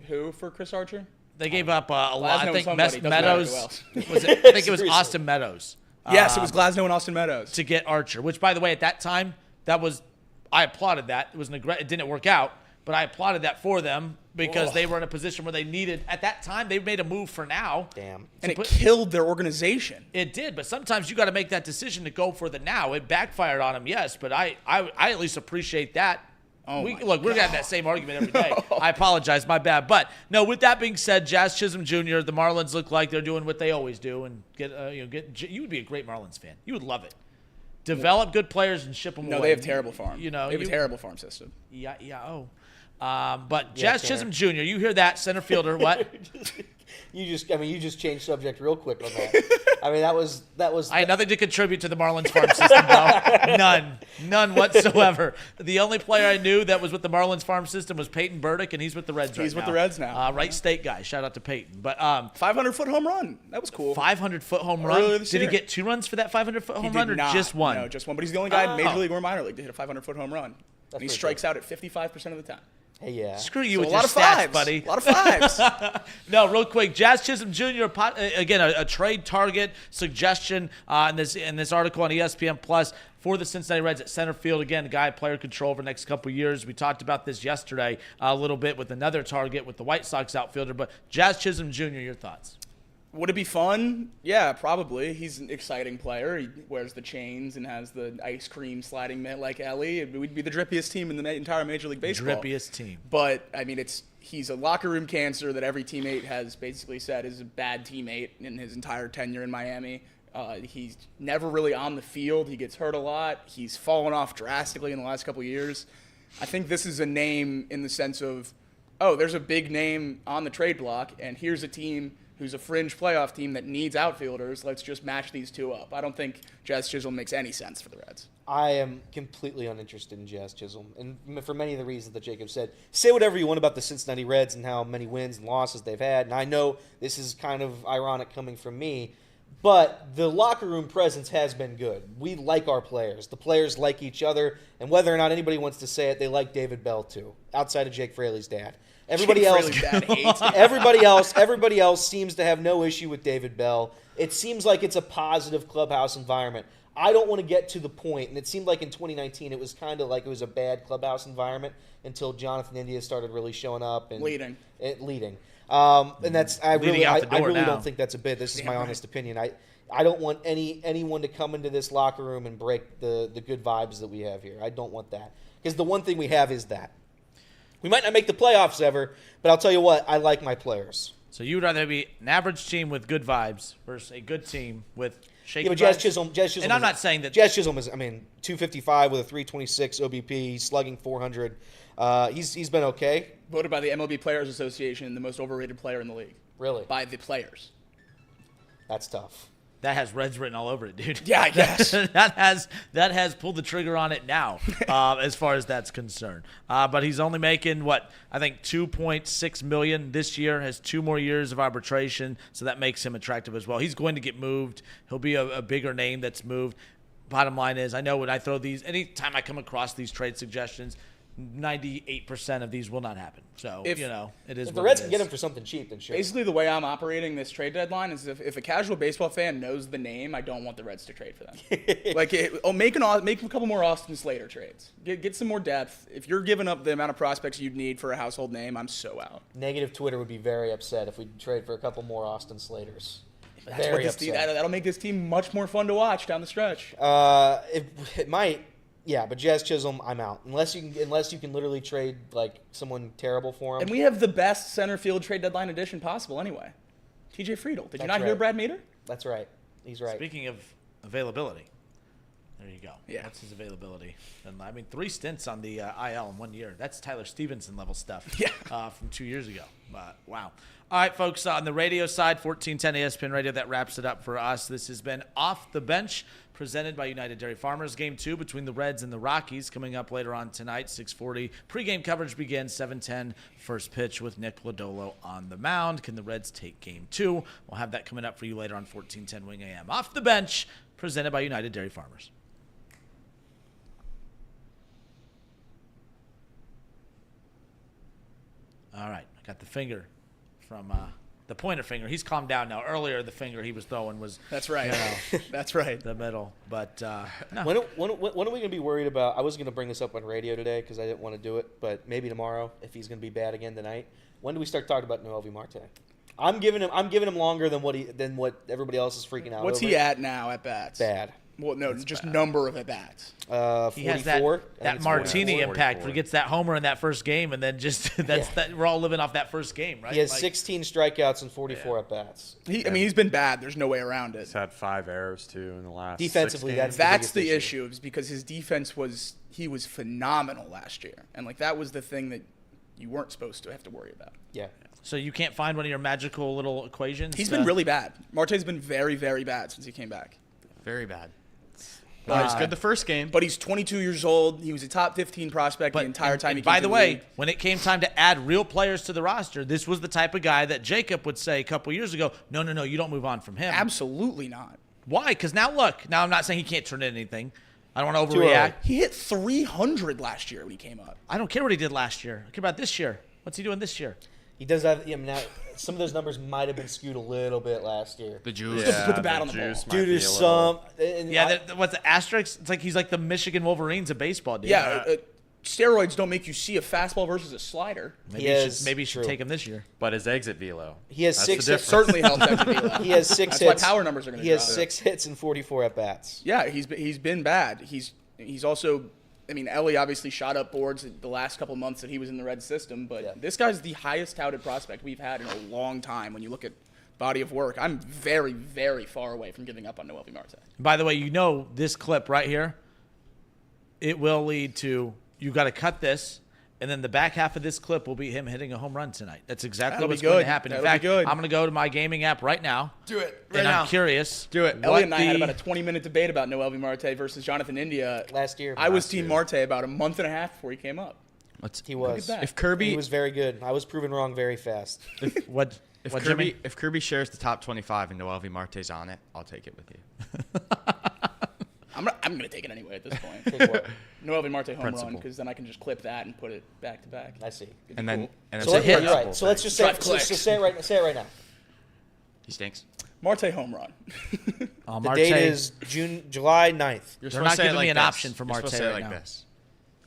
who for Chris Archer? They gave up a lot. I think somebody, Meadows. I think it was Austin Meadows. Yes, it was Glasnow and Austin Meadows to get Archer. Which, by the way, at that time, I applauded that. It was it didn't work out, but I applauded that for them because they were in a position where they needed. At that time, they made a move for now. Damn. And it killed their organization. It did, but sometimes you got to make that decision to go for the now. It backfired on them, yes, but I at least appreciate that. We're gonna have that same argument every day. I apologize, my bad. But no, with that being said, Jazz Chisholm Jr., the Marlins look like they're doing what they always do, and you would be a great Marlins fan. You would love it. Develop good players and ship them away. No, they have terrible farm. They have a terrible farm system. But Jazz Chisholm Jr., you hear that center fielder? What? You just changed subject real quick on that. I mean, that was. I had nothing to contribute to the Marlins farm system, bro. None whatsoever. The only player I knew that was with the Marlins farm system was Peyton Burdick, and he's with the Reds right now. He's with the Reds now. Wright State guy. Shout out to Peyton. But 500-foot home run. That was cool. 500-foot home run. Did he get 2 runs for that 500-foot home run, or just one? No, just one. But he's the only guy in Major League or minor league to hit a 500-foot home run. And he strikes out at 55% of the time. Hey, yeah. Screw you with your stats, buddy. A lot of fives. No, real quick. Jazz Chisholm Jr., again, a trade target suggestion in this article on ESPN Plus for the Cincinnati Reds at center field. Again, player control over the next couple of years. We talked about this yesterday a little bit with another target with the White Sox outfielder. But Jazz Chisholm Jr., your thoughts? Would it be fun? Yeah, probably. He's an exciting player. He wears the chains and has the ice cream sliding mitt like Elly. We'd be the drippiest team in the entire Major League Baseball. Drippiest team. But, I mean, he's a locker room cancer that every teammate has basically said is a bad teammate in his entire tenure in Miami. He's never really on the field. He gets hurt a lot. He's fallen off drastically in the last couple of years. I think this is a name in the sense of, there's a big name on the trade block, and here's a team who's a fringe playoff team that needs outfielders. Let's just match these two up. I don't think Jazz Chisholm makes any sense for the Reds. I am completely uninterested in Jazz Chisholm, and for many of the reasons that Jacob said. Say whatever you want about the Cincinnati Reds and how many wins and losses they've had, and I know this is kind of ironic coming from me, but the locker room presence has been good. We like our players. The players like each other, and whether or not anybody wants to say it, they like David Bell too, outside of Jake Fraley's dad. Everybody else seems to have no issue with David Bell. It seems like it's a positive clubhouse environment. I don't want to get to the point, and it seemed like in 2019 it was kind of like it was a bad clubhouse environment until Jonathan India started really showing up and leading. And that's I really don't think that's a bit. This is my honest opinion. I don't want anyone to come into this locker room and break the good vibes that we have here. I don't want that, because the one thing we have is that. We might not make the playoffs ever, but I'll tell you what, I like my players. So you would rather be an average team with good vibes versus a good team with shaky vibes? Jazz Chisholm. And I'm not saying that Jazz Chisholm is, 255 with a 326 OBP, slugging 400. He's been okay. Voted by the MLB Players Association the most overrated player in the league. Really? By the players. That's tough. That has Reds written all over it, dude. Yeah, I guess. that has pulled the trigger on it now, as far as that's concerned. But he's only making, I think $2.6 million this year, has 2 more years of arbitration, so that makes him attractive as well. He's going to get moved. He'll be a bigger name that's moved. Bottom line is, I know when I throw these, anytime I come across these trade suggestions, 98% of these will not happen. So, it is if the Reds can get him for something cheap, then sure. Basically, the way I'm operating this trade deadline is if a casual baseball fan knows the name, I don't want the Reds to trade for them. Make a couple more Austin Slater trades. Get some more depth. If you're giving up the amount of prospects you'd need for a household name, I'm so out. Negative Twitter would be very upset if we trade for a couple more Austin Slaters. That's what this team, that'll make this team much more fun to watch down the stretch. It might. Yeah, but Jazz Chisholm, I'm out. Unless you can literally trade like someone terrible for him. And we have the best center field trade deadline edition possible anyway. TJ Friedel. Did you not hear Brad Meter? That's right. He's right. Speaking of availability, there you go. Yeah. What's his availability? And I mean, 3 stints on the IL in 1 year. That's Tyler Stevenson level stuff. Yeah. From 2 years ago. Wow. All right, folks. On the radio side, 1410 ESPN Radio. That wraps it up for us. This has been Off the Bench, presented by United Dairy Farmers. Game 2 between the Reds and the Rockies coming up later on tonight, 6:40. Pre-game coverage begins 7:10. First pitch with Nick Lodolo on the mound. Can the Reds take Game 2? We'll have that coming up for you later on 1410 Wing AM. Off the Bench, presented by United Dairy Farmers. All right, I got the finger from the pointer finger. He's calmed down now. Earlier, the finger he was throwing was That's right. That's right. the middle. But no. When are we going to be worried about? I was going to bring this up on radio today because I didn't want to do it, but maybe tomorrow if he's going to be bad again tonight. When do we start talking about Noelvi Marte? I'm giving him longer than what everybody else is freaking out. What's over. he at now at bats? Bad. Well, no, just number of at bats. 44. He has I think that it's martini 44. impact where he gets that homer in that first game, and then just that we're all living off that first game, right? He has 16 strikeouts and 44 at bats. He's been bad. There's no way around it. He's had 5 errors too in the last. Defensively, 6 games. That's the the biggest issue, is because his defense was phenomenal last year, and like that was the thing that you weren't supposed to have to worry about. Yeah. So you can't find one of your magical little equations? He's been really bad. Marte's been very, very bad since he came back. Very bad. Well, he's good the first game. But he's 22 years old. He was a top 15 prospect the entire time he came by to the the way, league. when it came time to add real players to the roster, this was the type of guy that Jacob would say a couple years ago, no, you don't move on from him. Absolutely not. Why? Because now look, I'm not saying he can't turn in anything. I don't want to overreact. He hit 300 last year when he came up. I don't care what he did last year. I care about this year. What's he doing this year? He does have. Now, some of those numbers might have been skewed a little bit last year. The juice. Put the bat on the ball. Dude, there's some. What's the asterisk? It's like he's like the Michigan Wolverines of baseball, dude. Yeah, steroids don't make you see a fastball versus a slider. Maybe you should take him this year. But his exit velo. He has That's 6 the hits. difference. Certainly helps exit velo. He has 6 That's hits. why power numbers are going to He has 6 hits and 44 at bats. Yeah, he's been bad. He's also, I mean, Elly obviously shot up boards the last couple months that he was in the Reds system, but this guy's the highest touted prospect we've had in a long time. When you look at body of work, I'm very, very far away from giving up on Noelvi Marte. By the way, this clip right here, it will lead to, you got to cut this, and then the back half of this clip will be him hitting a home run tonight. That's exactly That'll what's be going good. to happen. In That'll be fact, good. I'm going to go to my gaming app right now. Do it and I'm curious. Do it. Elliot and I had about a 20-minute debate about Noelvi Marte versus Jonathan India Last year. I was Team Marte about a month and a half before he came up. He was. that. If Kirby, He was very good. I was proven wrong very fast. What, Jimmy? if Kirby shares the top 25 and Noelvi Marte's on it, I'll take it with you. I'm gonna take it anyway at this point. Take what? Noelvi Marte home run, Principle. because then I can just clip that and put it back to back. I see. And then So hit. you're right. So let's just say, Drive clicks. so say it right now. he stinks. Marte home run. The Marte, date is July 9th. You're They're not giving me an this. option for You're supposed Marte to say it right like now. this.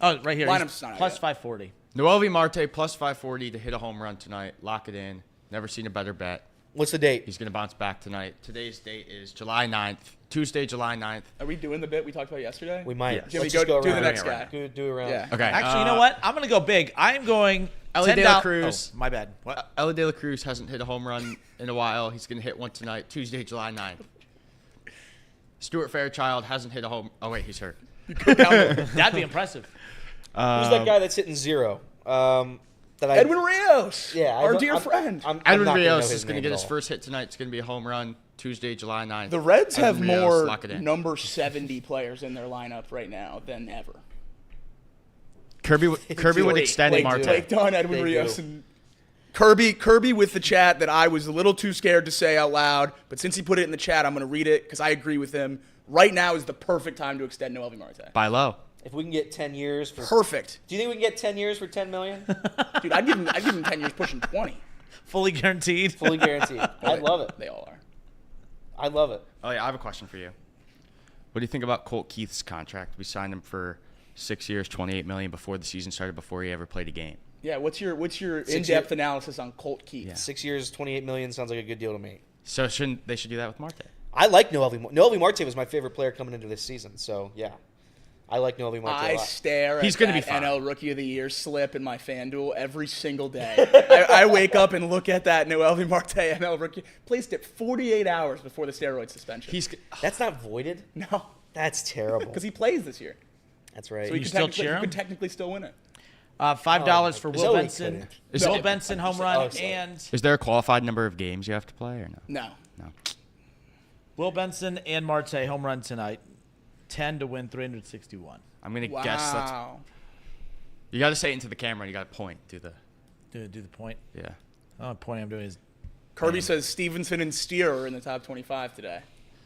Oh, right here. Lineup's He's not out plus yet. 540. Noelvi Marte plus 540 to hit a home run tonight. Lock it in. Never seen a better bet. What's the date? He's going to bounce back tonight. Today's date is July 9th. Tuesday, July 9th. Are we doing the bit we talked about yesterday? We might. Yeah. Let's Jimmy, just go do around. the next guy. Do around. Yeah. Okay. Actually, you know what? I'm going to go big. I'm going Elly $10. De La Cruz. Oh, my bad. What? Elly De La Cruz hasn't hit a home run in a while. He's going to hit one tonight, Tuesday, July 9th. Stuart Fairchild hasn't hit a home. Oh, wait, he's hurt. That'd be impressive. Who's that guy that's hitting 0? Edwin Rios. Yeah, our dear friend. I'm Edwin not gonna know Rios his is going to name get at his all. first hit tonight. It's going to be a home run, Tuesday, July 9th. The Reds have Edwin Rios, more lock it in. number 70 players in their lineup right now than ever. Kirby would extend Marte. Blake Dunn, Edwin They Rios, do. and Kirby with the chat that I was a little too scared to say out loud, but since he put it in the chat, I'm going to read it because I agree with him. Right now is the perfect time to extend Noelvi Marte. Buy low. If we can get 10 years for Perfect. Do you think we can get 10 years for 10 million? Dude, I'd give him 10 years pushing 20. Fully guaranteed. Fully guaranteed. I love it. They all are. I love it. Oh, yeah, I have a question for you. What do you think about Colt Keith's contract? We signed him for 6 years, $28 million before the season started, before he ever played a game. Yeah, what's your in-depth year- analysis on Colt Keith? Yeah. 6 years, 28 million sounds like a good deal to me. So they should do that with Marte. I like Noelvi Marte was my favorite player coming into this season. So, yeah. I like Noelvi Marte a I lot. stare He's at gonna that be fine. NL Rookie of the Year slip in my FanDuel every single day. I wake up and look at that Noelvi Marte NL Rookie. Placed it 48 hours before the steroid suspension. That's not voided? No, That's terrible. because he plays this year. That's right. So you still cheer him? could technically still win it. $5 for Oh, Will so he Benson. couldn't. Will Benson home run Oh, sorry. and Is there a qualified number of games you have to play or no? No. No. Will Benson and Marte home run tonight. 10 to win 361. I'm gonna guess that's. Wow. You got to say it into the camera. And you got to point. Do the. Do the point. Yeah. The only point I'm doing is Kirby says Stevenson and Steer are in the top 25 today.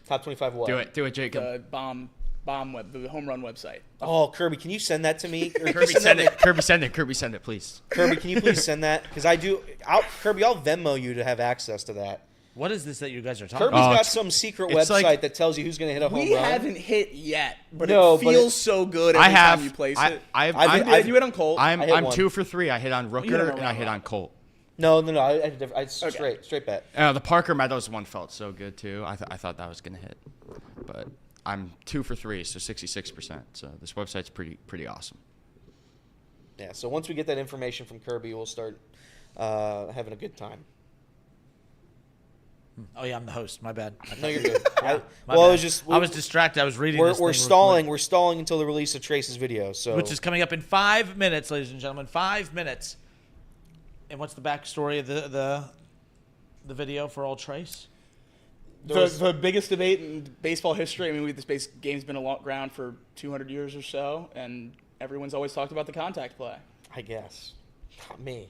Top 25 what? Do it, Jacob. The the home run website. Oh, Kirby, can you send that to me? Or Kirby, send it. Kirby, send it. Kirby, send it, please. Kirby, can you please send that? Because Kirby, I'll Venmo you to have access to that. what is this that you guys are talking Kirby's about? got some secret it's website like- that tells you who's going to hit a home We run. haven't hit yet, but No, it but feels so good every time you place it. I've you hit on Colt. I'm I hit one. 2 for 3. I hit on hit Rooker on and I Rocco. hit on Colt. No, I straight bet. The Parker Meadows one felt so good too. I thought that was gonna hit, but I'm 2 for 3, so 66%. So this website's pretty awesome. Yeah, so once we get that information from Kirby, we'll start having a good time. Oh yeah, I'm the host. My bad. No, you're good. My I bad. was just I was distracted. I was reading. we're this thing real stalling. quick, We're stalling until the release of Trace's video. So which is coming up in 5 minutes, ladies and gentlemen. 5 minutes. And what's the backstory of the video for old Trace? The biggest debate in baseball history. I mean, this game's been around for 200 years or so, and everyone's always talked about the contact play. I guess not me.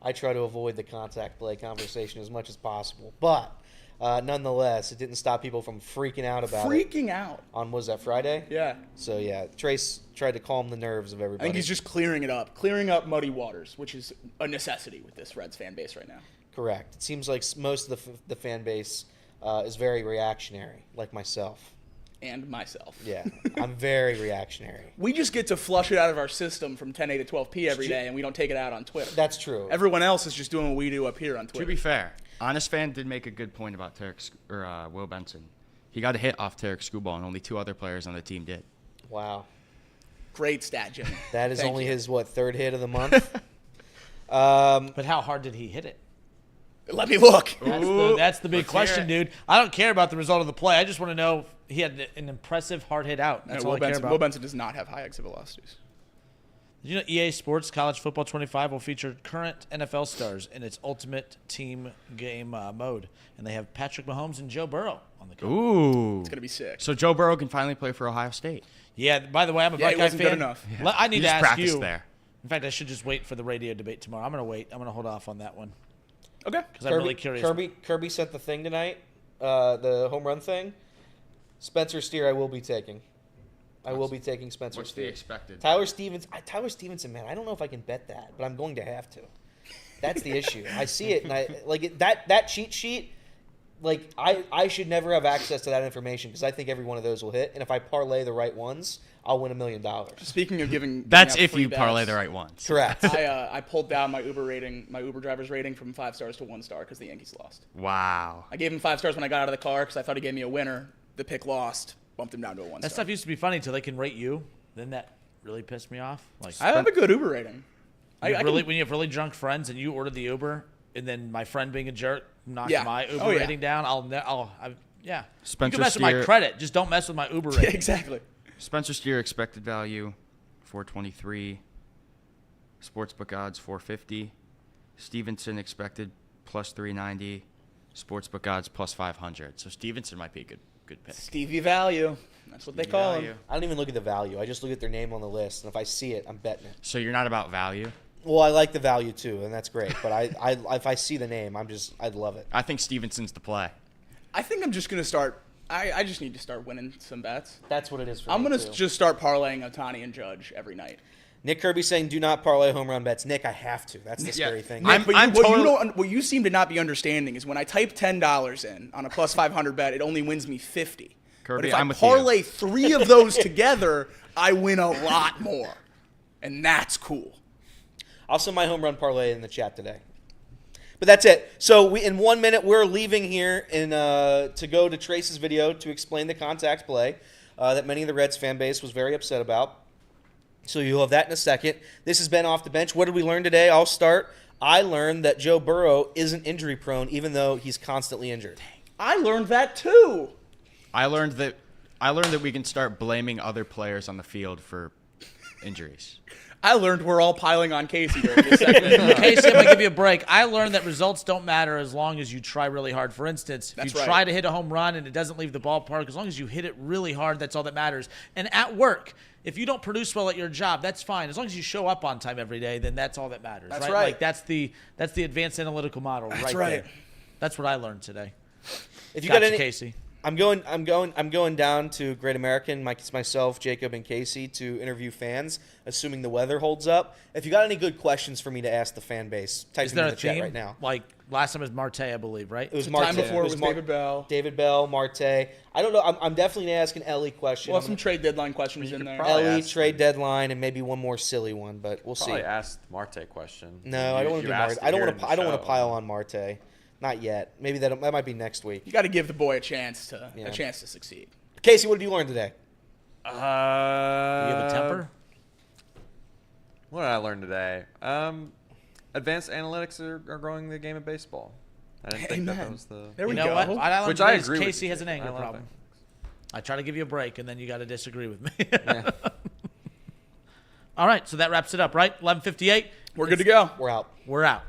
I try to avoid the contact play conversation as much as possible, but nonetheless, it didn't stop people from freaking out about it. Freaking out. On was that Friday? Yeah. So yeah, Trace tried to calm the nerves of I everybody. think he's just clearing up muddy waters, which is a necessity with this Reds fan base right now. Correct. It seems like most of the fan base is very reactionary, like myself. And myself. Yeah, I'm very reactionary. We just get to flush it out of our system from 10A to 12P every day, and we don't take it out on Twitter. That's true. Everyone else is just doing what we do up here on Twitter. To be fair, Honest Fan did make a good point about Will Benson. He got a hit off Tarek Skubal, and only 2 other players on the team did. Wow. Great stat, Jimmy. That is Thank only you. his, third hit of the month? But how hard did he hit it? Let me look. That's the big question, dude. I don't care about the result of the play. I just want to know if he had an impressive hard hit out. That's all I care about. Will Benson does not have high exit velocities. Did you know EA Sports College Football 25 will feature current NFL stars in its Ultimate Team game mode, and they have Patrick Mahomes and Joe Burrow on the cover. Ooh. It's going to be sick. So Joe Burrow can finally play for Ohio State. Yeah. By the way, I'm a he Buckeye wasn't fan. good enough. I need He to just ask practiced you. there. In fact, I should just wait for the radio debate tomorrow. I'm gonna wait. I'm gonna hold off on that one Okay. because I'm really curious. Kirby sent the thing tonight, the home run thing. Spencer Steer, I will be taking. I will be taking Spencer What's the Steer. expected? Tyler Stevenson, man, I don't know if I can bet that, but I'm going to have to. That's the issue. I see it, and I like it, that cheat sheet. Like I should never have access to that information because I think every one of those will hit, and if I parlay the right ones, I'll win $1 million. Speaking of giving That's out if free you bets, parlay the right ones. Correct. I pulled down my Uber driver's rating from 5 stars to 1 star because the Yankees lost. Wow. I gave him 5 stars when I got out of the car because I thought he gave me a winner. The pick lost, bumped him down to a 1 That star. stuff used to be funny until they can rate you. Then that really pissed me off. Like I have a good Uber rating. when you have really drunk friends and you order the Uber, and then my friend being a jerk knocks Yeah. my Uber Oh, yeah. rating down, yeah. Spencer You can mess with my Steer- credit, just don't mess with my Uber rating. Exactly. Spencer Steer expected value 423. Sportsbook odds 450. Stevenson expected plus 390. Sportsbook odds plus 500. So Stevenson might be a good pick. Stevie value. That's what they call Value. him. I don't even look at the value. I just look at their name on the list, and if I see it, I'm betting it. So you're not about value? Well, I like the value too, and that's great. But I if I see the name, I'd love it. I think Stevenson's the play. I think I'm just going to start. I just need to start winning some bets. That's what it is for I'm me going to too. just start parlaying Ohtani and Judge every night. Nick Kirby saying, "Do not parlay home run bets." Nick, I have to. That's the scary thing. What you seem to not be understanding is when I type $10 in on a plus 500 bet, it only wins me 50. Kirby, but if I'm I with you. parlay 3 of those together, I win a lot more, and that's cool. I'll send my home run parlay in the chat today. But that's it. So in 1 minute, we're leaving here to go to Trace's video to explain the contact play that many of the Reds fan base was very upset about. So you'll have that in a second. This has been Off the Bench. What did we learn today? I'll start. I learned that Joe Burrow isn't injury prone, even though he's constantly injured. I learned that too. I learned that we can start blaming other players on the field for injuries. I learned we're all piling on Casey during this segment. Casey, I'm going to give you a break. I learned that results don't matter as long as you try really hard. For instance, if you try to hit a home run and it doesn't leave the ballpark, as long as you hit it really hard, that's all that matters. And at work, if you don't produce well at your job, that's fine. As long as you show up on time every day, then that's all that matters. That's right. right. Like that's the advanced analytical model. That's right. There. That's what I learned today. If you got any, Casey. I'm going down to Great American, myself, Jacob, and Casey to interview fans, assuming the weather holds up. If you got any good questions for me to ask the fan base, type Is them there in a the chat theme? right now. Like last time it was Marte, I believe, right? It was The Marte. time before it was Mar- David Bell. David Bell, Marte. I don't know. I'm definitely asking Elly questions. We'll have some trade deadline questions in there. probably Elly, ask trade him. deadline, and maybe one more silly one, but we'll Probably see. asked Marte question. No, I don't want to do Marte. I don't want to pile on Marte. Not yet. Maybe that might be next week. You got to give the boy a chance to Yeah. succeed. Casey, what did you learn today? Do you have a temper? What did I learn today? Advanced analytics are growing the game of baseball. I didn't think that Amen. was the. There we You know go. what? What I learned Which I today is agree with Casey you. has an anger I love problem. it. I try to give you a break, and then you got to disagree with me. Yeah. All right, so that wraps it up, right? 11:58. We're good to go. We're out. We're out.